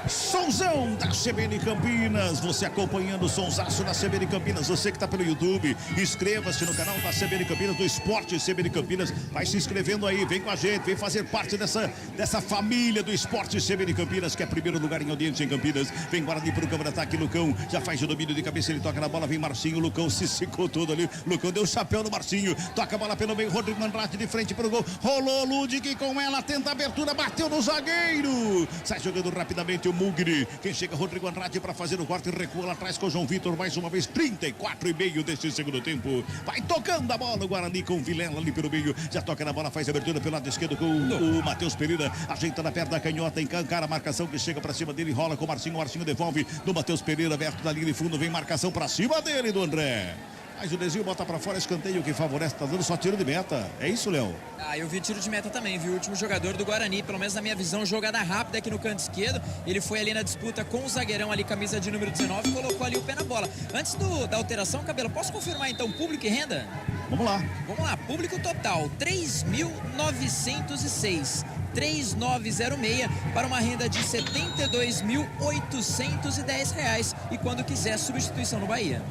Sonzão da CBN Campinas, você acompanhando o sonsaço da CBN Campinas, você que está pelo YouTube, inscreva-se no canal da CBN Campinas, do Esporte CBN Campinas, vai se inscrevendo aí, vem com a gente, vem fazer parte dessa família do Esporte CBN Campinas, que é primeiro lugar em audiência em Campinas. Vem Guarani pro câmera, ataque, Lucão, já faz o domínio de cabeça, ele toca na bola, vem Marcinho, Lucão se secou todo ali, Lucão deu o chapéu no Marcinho, toca a bola pelo meio, Rodrigo Andrade de frente pro gol, rolou Ludic com ela, tenta a abertura, bateu no zagueiro, sai jogando rapidamente o Mugri, quem chega Rodrigo Andrade para fazer o corte, recua lá atrás com o João Vitor, mais uma vez, 34,5 deste segundo tempo, vai tocando a bola o Guarani com o Vilela ali pelo meio, já toca na bola, faz a abertura pelo lado esquerdo com o Matheus Pereira, ajeita na perna da canhota, encara a marcação que chega para cima dele, rola com o Marcinho devolve do Matheus Pereira, aberto da linha de fundo, vem marcação para cima dele do André. Mas o desvio bota pra fora, escanteio que favorece, tá dando só tiro de meta. É isso, Léo? Eu vi tiro de meta também, viu? O último jogador do Guarani, pelo menos na minha visão, jogada rápida aqui no canto esquerdo. Ele foi ali na disputa com o zagueirão ali, camisa de número 19, colocou ali o pé na bola. Antes da alteração, Cabelo, posso confirmar então público e renda? Vamos lá. Vamos lá, público total, 3.906. 3906 para uma renda de R$ 72.810 e quando quiser substituição no Bahia.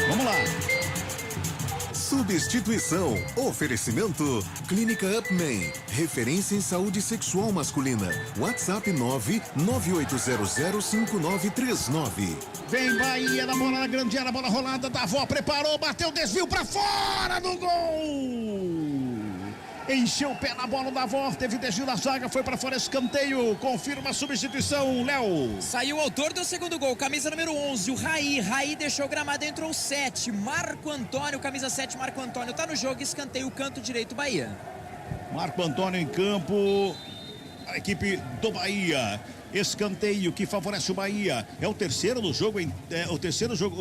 Vamos lá. Substituição. Oferecimento. Clínica Upman. Referência em saúde sexual masculina. WhatsApp 998005939. Vem Bahia na bola na grande área, bola rolada da avó, preparou, bateu, desvio pra fora do gol. Encheu o pé na bola da avó, teve desvio na zaga, foi pra fora, escanteio, confirma a substituição, Léo. Saiu o autor do segundo gol, camisa número 11, o Raí deixou o gramado, entrou o 7, Marco Antônio, camisa 7, Marco Antônio tá no jogo, escanteio, canto direito, Bahia. Marco Antônio em campo, a equipe do Bahia. Escanteio que favorece o Bahia. É o terceiro do jogo,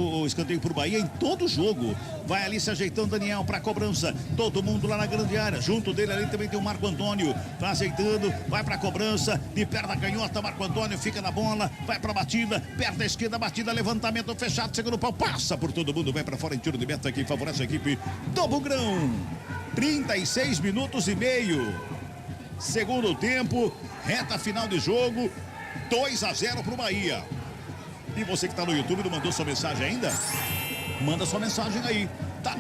o escanteio pro Bahia em todo o jogo. Vai ali se ajeitando Daniel para cobrança. Todo mundo lá na grande área. Junto dele ali também tem o Marco Antônio. Tá ajeitando, vai pra cobrança. De perna canhota, Marco Antônio fica na bola. Vai pra batida, perna esquerda, batida, levantamento fechado, segundo pau. Passa por todo mundo, vai pra fora em tiro de meta que favorece a equipe do Bugrão. 36 minutos e meio. Segundo tempo, reta final de jogo. 2-0 pro Bahia. E você que tá no YouTube, não mandou sua mensagem ainda? Manda sua mensagem aí. Tá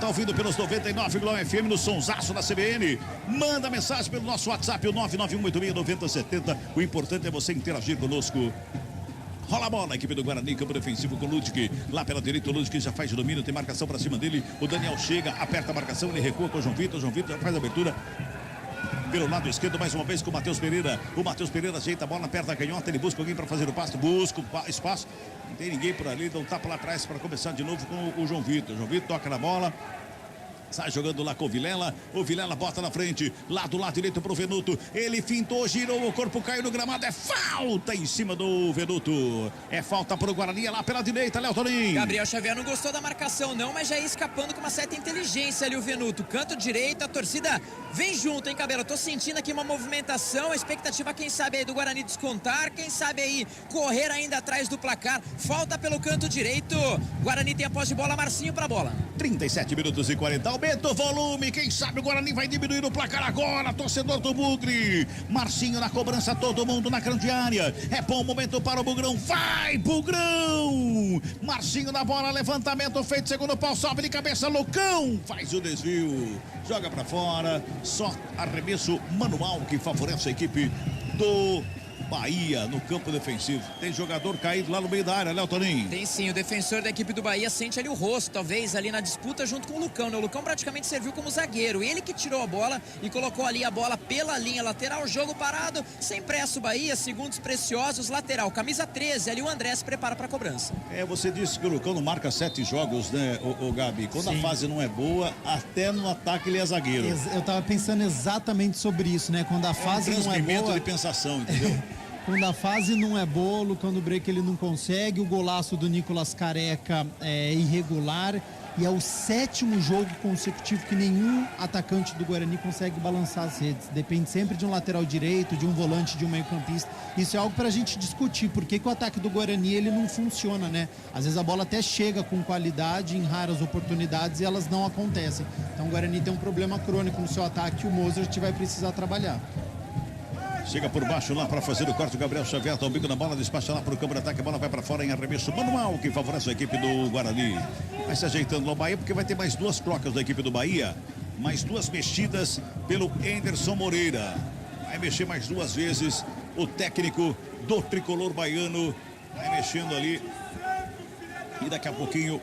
ouvindo pelos 99,1 FM no sonsaço da CBN. Manda mensagem pelo nosso WhatsApp, o 991869070. O importante é você interagir conosco. Rola a bola, a equipe do Guarani, campo defensivo com o Ludic. Lá pela direita, o Ludic já faz o domínio, tem marcação pra cima dele. O Daniel chega, aperta a marcação, ele recua com o João Vitor. João Vitor já faz a abertura. Pelo lado esquerdo, mais uma vez com o Matheus Pereira. O Matheus Pereira ajeita a bola na perna da canhota. Ele busca alguém para fazer o passe. Busca o espaço. Não tem ninguém por ali. Dá um tapa lá atrás para começar de novo com o João Vitor. João Vitor toca na bola. Sai jogando lá com o Vilela. O Vilela bota na frente. Lá do lado direito pro Venuto. Ele fintou, girou, o corpo caiu no gramado. É falta em cima do Venuto. É falta pro Guarani lá pela direita, Léo Toninho. Gabriel Xavier não gostou da marcação não, mas já ia escapando com uma certa inteligência ali o Venuto. Canto direito, a torcida vem junto, hein, Cabelo? Tô sentindo aqui uma movimentação. A expectativa, quem sabe aí do Guarani descontar. Quem sabe aí correr ainda atrás do placar. Falta pelo canto direito. Guarani tem a posse de bola, Marcinho pra bola. 37 minutos e 40. Aumenta o volume, quem sabe o Guarani vai diminuir o placar agora, torcedor do Bugre. Marcinho na cobrança, todo mundo na grande área. É bom momento para o Bugrão, vai Bugrão! Marcinho na bola, levantamento feito, segundo pau, sobe de cabeça, Lucão faz o desvio, joga pra fora, só arremesso manual que favorece a equipe do Bahia no campo defensivo. Tem jogador caído lá no meio da área, Léo Toninho. Tem sim, o defensor da equipe do Bahia sente ali o rosto, talvez ali na disputa junto com o Lucão, né? O Lucão praticamente serviu como zagueiro, ele que tirou a bola e colocou ali a bola pela linha lateral, jogo parado, sem pressa o Bahia, segundos preciosos, lateral, camisa 13, ali o André se prepara para a cobrança. Você disse que o Lucão não marca 7 jogos, né, o Gabi? Quando a fase não é boa, até no ataque ele é zagueiro. Eu tava pensando exatamente sobre isso, né? Quando a fase não é boa... de pensação, entendeu? Quando a fase não é boa, o Lucão do Break ele não consegue, o golaço do Nicolas Careca é irregular e é o 7º jogo consecutivo que nenhum atacante do Guarani consegue balançar as redes. Depende sempre de um lateral direito, de um volante, de um meio-campista. Isso é algo pra gente discutir, porque que o ataque do Guarani ele não funciona, né? Às vezes a bola até chega com qualidade em raras oportunidades e elas não acontecem. Então o Guarani tem um problema crônico no seu ataque e o Mozart vai precisar trabalhar. Chega por baixo lá para fazer o corte. O Gabriel Xavier tá o bico na bola, despacha lá para o campo de ataque. A bola vai para fora em arremesso manual, que favorece a equipe do Guarani. Vai se ajeitando lá o Bahia, porque vai ter mais 2 trocas da equipe do Bahia. Mais 2 mexidas pelo Anderson Moreira. Vai mexer mais 2 vezes o técnico do tricolor baiano. Vai mexendo ali. E daqui a pouquinho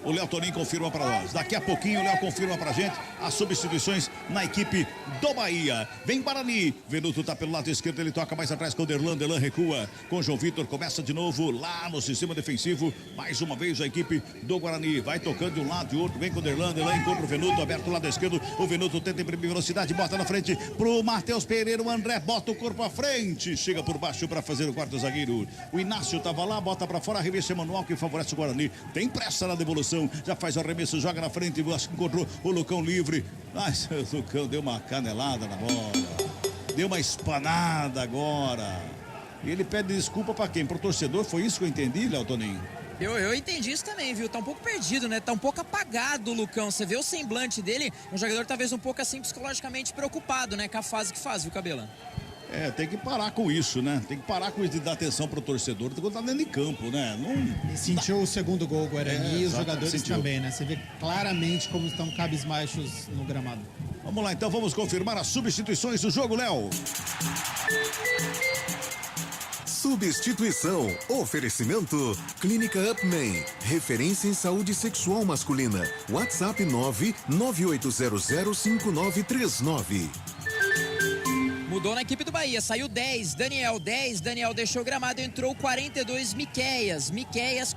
o Léo Toninho confirma para nós. Daqui a pouquinho o Léo confirma pra gente as substituições na equipe do Bahia. Vem Guarani. Venuto tá pelo lado esquerdo, ele toca mais atrás com o Derlan. Derlan recua com o João Vitor. Começa de novo lá no sistema defensivo. Mais uma vez a equipe do Guarani. Vai tocando de um lado e outro. Vem com o Derlan. Derlan encontra o Venuto, aberto do lado esquerdo. O Venuto tenta imprimir velocidade, bota na frente pro Matheus Pereira. O André bota o corpo à frente. Chega por baixo para fazer o quarto zagueiro. O Inácio tava lá, bota para fora. Arremesso manual que favorece o Guarani. Tem pressa na devolução. Já faz o arremesso, joga na frente, encontrou o Lucão livre. Mas o Lucão deu uma canelada na bola. Deu uma espanada agora. E ele pede desculpa para quem? Pro torcedor? Foi isso que eu entendi, Léo Toninho? Eu entendi isso também, viu? Tá um pouco perdido, né? Tá um pouco apagado o Lucão. Você vê o semblante dele, um jogador talvez um pouco assim psicologicamente preocupado, né? Com a fase que faz, viu, Cabela? Tem que parar com isso, né? Tem que parar com isso de dar atenção pro torcedor. Tem que estar dentro de campo, né? E sentiu o segundo gol, Guarani, e os jogadores sentiu também, né? Você vê claramente como estão cabisbaixos no gramado. Vamos lá, então, vamos confirmar as substituições do jogo, Léo. Substituição. Oferecimento. Clínica Upman. Referência em saúde sexual masculina. WhatsApp 998005939. Mudou na equipe do Bahia, saiu 10, Daniel deixou o gramado, entrou 42, Miqueias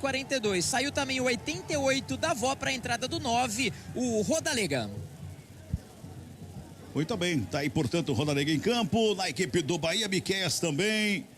42, saiu também o 88 da Vó para a entrada do 9, o Rodalega. Muito bem, tá aí portanto o Rodalega em campo, na equipe do Bahia, Miqueias também.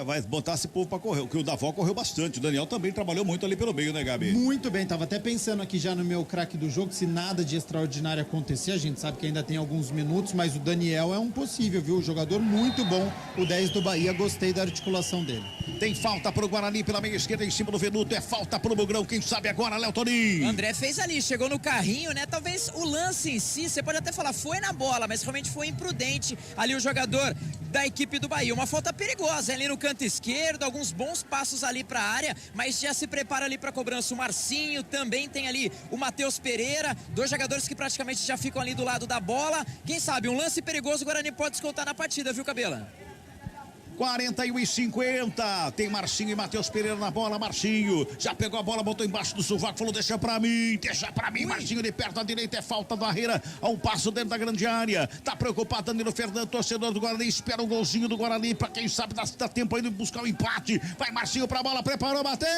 Vai botar esse povo pra correr, porque o Davó correu bastante, o Daniel também trabalhou muito ali pelo meio, né, Gabi? Muito bem, tava até pensando aqui já no meu craque do jogo, se nada de extraordinário acontecer, a gente sabe que ainda tem alguns minutos, mas o Daniel é um possível, viu? Jogador muito bom, o 10 do Bahia, gostei da articulação dele. Tem falta pro Guarani pela meia esquerda em cima do Venuto, é falta pro Mugrão, quem sabe agora, Léo Toninho. André fez ali, chegou no carrinho, né? Talvez o lance em si, você pode até falar, foi na bola, mas realmente foi imprudente ali o jogador da equipe do Bahia. Uma falta perigosa ali no canto esquerdo, alguns bons passos ali para a área, mas já se prepara ali para cobrança o Marcinho, também tem ali o Matheus Pereira, 2 jogadores que praticamente já ficam ali do lado da bola. Quem sabe, um lance perigoso, o Guarani pode descontar na partida, viu, Cabela? 41:50. Tem Marcinho e Matheus Pereira na bola. Marcinho já pegou a bola, botou embaixo do sovaco, falou: deixa pra mim. Marcinho de perto à direita, é falta da Barreira, a um passo dentro da grande área. Tá preocupado Danilo Fernando, torcedor do Guarani, espera um golzinho do Guarani, pra quem sabe dá tempo ainda de buscar o empate. Vai Marcinho pra bola, preparou, bateu.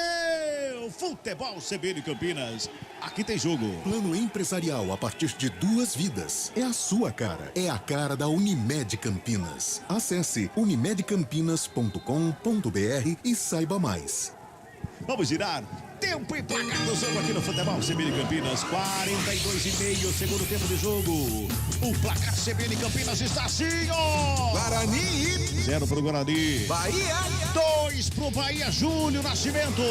Futebol CBN Campinas. Aqui tem jogo. Plano empresarial a partir de 2 vidas. É a sua cara. É a cara da Unimed Campinas. Acesse unimedcampinas.com.br e saiba mais. Vamos girar. Tempo e placar do jogo aqui no Futebol CBN Campinas. 42,5, segundo tempo de jogo. O placar CBN Campinas está assim, ó. Guarani. 0 pro Guarani. Bahia. 2 pro Bahia, Júlio Nascimento.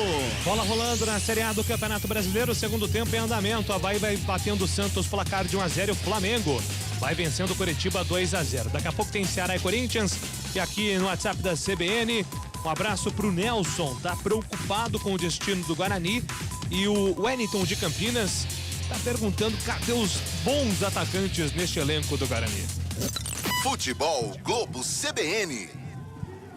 Bola rolando na Série A do Campeonato Brasileiro. Segundo tempo em andamento. A Bahia vai batendo o Santos, placar de 1-0. E o Flamengo vai vencendo o Coritiba 2-0. Daqui a pouco tem Ceará e Corinthians. E aqui no WhatsApp da CBN... Um abraço pro Nelson, tá preocupado com o destino do Guarani. E o Wellington de Campinas tá perguntando cadê os bons atacantes neste elenco do Guarani. Futebol Globo CBN.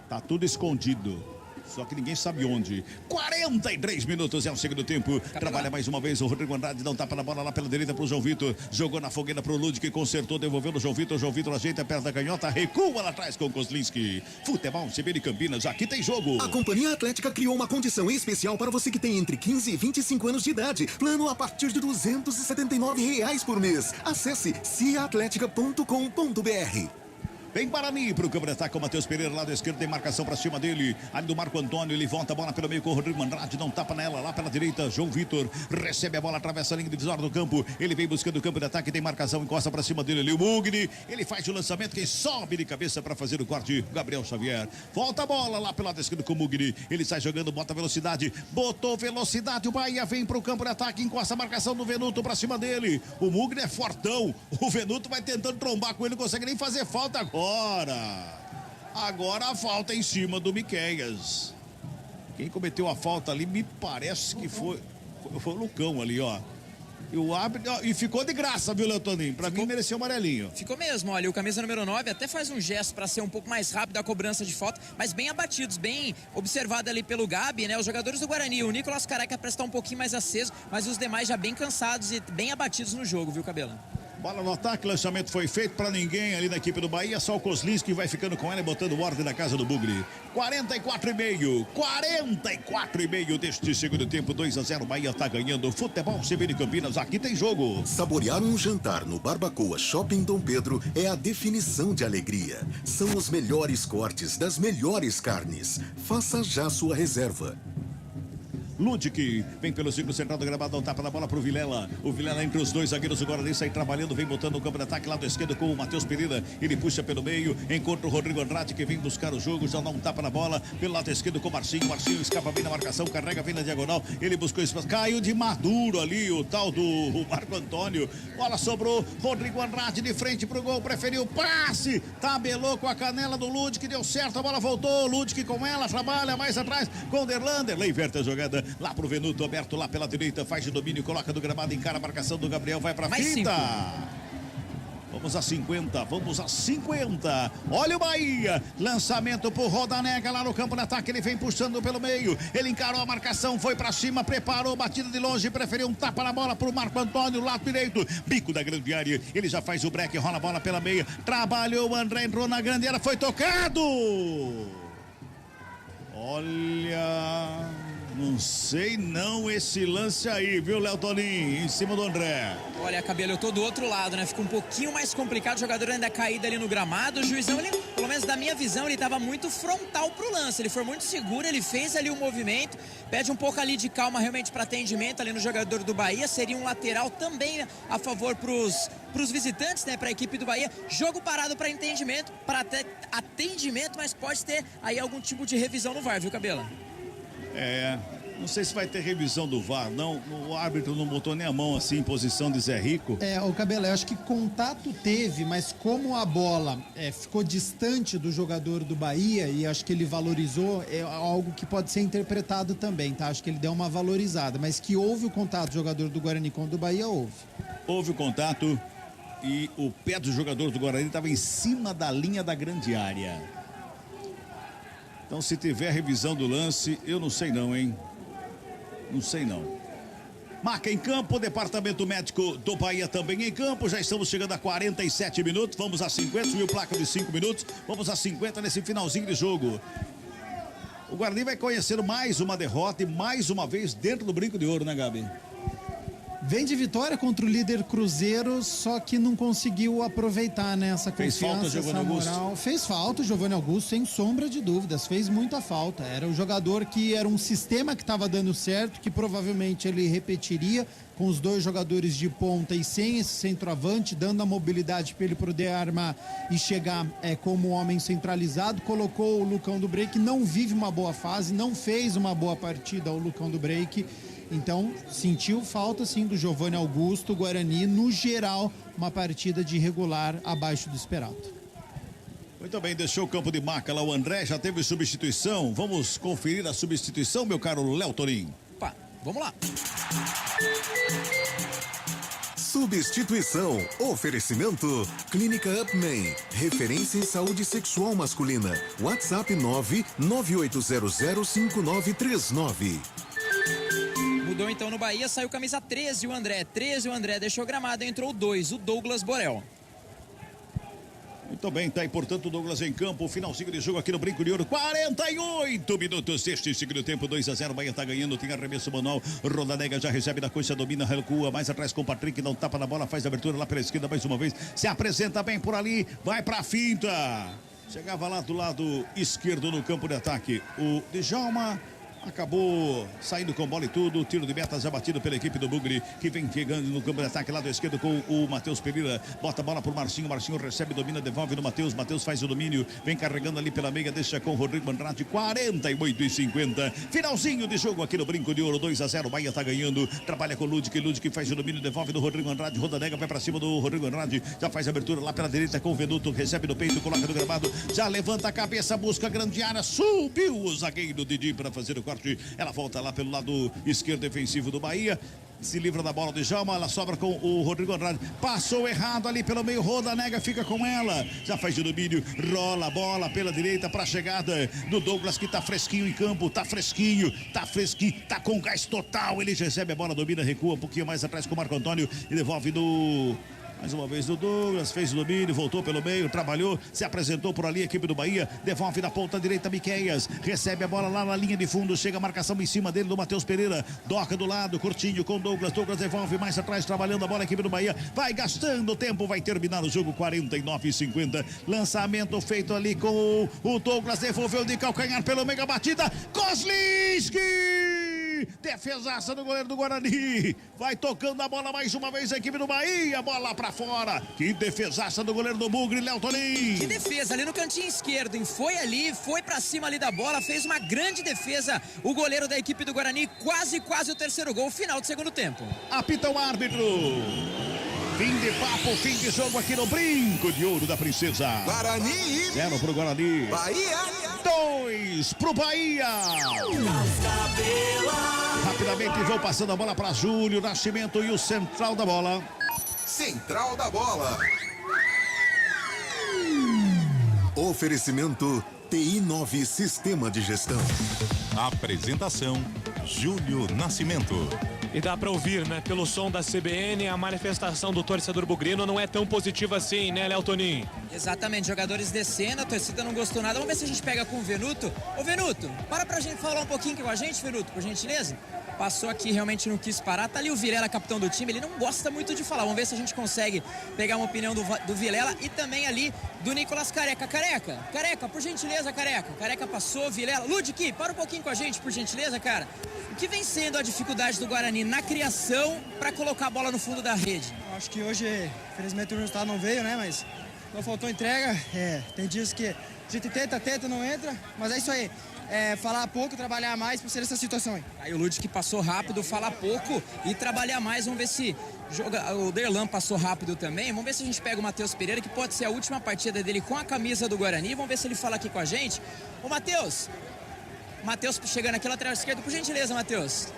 Tá tudo escondido. Só que ninguém sabe onde. 43 minutos é o segundo tempo. Trabalha mais uma vez o Rodrigo Andrade, dá um tapa na bola lá pela direita pro João Vitor. Jogou na fogueira pro Lud, que consertou, devolveu no João Vitor. João Vitor ajeita perto da canhota, recua lá atrás com o Kozlinski. Futebol CBN Campinas, aqui tem jogo. A Companhia Atlética criou uma condição especial para você que tem entre 15 e 25 anos de idade. Plano a partir de R$279 por mês. Acesse ciaatletica.com.br. Vem Guarani pro campo de ataque com o Matheus Pereira, lado esquerdo, tem marcação pra cima dele. Ali do Marco Antônio, ele volta a bola pelo meio com o Rodrigo Andrade, dá um tapa nela, lá pela direita, João Vitor recebe a bola, atravessa a linha divisória do campo. Ele vem buscando o campo de ataque, tem marcação, encosta pra cima dele ali o Mugni. Ele faz o lançamento, quem sobe de cabeça pra fazer o corte, Gabriel Xavier. Volta a bola lá pelo lado esquerdo com o Mugni. Ele sai jogando, bota velocidade, botou velocidade, o Bahia vem pro campo de ataque, encosta a marcação do Venuto pra cima dele. O Mugni é fortão, o Venuto vai tentando trombar com ele, não consegue nem fazer falta agora. Agora a falta em cima do Miqueias. Quem cometeu a falta ali me parece que foi o Lucão ali, ó. E o árbitro, e ficou de graça, viu, Leotoninho? Pra mim mereceu o amarelinho. Ficou mesmo, olha, o camisa número 9 até faz um gesto para ser um pouco mais rápido a cobrança de falta, mas bem abatidos, bem observado ali pelo Gabi, né? Os jogadores do Guarani, o Nicolas Careca parece estar um pouquinho mais aceso, mas os demais já bem cansados e bem abatidos no jogo, viu, Cabela? Bola no ataque, lançamento foi feito pra ninguém ali na equipe do Bahia, só o Kozlinski vai ficando com ela e botando ordem na casa do Bugre. 44,5 deste segundo tempo, 2-0, Bahia tá ganhando. Futebol CBN Campinas, aqui tem jogo. Saborear um jantar no Barbacoa Shopping Dom Pedro é a definição de alegria. São os melhores cortes das melhores carnes. Faça já sua reserva. Ludic vem pelo círculo central do gramado, dá um tapa da bola pro Vilela. O Vilela entre os dois zagueiros do Guarani, sai trabalhando, vem botando o campo de ataque lado esquerdo com o Matheus Pereira. Ele puxa pelo meio, encontra o Rodrigo Andrade que vem buscar o jogo, já dá um tapa na bola pelo lado esquerdo com o Marcinho. Marcinho escapa bem na marcação, carrega bem na diagonal. Ele buscou espaço, caiu de maduro ali o tal do Marco Antônio. Bola sobrou, Rodrigo Andrade de frente pro gol, preferiu passe, tabelou com a canela do Ludic, deu certo, a bola voltou. Ludic com ela, trabalha mais atrás com o Derlander, inverte a jogada. Lá pro Venuto, aberto lá pela direita, faz de domínio, coloca do gramado, encara a marcação do Gabriel, vai pra finta. Vamos a 50, vamos a 50. Olha o Bahia, lançamento pro Rodanega lá no campo de ataque, ele vem puxando pelo meio, ele encarou a marcação, foi pra cima, preparou, batida de longe, preferiu um tapa na bola pro Marco Antônio, lado direito, bico da grande área, ele já faz o break, rola a bola pela meia, trabalhou o André, entrou na grande área, foi tocado. Olha... Não sei não esse lance aí, viu, Léo Toninho? Em cima do André. Olha, Cabelo, eu tô do outro lado, né? Fica um pouquinho mais complicado, o jogador ainda caído ali no gramado. O juizão, ele, pelo menos da minha visão, ele tava muito frontal pro lance. Ele foi muito seguro, ele fez ali o movimento, pede um pouco ali de calma realmente para atendimento ali no jogador do Bahia. Seria um lateral também a favor pros visitantes, né? Pra equipe do Bahia. Jogo parado para atendimento, mas pode ter aí algum tipo de revisão no VAR, viu, Cabelo? Não sei se vai ter revisão do VAR, não. O árbitro não botou nem a mão assim em posição de Zé Rico. O Cabelo, eu acho que contato teve, mas como a bola ficou distante do jogador do Bahia e acho que ele valorizou, é algo que pode ser interpretado também, tá? Acho que ele deu uma valorizada, mas que houve o contato do jogador do Guarani com o do Bahia, houve. Houve o contato e o pé do jogador do Guarani estava em cima da linha da grande área. Então, se tiver revisão do lance, eu não sei não, hein? Não sei não. Marca em campo, departamento médico do Bahia também em campo. Já estamos chegando a 47 minutos. Vamos a 50, subiu placa de 5 minutos. Vamos a 50 nesse finalzinho de jogo. O Guarani vai conhecendo mais uma derrota e mais uma vez dentro do brinco de ouro, né, Gabi? Vem de vitória contra o líder Cruzeiro, só que não conseguiu aproveitar, né, essa confiança, fez falta, essa moral. Fez falta o Giovanni Augusto, sem sombra de dúvidas, fez muita falta. Era o jogador que era um sistema que estava dando certo, que provavelmente ele repetiria com os dois jogadores de ponta e sem esse centroavante, dando a mobilidade para ele poder armar e chegar como homem centralizado. Colocou o Lucão do Break, não vive uma boa fase, não fez uma boa partida o Lucão do Break. Então, sentiu falta, sim, do Giovanni Augusto. Guarani, no geral, uma partida de regular abaixo do esperado. Muito bem, deixou o campo de marca lá o André, já teve substituição. Vamos conferir a substituição, meu caro Léo Toninho. Opa, vamos lá. Substituição. Oferecimento. Clínica Upman. Referência em saúde sexual masculina. WhatsApp 998005939. Mudou então no Bahia, saiu camisa 13 o André. 13 o André, deixou gramado, entrou o 2, o Douglas Borel. Muito bem, tá aí, portanto, Douglas em campo, finalzinho de jogo aqui no Brinco de Ouro, 48 minutos deste segundo tempo, 2-0, Bahia tá ganhando, tem arremesso manual, Rodanega já recebe da coxa, domina, recua, mais atrás com o Patrick, dá um tapa na bola, faz a abertura lá pela esquerda mais uma vez, se apresenta bem por ali, vai pra finta, chegava lá do lado esquerdo no campo de ataque, o Djalma acabou saindo com bola e tudo, tiro de meta já batido pela equipe do Bugre, que vem chegando no campo de ataque lado esquerdo com o Matheus Pereira, bota a bola pro Marcinho, Marcinho recebe, domina, devolve no Matheus, Matheus faz o domínio, vem carregando ali pela meia, deixa com o Rodrigo Andrade, 48-50, finalzinho de jogo aqui no Brinco de Ouro, 2-0, Bahia tá ganhando, trabalha com o Ludwig faz o domínio, devolve do Rodrigo Andrade, Rodanega vai pra cima do Rodrigo Andrade, já faz a abertura lá pela direita com o Venuto, recebe no peito, coloca no gramado, já levanta a cabeça, busca a grande área, subiu o zagueiro Didi para fazer o corte, ela volta lá pelo lado esquerdo defensivo do Bahia, se livra da bola de Djalma, ela sobra com o Rodrigo Andrade, passou errado ali pelo meio, Rodanega fica com ela, já faz o domínio, rola a bola pela direita para a chegada do Douglas, que tá fresquinho em campo, tá fresquinho, tá com gás total, ele recebe a bola, domina, recua um pouquinho mais atrás com o Marco Antônio e devolve do... Mais uma vez do Douglas, fez o domínio, voltou pelo meio, trabalhou, se apresentou por ali, a equipe do Bahia, devolve na ponta direita, Miqueias, recebe a bola lá na linha de fundo, chega a marcação em cima dele do Matheus Pereira, doca do lado, curtinho com Douglas, Douglas devolve mais atrás, trabalhando a bola, a equipe do Bahia, vai gastando tempo, vai terminar o jogo, 49-50, lançamento feito ali com o Douglas, devolveu de calcanhar pelo meio, a batida, Kozlinski! Defesaça do goleiro do Guarani, vai tocando a bola mais uma vez a equipe do Bahia, bola pra fora, que defesaça do goleiro do Bugre, Léo Tonin. Que defesa ali no cantinho esquerdo, hein? Foi ali, foi pra cima ali da bola, fez uma grande defesa, o goleiro da equipe do Guarani, quase o terceiro gol, final do segundo tempo. Apita o árbitro. Fim de papo, fim de jogo aqui no Brinco de Ouro da Princesa. Guarani. 0 pro Guarani. Bahia. 2 pro Bahia. Rapidamente vou passando a bola para Júlio Nascimento e o central da bola. Central da bola. Oferecimento TI9 Sistema de Gestão. Apresentação Júlio Nascimento. E dá pra ouvir, né? Pelo som da CBN, a manifestação do torcedor bugrino não é tão positiva assim, né, Léo Tonin? Exatamente, jogadores descendo, a torcida não gostou nada. Vamos ver se a gente pega com o Venuto. Ô, Venuto, para pra gente falar um pouquinho com a gente, Venuto, por gentileza. Passou aqui, realmente não quis parar. Tá ali o Vilela, capitão do time, ele não gosta muito de falar. Vamos ver se a gente consegue pegar uma opinião do Vilela e também ali do Nicolas Careca. Careca, por gentileza, Careca. Careca passou, Vilela. Ludwig, para um pouquinho com a gente, por gentileza, cara. O que vem sendo a dificuldade do Guarani na criação para colocar a bola no fundo da rede? Acho que hoje, infelizmente, o resultado não veio, né? Mas não faltou entrega. Tem dias que a gente tenta, não entra. Mas é isso aí. Falar pouco, trabalhar mais para ser essa situação aí. Aí o Ludwig passou rápido, falar pouco e trabalhar mais. Vamos ver se o Derlan passou rápido também. Vamos ver se a gente pega o Matheus Pereira, que pode ser a última partida dele com a camisa do Guarani. Vamos ver se ele fala aqui com a gente. Ô, Matheus chegando aqui, lateral esquerdo, por gentileza, Matheus.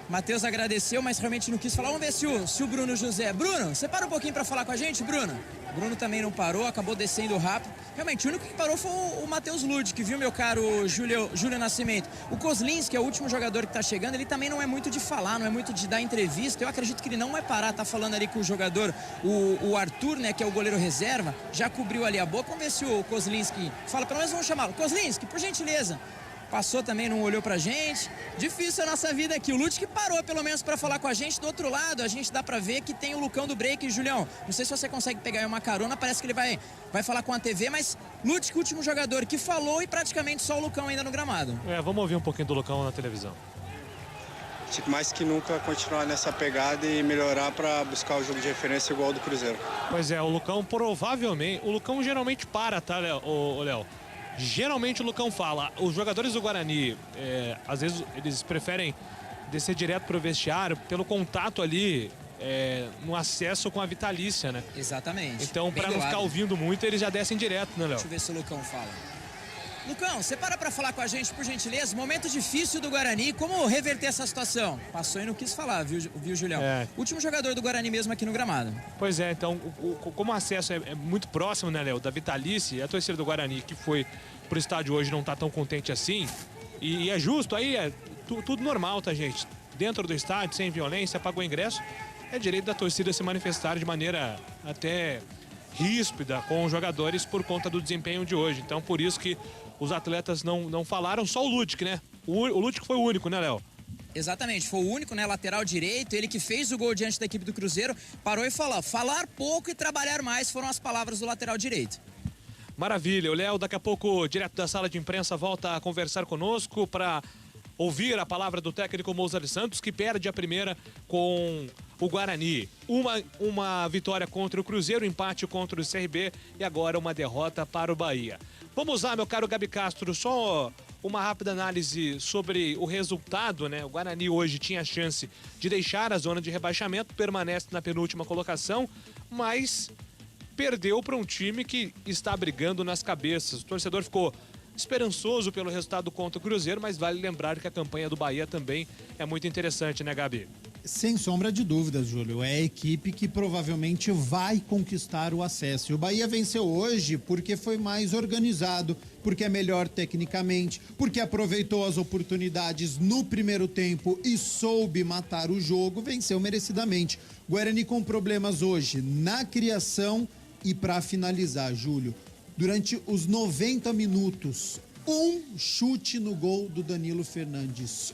Matheus agradeceu, mas realmente não quis falar. Vamos ver se o Bruno José. Bruno, você para um pouquinho para falar com a gente, Bruno? Bruno também não parou, acabou descendo rápido. Realmente, o único que parou foi o Matheus Ludwig, viu, meu caro Júlio Nascimento? O Kozlinski, que é o último jogador que tá chegando, ele também não é muito de falar, não é muito de dar entrevista. Eu acredito que ele não vai parar, tá falando ali com o jogador, o Arthur, né, que é o goleiro reserva, já cobriu ali a boca. Vamos ver se o Kozlinski fala, pelo menos vamos chamá-lo. Kozlinski, por gentileza. Passou também, não olhou pra gente. Difícil a nossa vida aqui. O Ludwig parou pelo menos pra falar com a gente. Do outro lado, a gente dá pra ver que tem o Lucão do break, Julião. Não sei se você consegue pegar aí uma carona. Parece que ele vai falar com a TV, mas Ludwig, o último jogador que falou e praticamente só o Lucão ainda no gramado. Vamos ouvir um pouquinho do Lucão na televisão. Mais que nunca continuar nessa pegada e melhorar para buscar o jogo de referência igual ao do Cruzeiro. Pois é, o Lucão provavelmente... O Lucão geralmente para, tá, Léo? Geralmente o Lucão fala, os jogadores do Guarani, às vezes eles preferem descer direto pro vestiário pelo contato ali, no acesso com a vitalícia, né? Exatamente. Então, para não ficar ouvindo muito, eles já descem direto, né, Léo? Deixa eu ver se o Lucão fala. Lucão, você para falar com a gente, por gentileza. Momento difícil do Guarani, como reverter essa situação? Passou e não quis falar, viu, Julião? Último jogador do Guarani mesmo aqui no gramado. Pois é, então, como o acesso é muito próximo, né, Léo, da vitalícia, a torcida do Guarani que foi pro estádio hoje não tá tão contente assim, e é justo, aí tudo normal, tá, gente? Dentro do estádio, sem violência, pagou o ingresso, é direito da torcida se manifestar de maneira até ríspida com os jogadores por conta do desempenho de hoje. Então, por isso que os atletas não falaram, só o Ludic, né? O Ludic foi o único, né, Léo? Exatamente, foi o único, né, lateral direito, ele que fez o gol diante da equipe do Cruzeiro, parou e falou, falar pouco e trabalhar mais foram as palavras do lateral direito. Maravilha, o Léo daqui a pouco, direto da sala de imprensa, volta a conversar conosco para ouvir a palavra do técnico Mozart Santos, que perde a primeira com o Guarani. Uma vitória contra o Cruzeiro, empate contra o CRB e agora uma derrota para o Bahia. Vamos lá, meu caro Gabi Castro, só uma rápida análise sobre o resultado, né? O Guarani hoje tinha a chance de deixar a zona de rebaixamento, permanece na penúltima colocação, mas perdeu para um time que está brigando nas cabeças. O torcedor ficou esperançoso pelo resultado contra o Cruzeiro, mas vale lembrar que a campanha do Bahia também é muito interessante, né, Gabi? Sem sombra de dúvidas, Júlio. É a equipe que provavelmente vai conquistar o acesso. E o Bahia venceu hoje porque foi mais organizado, porque é melhor tecnicamente, porque aproveitou as oportunidades no primeiro tempo e soube matar o jogo, venceu merecidamente. Guarani com problemas hoje na criação e para finalizar, Júlio, durante os 90 minutos, um chute no gol do Danilo Fernandes.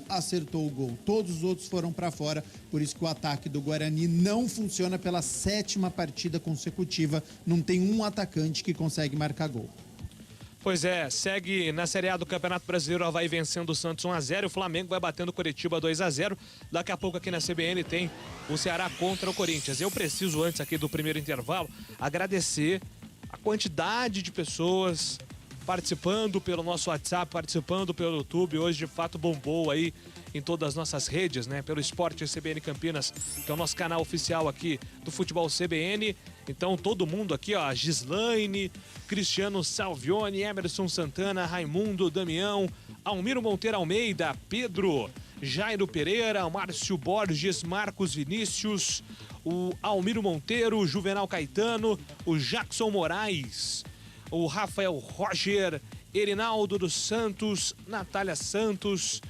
Acertou o gol. Todos os outros foram para fora. Por isso que o ataque do Guarani não funciona pela 7ª partida consecutiva. Não tem um atacante que consegue marcar gol. Pois é, segue na Série A do Campeonato Brasileiro, o Avaí vencendo o Santos 1-0, o Flamengo vai batendo o Coritiba 2-0. Daqui a pouco aqui na CBN tem o Ceará contra o Corinthians. Eu preciso, antes aqui do primeiro intervalo, agradecer a quantidade de pessoas participando pelo nosso WhatsApp, participando pelo YouTube. Hoje, de fato, bombou aí em todas as nossas redes, né? Pelo Esporte CBN Campinas, que é o nosso canal oficial aqui do Futebol CBN. Então, todo mundo aqui, ó, Gislaine, Cristiano Salvione, Emerson Santana, Raimundo, Damião, Almiro Monteiro Almeida, Pedro, Jairo Pereira, Márcio Borges, Marcos Vinícius, o Almiro Monteiro, o Juvenal Caetano, o Jackson Moraes, o Rafael Roger, Erinaldo dos Santos, Natália Santos,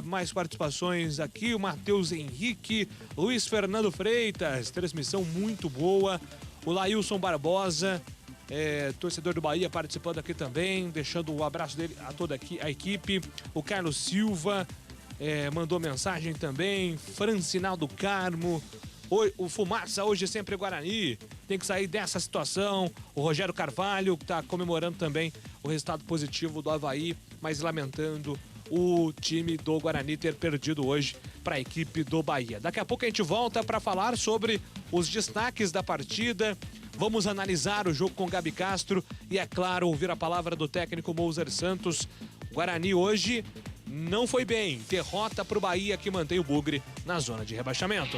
mais participações aqui, o Matheus Henrique, Luiz Fernando Freitas, transmissão muito boa, o Lailson Barbosa, torcedor do Bahia participando aqui também, deixando o abraço dele a toda a equipe, o Carlos Silva mandou mensagem também, Francinaldo Carmo, o Fumaça hoje sempre Guarani, tem que sair dessa situação. O Rogério Carvalho, que está comemorando também o resultado positivo do Avaí, mas lamentando o time do Guarani ter perdido hoje para a equipe do Bahia. Daqui a pouco a gente volta para falar sobre os destaques da partida. Vamos analisar o jogo com Gabi Castro e, é claro, ouvir a palavra do técnico Mozart Santos. O Guarani hoje não foi bem. Derrota para o Bahia, que mantém o Bugre na zona de rebaixamento.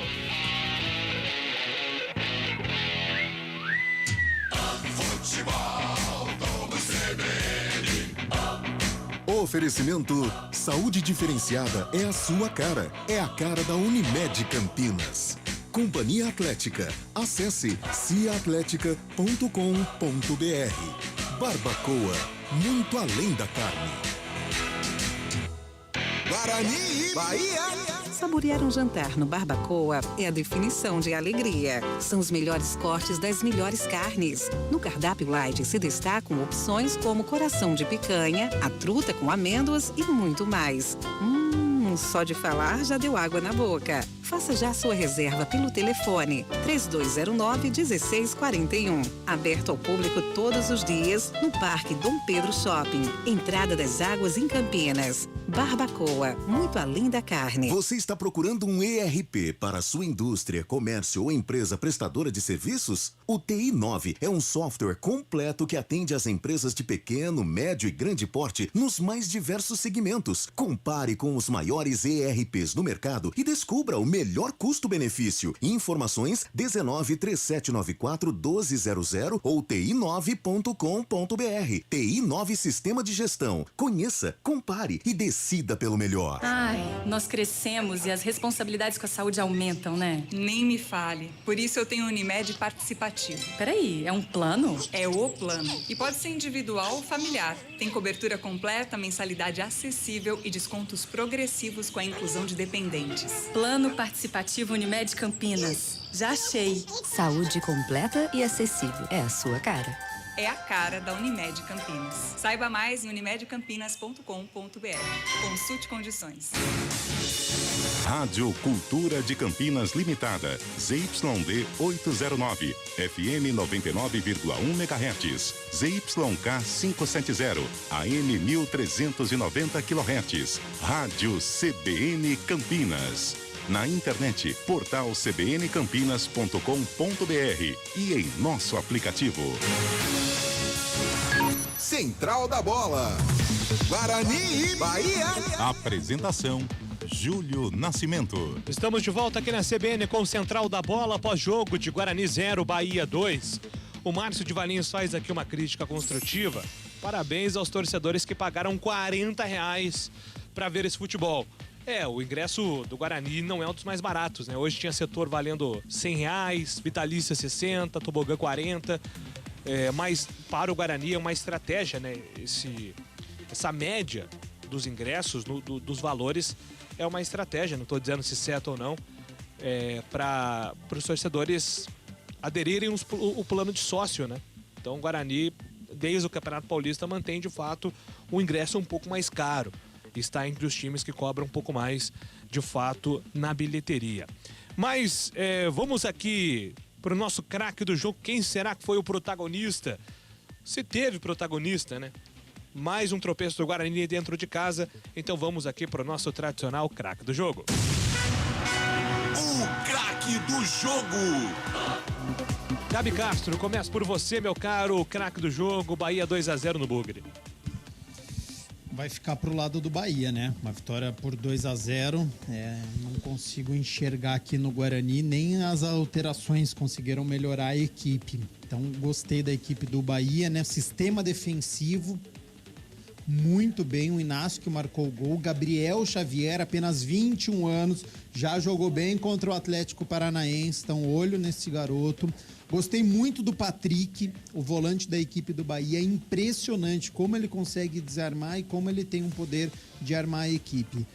Oferecimento Saúde Diferenciada é a sua cara. É a cara da Unimed Campinas. Companhia Atlética. Acesse ciaatletica.com.br. Barbacoa, muito além da carne. Guarani, Bahia. Saborear um jantar no Barbacoa é a definição de alegria. São os melhores cortes das melhores carnes. No cardápio light se destacam opções como coração de picanha, a truta com amêndoas e muito mais. Só de falar já deu água na boca. Faça já sua reserva pelo telefone 3209-1641. Aberto ao público todos os dias no Parque Dom Pedro Shopping. Entrada das Águas em Campinas. Barbacoa, muito além da carne. Você está procurando um ERP para sua indústria, comércio ou empresa prestadora de serviços? O TI9 é um software completo que atende às empresas de pequeno, médio e grande porte nos mais diversos segmentos. Compare com os maiores ERPs no mercado e descubra o melhor custo-benefício. Informações 193794-1200 ou ti9.com.br. TI9 Sistema de Gestão. Conheça, compare e decida pelo melhor. Ai, nós crescemos e as responsabilidades com a saúde aumentam, né? Nem me fale. Por isso eu tenho o Unimed Participativo. Peraí, é um plano? É o plano. E pode ser individual ou familiar. Tem cobertura completa, mensalidade acessível e descontos progressivos com a inclusão de dependentes. Plano Participativo participativo Unimed Campinas. Já achei. Saúde completa e acessível. É a sua cara. É a cara da Unimed Campinas. Saiba mais em unimedcampinas.com.br. Consulte condições. Rádio Cultura de Campinas Limitada, ZYD 809, FM 99,1 MHz, ZYK 570, AM 1390 kHz, Rádio CBN Campinas. Na internet, portal cbncampinas.com.br e em nosso aplicativo. Central da Bola. Guarani e Bahia. Apresentação: Júlio Nascimento. Estamos de volta aqui na CBN com o Central da Bola pós-jogo de Guarani 0, Bahia 2. O Márcio de Valinhos faz aqui uma crítica construtiva. Parabéns aos torcedores que pagaram R$40 para ver esse futebol. O ingresso do Guarani não é um dos mais baratos, né? Hoje tinha setor valendo R$100, Vitalícia 60, Tobogã 40. Mas para o Guarani é uma estratégia, né? Essa média dos ingressos, dos valores, é uma estratégia, não estou dizendo se certo ou não, para os torcedores aderirem o plano de sócio, né? Então o Guarani, desde o Campeonato Paulista, mantém de fato o ingresso um pouco mais caro. Está entre os times que cobram um pouco mais, de fato, na bilheteria. Mas vamos aqui para o nosso craque do jogo. Quem será que foi o protagonista? Se teve protagonista, né? Mais um tropeço do Guarani dentro de casa. Então vamos aqui para o nosso tradicional craque do jogo. O craque do jogo. Gabi Castro, começa por você, meu caro, o craque do jogo. Bahia 2-0 no Bugre. Vai ficar pro lado do Bahia, né? Uma vitória por 2-0. Não consigo enxergar aqui no Guarani, nem as alterações conseguiram melhorar a equipe. Então, gostei da equipe do Bahia, né? Sistema defensivo, muito bem. O Inácio que marcou o gol. Gabriel Xavier, apenas 21 anos, já jogou bem contra o Atlético Paranaense. Então, olho nesse garoto. Gostei muito do Patrick, o volante da equipe do Bahia. É impressionante como ele consegue desarmar e como ele tem um poder de armar a equipe.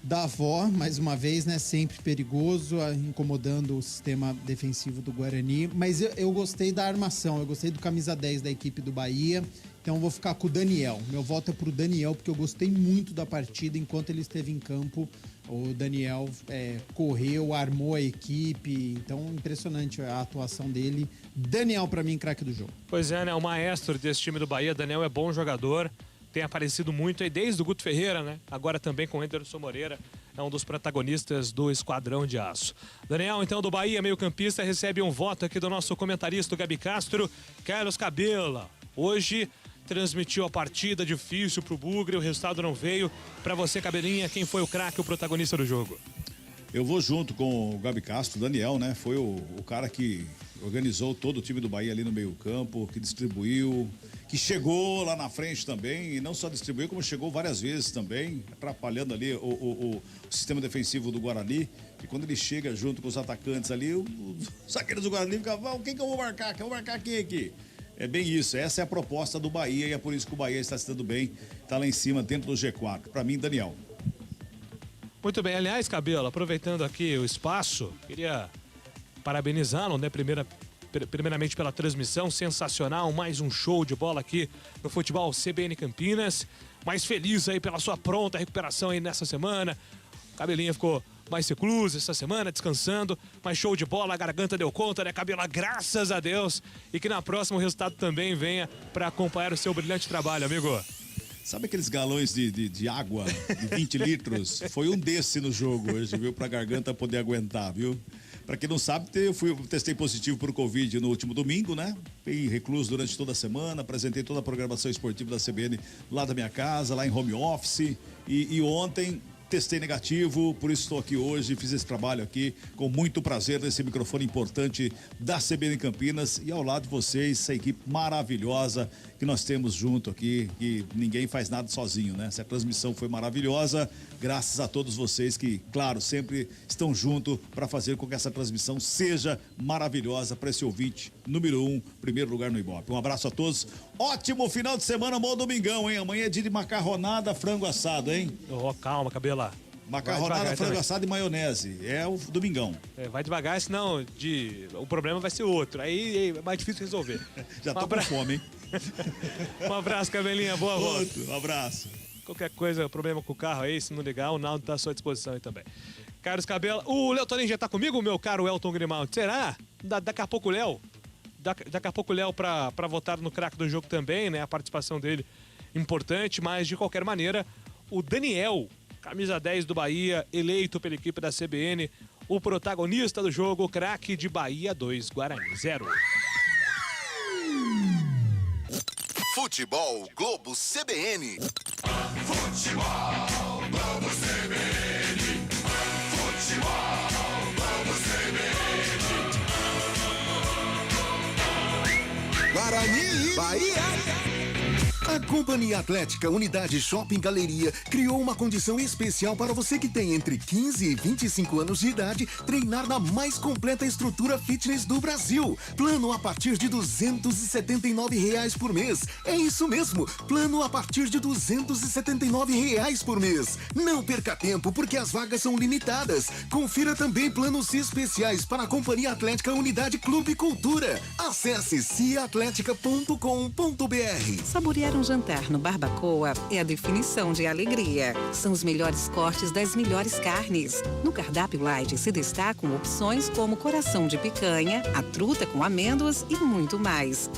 Davó, mais uma vez, né? Sempre perigoso, incomodando o sistema defensivo do Guarani. Mas eu gostei da armação, eu gostei do camisa 10 da equipe do Bahia. Então eu vou ficar com o Daniel. Meu voto é pro Daniel, porque eu gostei muito da partida enquanto ele esteve em campo. O Daniel correu, armou a equipe. Então, impressionante a atuação dele. Daniel, pra mim, craque do jogo. Pois é, né? O maestro desse time do Bahia. Daniel é bom jogador. Tem aparecido muito aí desde o Guto Ferreira, né? Agora também com o Anderson Moreira. É um dos protagonistas do Esquadrão de Aço. Daniel, então, do Bahia, meio-campista, recebe um voto aqui do nosso comentarista, Gabi Castro. Carlos Cabela, hoje transmitiu a partida difícil pro Bugre, o resultado não veio. Pra você, Cabelinha, quem foi o craque, o protagonista do jogo? Eu vou junto com o Gabi Castro, o Daniel, né? Foi o cara que organizou todo o time do Bahia ali no meio-campo, que distribuiu, que chegou lá na frente também, e não só distribuiu, como chegou várias vezes também, atrapalhando ali o sistema defensivo do Guarani. E quando ele chega junto com os atacantes ali, os zagueiros do Guarani ficam, quem que eu vou marcar? Quem eu vou marcar quem aqui? É bem isso, essa é a proposta do Bahia e é por isso que o Bahia está se dando bem, está lá em cima, dentro do G4. Para mim, Daniel. Muito bem, aliás, Cabelo, aproveitando aqui o espaço, queria parabenizá-lo, né, primeiramente pela transmissão sensacional, mais um show de bola aqui no futebol CBN Campinas, mais feliz aí pela sua pronta recuperação aí nessa semana. O Cabelinha ficou mais recluso essa semana, descansando, mas show de bola, a garganta deu conta, né, Cabela? Graças a Deus. E que na próxima o resultado também venha para acompanhar o seu brilhante trabalho, amigo. Sabe aqueles galões de água de 20 litros? Foi um desse no jogo hoje, viu? Pra garganta poder aguentar, viu? Pra quem não sabe, eu testei positivo por Covid no último domingo, né? Fiquei recluso durante toda a semana, apresentei toda a programação esportiva da CBN lá da minha casa, lá em home office. E ontem testei negativo, por isso estou aqui hoje, fiz esse trabalho aqui com muito prazer nesse microfone importante da CBN Campinas e ao lado de vocês, essa equipe maravilhosa que nós temos junto aqui, que ninguém faz nada sozinho, né? Essa transmissão foi maravilhosa, graças a todos vocês que, claro, sempre estão junto para fazer com que essa transmissão seja maravilhosa para esse ouvinte número 1, primeiro lugar no Ibope. Um abraço a todos, ótimo final de semana, bom domingão, hein? Amanhã é dia de macarronada, frango assado, hein? Oh, calma, Cabela. Macarronada, frango assado e maionese. É o domingão. Vai devagar, senão o problema vai ser outro. Aí é mais difícil resolver. Já tô com fome, hein? Um abraço, Cabelinha. Boa volta. Um abraço. Qualquer coisa, problema com o carro aí, se não ligar, o Naldo tá à sua disposição aí também. Carlos Cabela. O Léo Toninho já tá comigo, meu caro Elton Grimaldi? Será? Daqui a pouco o Léo. Daqui a pouco o Léo pra votar no craque do jogo também, né? A participação dele importante, mas de qualquer maneira, o Daniel, camisa 10 do Bahia, eleito pela equipe da CBN, o protagonista do jogo, o craque de Bahia 2, Guarani 0. Futebol Globo CBN. Futebol Globo CBN. Futebol Globo CBN. Guarani, Bahia. A Companhia Atlética Unidade Shopping Galeria criou uma condição especial para você que tem entre 15 e 25 anos de idade treinar na mais completa estrutura fitness do Brasil. Plano a partir de R$ 279 por mês. É isso mesmo, plano a partir de R$ 279 por mês. Não perca tempo porque as vagas são limitadas. Confira também planos especiais para a Companhia Atlética Unidade Clube Cultura. Acesse ciatletica.com.br. Saborear um jantar no Barbacoa é a definição de alegria. São os melhores cortes das melhores carnes. No cardápio light se destacam opções como coração de picanha, a truta com amêndoas e muito mais.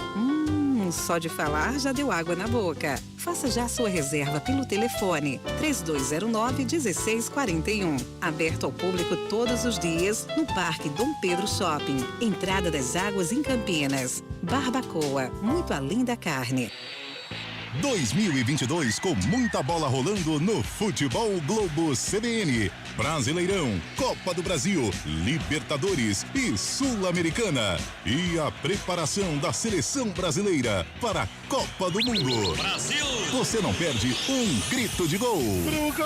Só de falar já deu água na boca. Faça já sua reserva pelo telefone 3209-1641. Aberto ao público todos os dias no Parque Dom Pedro Shopping. Entrada das Águas em Campinas. Barbacoa, muito além da carne. 2022 com muita bola rolando no Futebol Globo CBN. Brasileirão, Copa do Brasil, Libertadores e Sul-Americana. E a preparação da seleção brasileira para a Copa do Mundo. Brasil! Você não perde um grito de gol. Pro gol!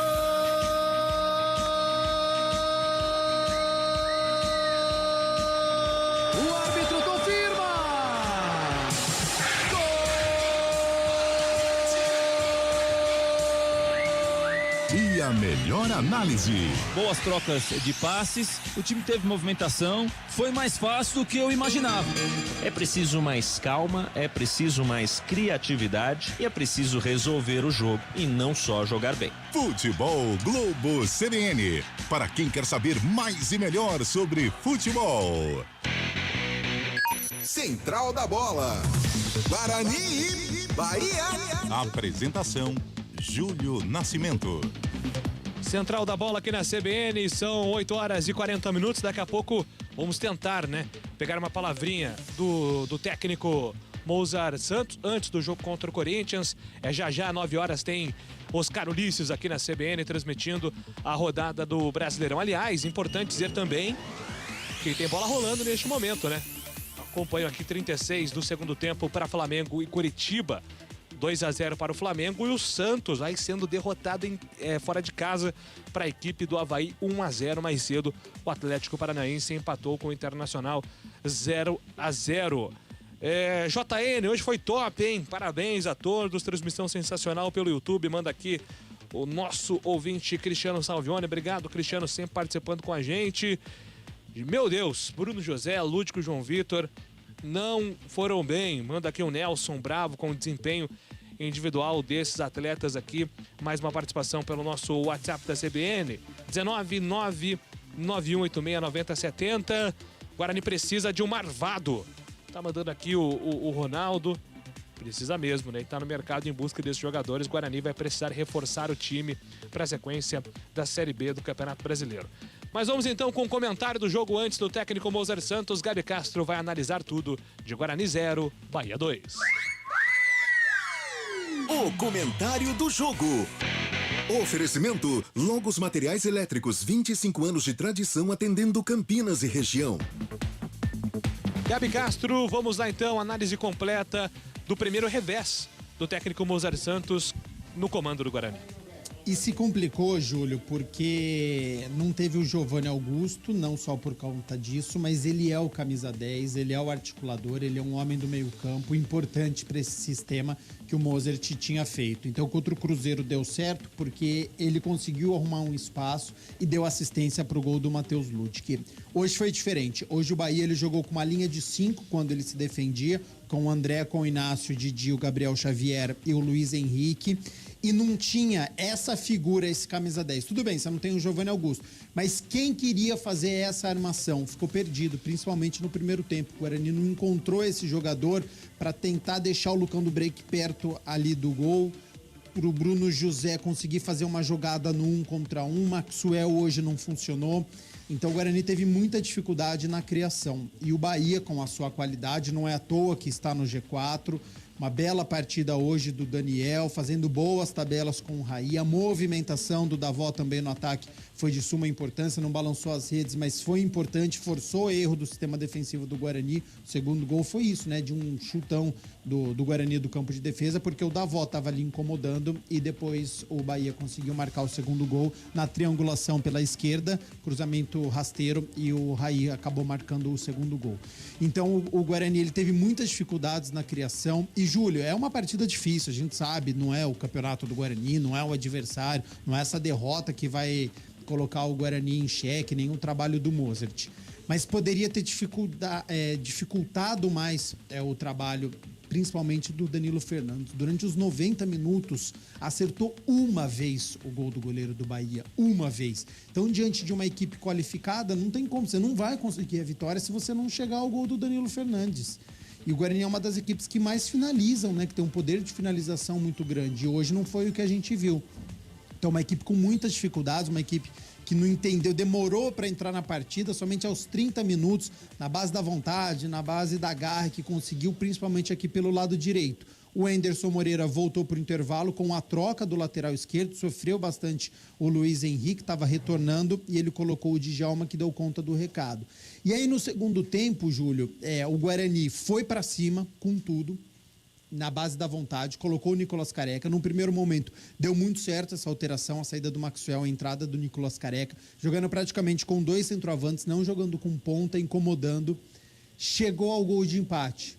O árbitro confirma! E a melhor análise. Boas trocas de passes, o time teve movimentação, foi mais fácil do que eu imaginava. É preciso mais calma, é preciso mais criatividade e é preciso resolver o jogo e não só jogar bem. Futebol Globo CBN. Para quem quer saber mais e melhor sobre futebol. Central da Bola. Guarani, Bahia. Apresentação: Júlio Nascimento. Central da Bola aqui na CBN, são 8 horas e 40 minutos. Daqui a pouco vamos tentar, né, pegar uma palavrinha do técnico Mozart Santos antes do jogo contra o Corinthians. Já 9 horas tem Oscar Ulisses aqui na CBN transmitindo a rodada do Brasileirão. Aliás, importante dizer também que tem bola rolando neste momento, né? Acompanho aqui 36 do segundo tempo para Flamengo e Curitiba. 2-0 para o Flamengo e o Santos aí sendo derrotado fora de casa para a equipe do Avaí 1-0 mais cedo. O Atlético Paranaense empatou com o Internacional 0-0. JN, hoje foi top, hein? Parabéns a todos, transmissão sensacional pelo YouTube. Manda aqui o nosso ouvinte Cristiano Salvione. Obrigado, Cristiano, sempre participando com a gente. Meu Deus, Bruno José, Lúdico, João Vitor não foram bem. Manda aqui o Nelson Bravo com o desempenho individual desses atletas aqui. Mais uma participação pelo nosso WhatsApp da CBN, 19991869070. Guarani precisa de um marvado. Tá mandando aqui o Ronaldo. Precisa mesmo, né? E tá no mercado em busca desses jogadores. Guarani vai precisar reforçar o time para a sequência da Série B do Campeonato Brasileiro. Mas vamos então com o comentário do jogo antes do técnico Mozart Santos. Gabi Castro vai analisar tudo de Guarani 0, Bahia 2. O comentário do jogo. Oferecimento Logos Materiais Elétricos, 25 anos de tradição atendendo Campinas e região. Gabi Castro, vamos lá então, análise completa do primeiro revés do técnico Mozart Santos no comando do Guarani. E se complicou, Júlio, porque não teve o Giovanni Augusto, não só por conta disso, mas ele é o camisa 10, ele é o articulador, ele é um homem do meio-campo importante para esse sistema que o Mozart tinha feito. Então, contra o Cruzeiro deu certo porque ele conseguiu arrumar um espaço e deu assistência para o gol do Matheus Ludwig. Hoje foi diferente. Hoje o Bahia ele jogou com uma linha de 5 quando ele se defendia, com o André, com o Inácio, o Didi, o Gabriel Xavier e o Luiz Henrique. E não tinha essa figura, esse camisa 10. Tudo bem, você não tem o Giovanni Augusto. Mas quem queria fazer essa armação ficou perdido, principalmente no primeiro tempo. O Guarani não encontrou esse jogador para tentar deixar o Lucão do Break perto ali do gol. Para o Bruno José conseguir fazer uma jogada no 1 contra 1. Maxwell hoje não funcionou. Então o Guarani teve muita dificuldade na criação. E o Bahia, com a sua qualidade, não é à toa que está no G4. Uma bela partida hoje do Daniel, fazendo boas tabelas com o Raí. A movimentação do Davó também no ataque foi de suma importância, não balançou as redes, mas foi importante, forçou o erro do sistema defensivo do Guarani. O segundo gol foi isso, né? De um chutão do Guarani do campo de defesa, porque o Davó estava ali incomodando e depois o Bahia conseguiu marcar o segundo gol na triangulação pela esquerda, cruzamento rasteiro, e o Raí acabou marcando o segundo gol. Então o Guarani ele teve muitas dificuldades na criação. E Júlio, é uma partida difícil, a gente sabe, não é o campeonato do Guarani, não é o adversário, não é essa derrota que vai colocar o Guarani em xeque, nem o trabalho do Mozart. Mas poderia ter dificultado mais o trabalho, principalmente do Danilo Fernandes. Durante os 90 minutos, acertou uma vez o gol do goleiro do Bahia, uma vez. Então, diante de uma equipe qualificada, não tem como, você não vai conseguir a vitória se você não chegar ao gol do Danilo Fernandes. E o Guarani é uma das equipes que mais finalizam, né? Que tem um poder de finalização muito grande. E hoje não foi o que a gente viu. Então, uma equipe com muitas dificuldades, uma equipe que não entendeu, demorou para entrar na partida, somente aos 30 minutos, na base da vontade, na base da garra, que conseguiu, principalmente aqui pelo lado direito. O Anderson Moreira voltou para o intervalo com a troca do lateral esquerdo, sofreu bastante o Luiz Henrique, estava retornando, e ele colocou o Djalma, que deu conta do recado. E aí no segundo tempo, Júlio, o Guarani foi para cima com tudo, na base da vontade, colocou o Nicolas Careca. Num primeiro momento, deu muito certo essa alteração, a saída do Maxwell, a entrada do Nicolas Careca, jogando praticamente com 2 centroavantes, não jogando com ponta, incomodando. Chegou ao gol de empate.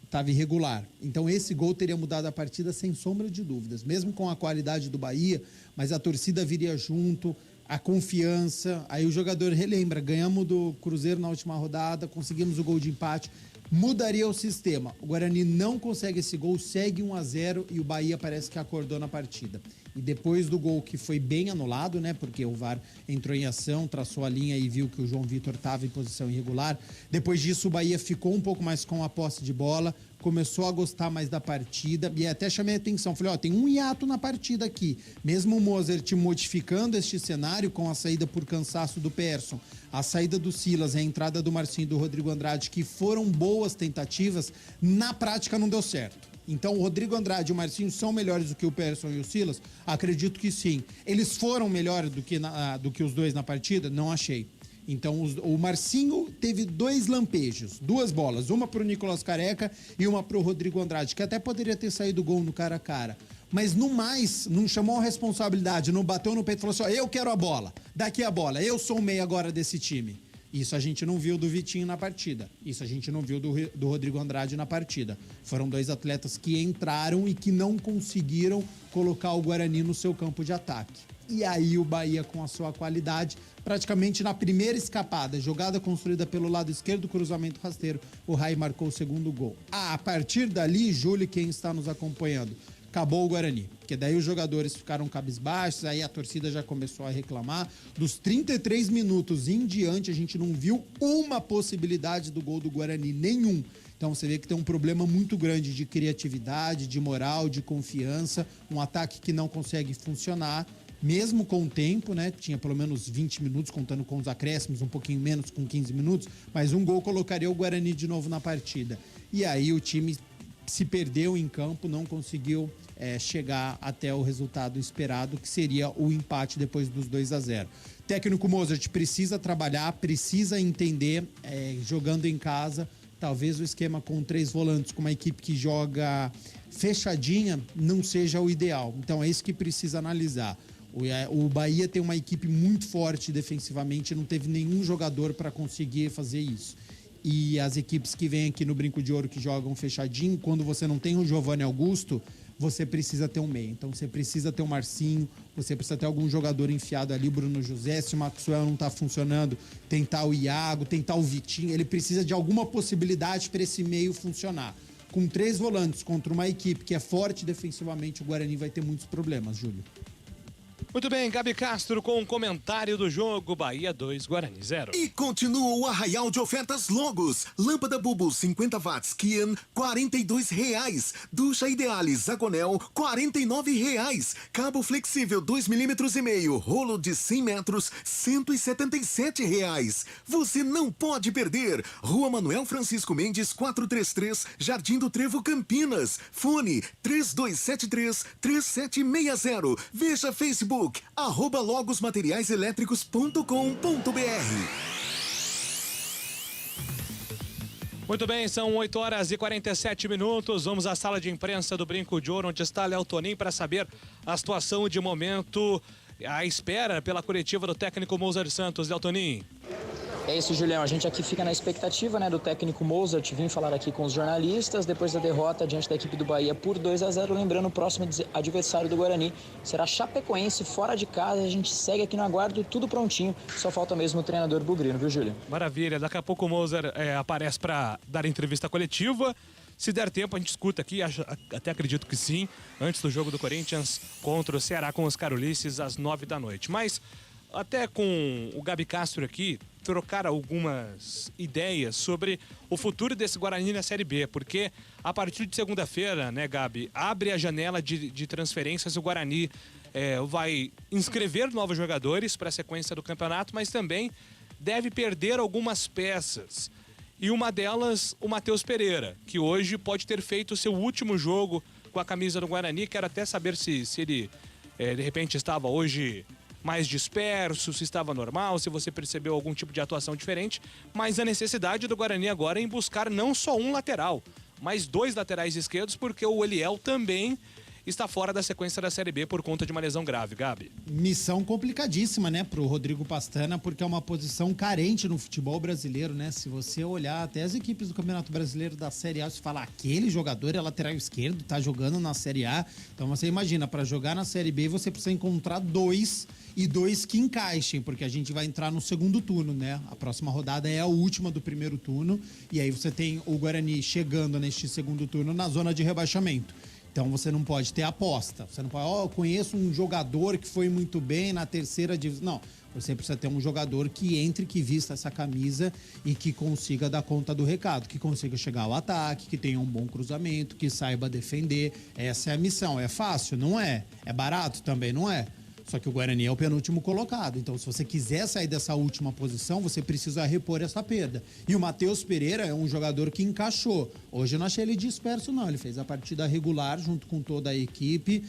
Estava irregular. Então esse gol teria mudado a partida sem sombra de dúvidas, mesmo com a qualidade do Bahia, mas a torcida viria junto, a confiança. Aí o jogador relembra, ganhamos do Cruzeiro na última rodada, conseguimos o gol de empate, mudaria o sistema. O Guarani não consegue esse gol, segue 1-0 e o Bahia parece que acordou na partida. E depois do gol, que foi bem anulado, né? Porque o VAR entrou em ação, traçou a linha e viu que o João Vitor estava em posição irregular. Depois disso, o Bahia ficou um pouco mais com a posse de bola, começou a gostar mais da partida e até chamei a atenção. Falei, tem um hiato na partida aqui. Mesmo o Mozart modificando este cenário com a saída por cansaço do Persson, a saída do Silas, a entrada do Marcinho e do Rodrigo Andrade, que foram boas tentativas, na prática não deu certo. Então, o Rodrigo Andrade e o Marcinho são melhores do que o Persson e o Silas? Acredito que sim. Eles foram melhores do que os dois na partida? Não achei. Então, o Marcinho teve 2 lampejos, 2 bolas. Uma para o Nicolas Careca e uma para o Rodrigo Andrade, que até poderia ter saído gol no cara a cara. Mas, no mais, não chamou a responsabilidade, não bateu no peito e falou assim, eu quero a bola, daqui a bola, eu sou o meio agora desse time. Isso a gente não viu do Vitinho na partida. Isso a gente não viu do Rodrigo Andrade na partida. Foram 2 atletas que entraram e que não conseguiram colocar o Guarani no seu campo de ataque. E aí o Bahia, com a sua qualidade, praticamente na primeira escapada, jogada construída pelo lado esquerdo, cruzamento rasteiro, o Raí marcou o segundo gol. A partir dali, Júlio, quem está nos acompanhando, acabou o Guarani, porque daí os jogadores ficaram cabisbaixos, aí a torcida já começou a reclamar. Dos 33 minutos em diante, a gente não viu uma possibilidade do gol do Guarani, nenhum. Então você vê que tem um problema muito grande de criatividade, de moral, de confiança, um ataque que não consegue funcionar, mesmo com o tempo, né? Tinha pelo menos 20 minutos, contando com os acréscimos, um pouquinho menos, com 15 minutos, mas um gol colocaria o Guarani de novo na partida. E aí o time se perdeu em campo, não conseguiu chegar até o resultado esperado, que seria o empate depois dos 2-0. Técnico Mozart precisa trabalhar, precisa entender, jogando em casa, talvez o esquema com 3 volantes, com uma equipe que joga fechadinha não seja o ideal. Então é isso que precisa analisar. O Bahia tem uma equipe muito forte defensivamente, não teve nenhum jogador para conseguir fazer isso. E as equipes que vêm aqui no Brinco de Ouro que jogam fechadinho, quando você não tem o Giovanni Augusto, você precisa ter um meio. Então você precisa ter o Marcinho, você precisa ter algum jogador enfiado ali, Bruno José, se o Maxwell não está funcionando, tentar o Iago, tentar o Vitinho. Ele precisa de alguma possibilidade para esse meio funcionar. Com 3 volantes contra uma equipe que é forte defensivamente, o Guarani vai ter muitos problemas, Júlio. Muito bem, Gabi Castro com o comentário do jogo. Bahia 2, Guarani 0. E continua o arraial de ofertas Logos. Lâmpada Bubu 50 watts Kian, R$42. Ducha Idealis Zagonel, R$49. Cabo flexível 2,5 mm, rolo de 100 metros, R$177. Você não pode perder. Rua Manuel Francisco Mendes, 433, Jardim do Trevo, Campinas. Fone 3273-3760. Veja Facebook, @logosmateriaiselétricos.com.br. Muito bem, são 8h47. Vamos à sala de imprensa do Brinco de Ouro, onde está Léo Tonin para saber a situação de momento, à espera pela coletiva do técnico Mozart Santos. Léo Tonin. É isso, Julião. A gente aqui fica na expectativa, né, do técnico Mozart vir falar aqui com os jornalistas depois da derrota diante da equipe do Bahia por 2-0. Lembrando, o próximo adversário do Guarani será Chapecoense, fora de casa. A gente segue aqui no aguardo, tudo prontinho. Só falta mesmo o treinador bugrino, viu, Júlio? Maravilha. Daqui a pouco o Mozart aparece para dar entrevista coletiva. Se der tempo, a gente escuta aqui, até acredito que sim, antes do jogo do Corinthians contra o Ceará com os Carulices às 9 da noite. Mas até com o Gabi Castro aqui, trocar algumas ideias sobre o futuro desse Guarani na Série B, porque a partir de segunda-feira, né, Gabi, abre a janela de transferências. O Guarani vai inscrever novos jogadores para a sequência do campeonato, mas também deve perder algumas peças. E uma delas, o Matheus Pereira, que hoje pode ter feito o seu último jogo com a camisa do Guarani. Quero até saber se ele, de repente, estava hoje mais disperso, se estava normal, se você percebeu algum tipo de atuação diferente, mas a necessidade do Guarani agora é em buscar não só um lateral, mas 2 laterais esquerdos, porque o Eliel também está fora da sequência da Série B por conta de uma lesão grave, Gabi. Missão complicadíssima, né, pro Rodrigo Pastana, porque é uma posição carente no futebol brasileiro, né? Se você olhar até as equipes do Campeonato Brasileiro da Série A, você fala, aquele jogador é lateral esquerdo, tá jogando na Série A. Então você imagina, para jogar na Série B você precisa encontrar 2 e 2 que encaixem, porque a gente vai entrar no segundo turno, né? A próxima rodada é a última do primeiro turno, e aí você tem o Guarani chegando neste segundo turno na zona de rebaixamento. Então você não pode ter aposta. Você não pode, eu conheço um jogador que foi muito bem na terceira divisão. Não, você precisa ter um jogador que entre, que vista essa camisa e que consiga dar conta do recado, que consiga chegar ao ataque, que tenha um bom cruzamento, que saiba defender. Essa é a missão. É fácil? Não é. É barato? Também não é. Só que o Guarani é o penúltimo colocado. Então, se você quiser sair dessa última posição, você precisa repor essa perda. E o Matheus Pereira é um jogador que encaixou. Hoje eu não achei ele disperso, não. Ele fez a partida regular junto com toda a equipe.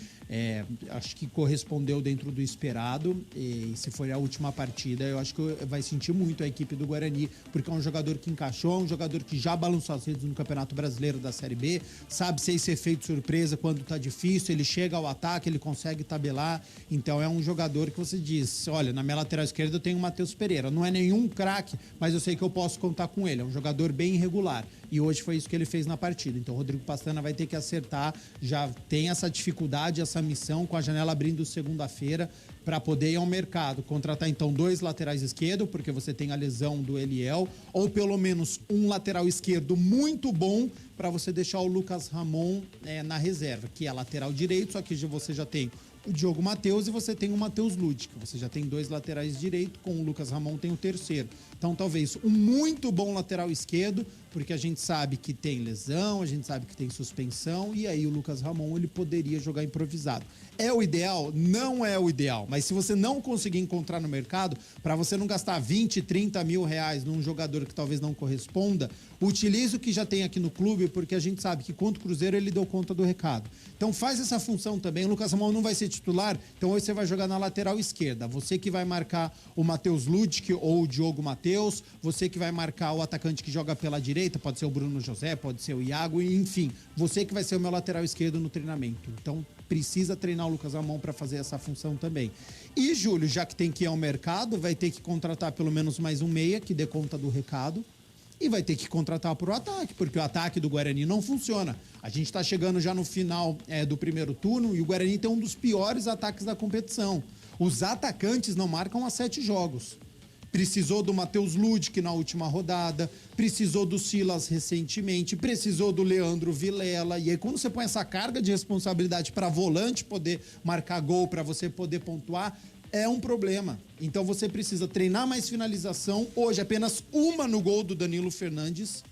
Acho que correspondeu dentro do esperado. E se for a última partida, eu acho que vai sentir muito a equipe do Guarani, porque é um jogador que encaixou, um jogador que já balançou as redes no Campeonato Brasileiro da Série B, sabe ser esse efeito surpresa quando tá difícil, ele chega ao ataque, ele consegue tabelar. Então é um jogador que você diz, olha, na minha lateral esquerda eu tenho o Matheus Pereira. Não é nenhum craque, mas eu sei que eu posso contar com ele. É um jogador bem irregular. E hoje foi isso que ele fez na partida. Então o Rodrigo Pastana vai ter que acertar, já tem essa dificuldade, essa missão, com a janela abrindo segunda-feira, para poder ir ao mercado. Contratar então 2 laterais esquerdos, porque você tem a lesão do Eliel, ou pelo menos um lateral esquerdo muito bom, para você deixar o Lucas Ramon na reserva, que é lateral direito, só que você já tem o Diogo Matheus e você tem o Matheus Ludic. Você já tem 2 laterais direito, com o Lucas Ramon tem o terceiro. Então talvez um muito bom lateral esquerdo, porque a gente sabe que tem lesão, a gente sabe que tem suspensão, e aí o Lucas Ramon ele poderia jogar improvisado. É o ideal? Não é o ideal, mas se você não conseguir encontrar no mercado, para você não gastar 20, 30 mil reais num jogador que talvez não corresponda, utilize o que já tem aqui no clube, porque a gente sabe que contra o Cruzeiro ele deu conta do recado. Então faz essa função também. O Lucas Ramon não vai ser titular, então hoje você vai jogar na lateral esquerda. Você que vai marcar o Matheus Ludic ou o Diogo Matheus, você que vai marcar o atacante que joga pela direita, direita, pode ser o Bruno José, pode ser o Iago, enfim, você que vai ser o meu lateral esquerdo no treinamento. Então, precisa treinar o Lucas Ramon para fazer essa função também. E, Júlio, já que tem que ir ao mercado, vai ter que contratar pelo menos mais um meia, que dê conta do recado, e vai ter que contratar para o ataque, porque o ataque do Guarani não funciona. A gente está chegando já no final do primeiro turno e o Guarani tem um dos piores ataques da competição. Os atacantes não marcam há 7 jogos. Precisou do Matheus Ludic na última rodada, precisou do Silas recentemente, precisou do Leandro Vilela. E aí, quando você põe essa carga de responsabilidade para volante poder marcar gol, para você poder pontuar, é um problema. Então você precisa treinar mais finalização. Hoje, apenas uma no gol do Danilo Fernandes.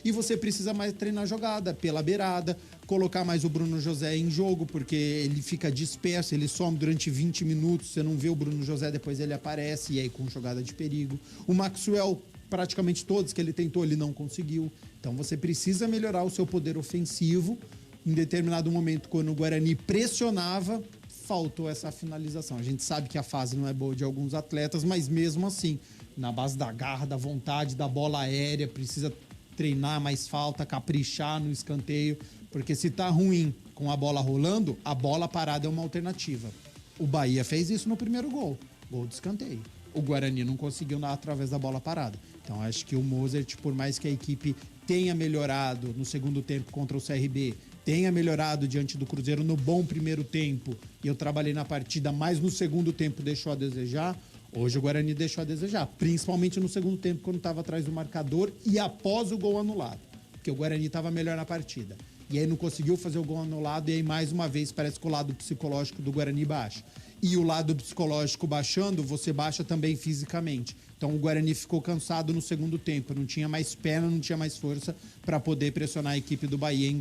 E você precisa mais treinar jogada pela beirada, colocar mais o Bruno José em jogo, porque ele fica disperso, ele some durante 20 minutos, você não vê o Bruno José, depois ele aparece, e aí com jogada de perigo. O Maxwell, praticamente todos que ele tentou, ele não conseguiu. Então você precisa melhorar o seu poder ofensivo. Em determinado momento, quando o Guarani pressionava, faltou essa finalização. A gente sabe que a fase não é boa de alguns atletas, mas mesmo assim, na base da garra, da vontade, da bola aérea, precisa treinar mais falta, caprichar no escanteio, porque se tá ruim com a bola rolando, a bola parada é uma alternativa. O Bahia fez isso no primeiro gol de escanteio. O Guarani não conseguiu através da bola parada. Então acho que o Mozart, por mais que a equipe tenha melhorado no segundo tempo contra o CRB, tenha melhorado diante do Cruzeiro no bom primeiro tempo, e eu trabalhei na partida, mas no segundo tempo deixou a desejar. Hoje o Guarani deixou a desejar, principalmente no segundo tempo, quando estava atrás do marcador e após o gol anulado, porque o Guarani estava melhor na partida. E aí não conseguiu fazer o gol anulado, e aí mais uma vez parece que o lado psicológico do Guarani baixa. E o lado psicológico baixando, você baixa também fisicamente. Então o Guarani ficou cansado no segundo tempo, não tinha mais perna, não tinha mais força para poder pressionar a equipe do Bahia em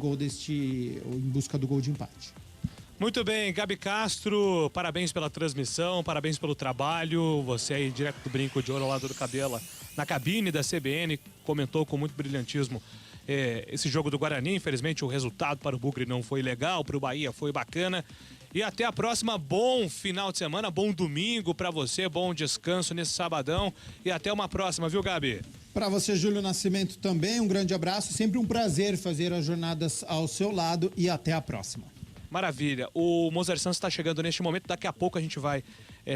busca do gol de empate. Muito bem, Gabi Castro, parabéns pela transmissão, parabéns pelo trabalho. Você aí, direto do Brinco de Ouro, ao lado do Cabela, na cabine da CBN, comentou com muito brilhantismo esse jogo do Guarani. Infelizmente o resultado para o Bugre não foi legal, para o Bahia foi bacana. E até a próxima, bom final de semana, bom domingo para você, bom descanso nesse sabadão e até uma próxima, viu, Gabi? Para você, Júlio Nascimento, também um grande abraço, sempre um prazer fazer as jornadas ao seu lado e até a próxima. Maravilha. O Mozart Santos está chegando neste momento. Daqui a pouco a gente vai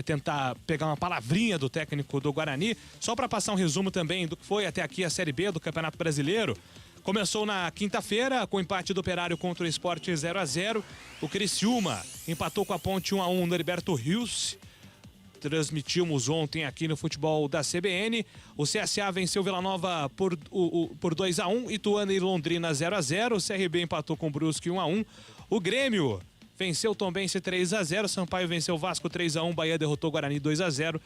tentar pegar uma palavrinha do técnico do Guarani. Só para passar um resumo também do que foi até aqui a Série B do Campeonato Brasileiro. Começou na quinta-feira com o empate do Operário contra o Sport 0-0. O Criciúma empatou com a Ponte 1-1 no Heriberto Rios. Transmitimos ontem aqui no futebol da CBN. O CSA venceu Vila Nova por 2-1. Ituano e Londrina 0-0. O CRB empatou com o Brusque 1-1. O Grêmio venceu o Tombense 3-0, Sampaio venceu o Vasco 3-1, Bahia derrotou o Guarani 2-0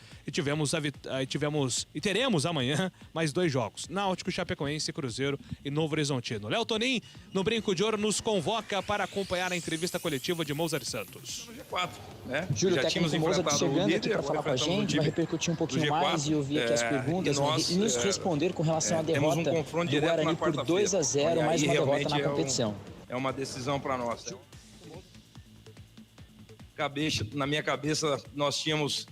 e teremos amanhã mais 2 jogos, Náutico, Chapecoense, Cruzeiro e Novo Horizontino. Léo Tonin, no Brinco de Ouro, nos convoca para acompanhar a entrevista coletiva de Mozart Santos. G4, né? Júlio, o técnico Mozart chegando aqui para falar com a gente, vai repercutir um pouquinho mais e ouvir aqui as perguntas e nos responder com relação à derrota do Guarani por 2-0, mais uma derrota na competição. É uma decisão para nós. Na minha cabeça, nós tínhamos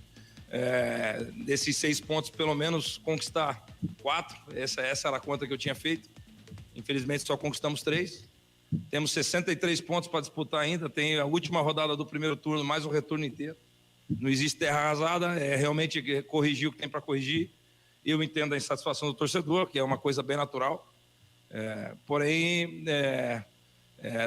desses 6 pontos, pelo menos conquistar 4. Essa era a conta que eu tinha feito. Infelizmente, só conquistamos 3. Temos 63 pontos para disputar ainda. Tem a última rodada do primeiro turno, mais o retorno inteiro. Não existe terra arrasada, é realmente corrigir o que tem para corrigir. Eu entendo a insatisfação do torcedor, que é uma coisa bem natural. Porém,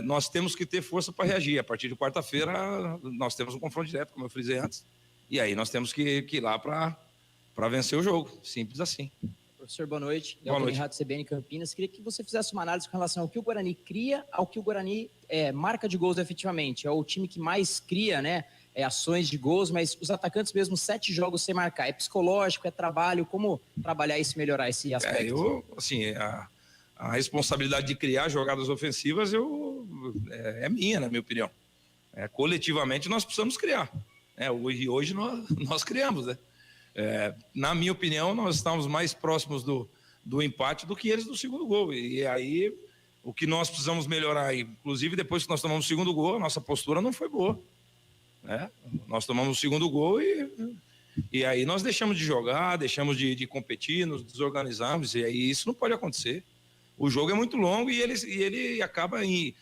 nós temos que ter força para reagir. A partir de quarta-feira, nós temos um confronto direto, como eu frisei antes. E aí nós temos que ir lá para vencer o jogo. Simples assim. Professor, boa noite. Boa noite. Rádio CBN Campinas. Queria que você fizesse uma análise com relação ao que o Guarani cria, ao que o Guarani marca de gols efetivamente. É o time que mais cria, né? Ações de gols, mas os atacantes mesmo 7 jogos sem marcar. É psicológico, é trabalho. Como trabalhar isso e melhorar esse aspecto? A responsabilidade de criar jogadas ofensivas é minha, na minha opinião. Coletivamente nós precisamos criar. Hoje nós criamos, né? Na minha opinião, nós estamos mais próximos do empate do que eles do segundo gol. E aí, o que nós precisamos melhorar, inclusive depois que nós tomamos o segundo gol, a nossa postura não foi boa. Nós tomamos o segundo gol e aí nós deixamos de jogar, deixamos de competir, nos desorganizamos, e aí isso não pode acontecer. o jogo é muito longo e ele acaba em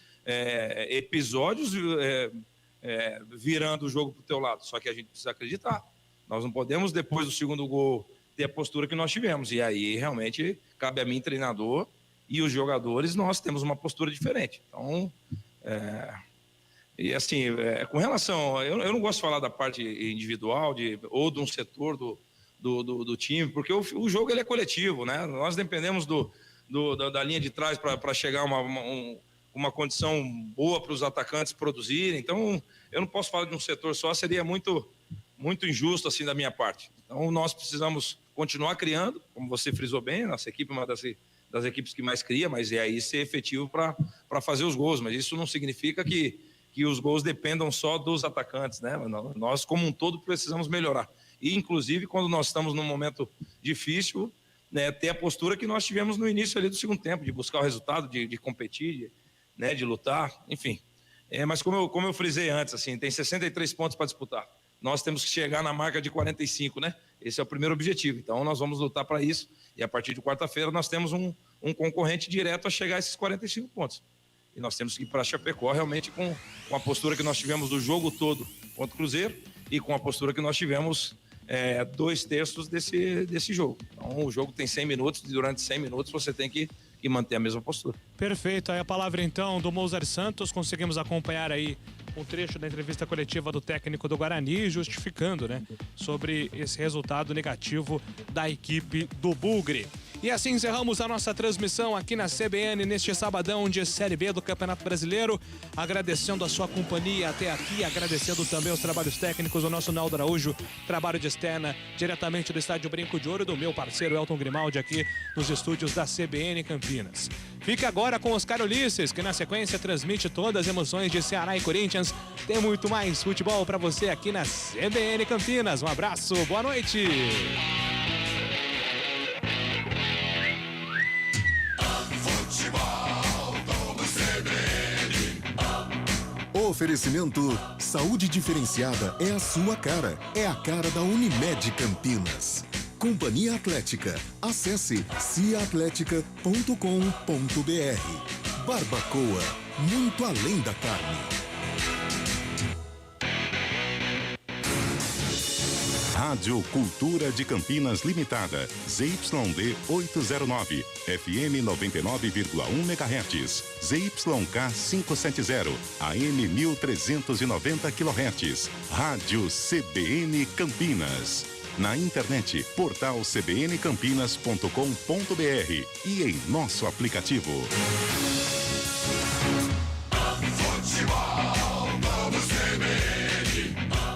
episódios virando o jogo pro teu lado. Só que a gente precisa acreditar. Nós não podemos, depois do segundo gol, ter a postura que nós tivemos. E aí, realmente, cabe a mim, treinador, e os jogadores, nós temos uma postura diferente. Então, e assim, com relação... Eu não gosto de falar da parte individual ou de um setor do time, porque o jogo ele é coletivo, né? Nós dependemos da linha de trás para chegar uma condição boa para os atacantes produzirem. Então, eu não posso falar de um setor só, seria muito injusto assim da minha parte. Então, nós precisamos continuar criando, como você frisou bem, nossa equipe é uma das equipes que mais cria, mas é aí ser efetivo para fazer os gols. Mas isso não significa que os gols dependam só dos atacantes, né? Nós, como um todo, precisamos melhorar. E, inclusive, quando nós estamos num momento difícil, né, ter a postura que nós tivemos no início ali do segundo tempo, de buscar o resultado, de competir, de lutar, enfim. Mas como eu frisei antes, assim, tem 63 pontos para disputar. Nós temos que chegar na marca de 45, né? Esse é o primeiro objetivo. Então, nós vamos lutar para isso. E a partir de quarta-feira, nós temos um concorrente direto a chegar a esses 45 pontos. E nós temos que ir para Chapecó realmente com a postura que nós tivemos do jogo todo contra o Cruzeiro e com a postura que nós tivemos 2/3 desse jogo. Então, o jogo tem 100 minutos e durante 100 minutos você tem que manter a mesma postura. Perfeito. Aí a palavra, então, do Mozart Santos. Conseguimos acompanhar aí um trecho da entrevista coletiva do técnico do Guarani, justificando, né, sobre esse resultado negativo da equipe do Bugre. E assim encerramos a nossa transmissão aqui na CBN neste sabadão de Série B do Campeonato Brasileiro. Agradecendo a sua companhia até aqui, agradecendo também os trabalhos técnicos do nosso Naldo Araújo, trabalho de externa diretamente do Estádio Brinco de Ouro, do meu parceiro Elton Grimaldi aqui nos estúdios da CBN Campinas. Fique agora com Oscar Ulisses, que na sequência transmite todas as emoções de Ceará e Corinthians. Tem muito mais futebol para você aqui na CBN Campinas. Um abraço, boa noite! Oferecimento Saúde Diferenciada é a sua cara. É a cara da Unimed Campinas. Companhia Atlética. Acesse ciaatletica.com.br. Barbacoa. Muito além da carne. Rádio Cultura de Campinas Limitada, ZYD 809, FM 99,1 MHz, ZYK 570, AM 1390 kHz, Rádio CBN Campinas. Na internet, portal cbncampinas.com.br e em nosso aplicativo.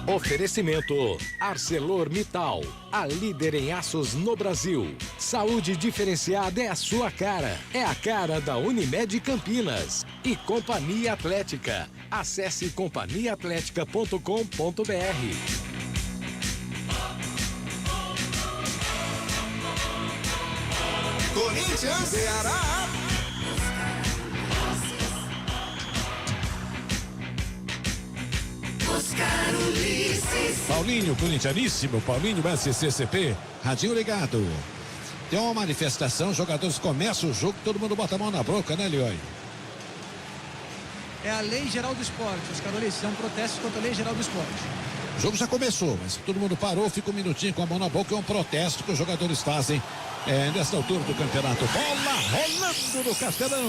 Oferecimento ArcelorMittal, a líder em aços no Brasil. Saúde diferenciada é a sua cara. É a cara da Unimed Campinas. E Companhia Atlética. Acesse companhiaatletica.com.br. Corinthians, Ceará. Oscar Ulisses. Paulinho, corintianíssimo, Paulinho SCCP, radinho ligado. Tem uma manifestação, os jogadores começam o jogo, todo mundo bota a mão na boca, né, Leoi? É a Lei Geral do Esporte, Oscar Ulisses, é um protesto contra a Lei Geral do Esporte. O jogo já começou, mas todo mundo parou, fica um minutinho com a mão na boca, é um protesto que os jogadores fazem nessa altura do campeonato. Bola rolando no Castelão.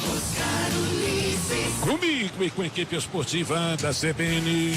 Oscar Ulisses. Comigo e com a equipe esportiva da CBN.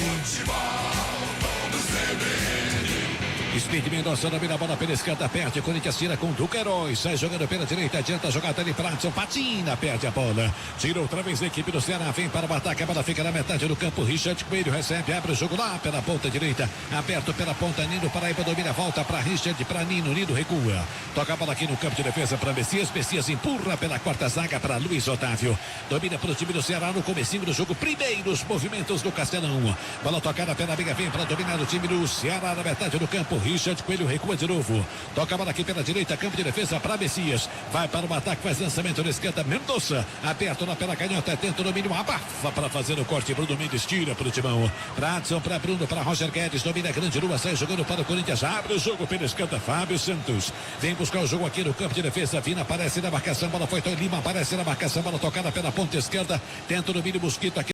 Speed Mendonça domina a bola pela esquerda, perde. Corinthians tira com Duca Herói. Sai jogando pela direita, adianta a jogada ali para Adson. Patina, perde a bola. Tira outra vez a equipe do Ceará. Vem para o ataque. A bola fica na metade do campo. Richard Coelho recebe, abre o jogo lá pela ponta direita. Aberto pela ponta. Nino Paraíba domina, volta para Richard, para Nino. Nino recua. Toca a bola aqui no campo de defesa para Messias. Messias empurra pela quarta zaga para Luiz Otávio. Domina para o time do Ceará no comecinho do jogo. Primeiros movimentos do Castelão. Bola tocada pela amiga. Vem para dominar o time do Ceará na metade do campo. Richard Coelho recua de novo. Toca a bola aqui pela direita, campo de defesa para Messias. Vai para o ataque, faz lançamento na esquerda. Mendonça, aberto na pela canhota, tenta o domínio, abafa para fazer o corte. Bruno Mendes tira para o Timão. Para Adson, para Bruno, para Roger Guedes. Domina a grande lua, sai jogando para o Corinthians. Abre o jogo pela esquerda, Fábio Santos. Vem buscar o jogo aqui no campo de defesa. Vina aparece na marcação, bola foi Tom Lima, aparece na marcação, bola tocada pela ponta esquerda. Tenta o domínio, Mosquito aqui.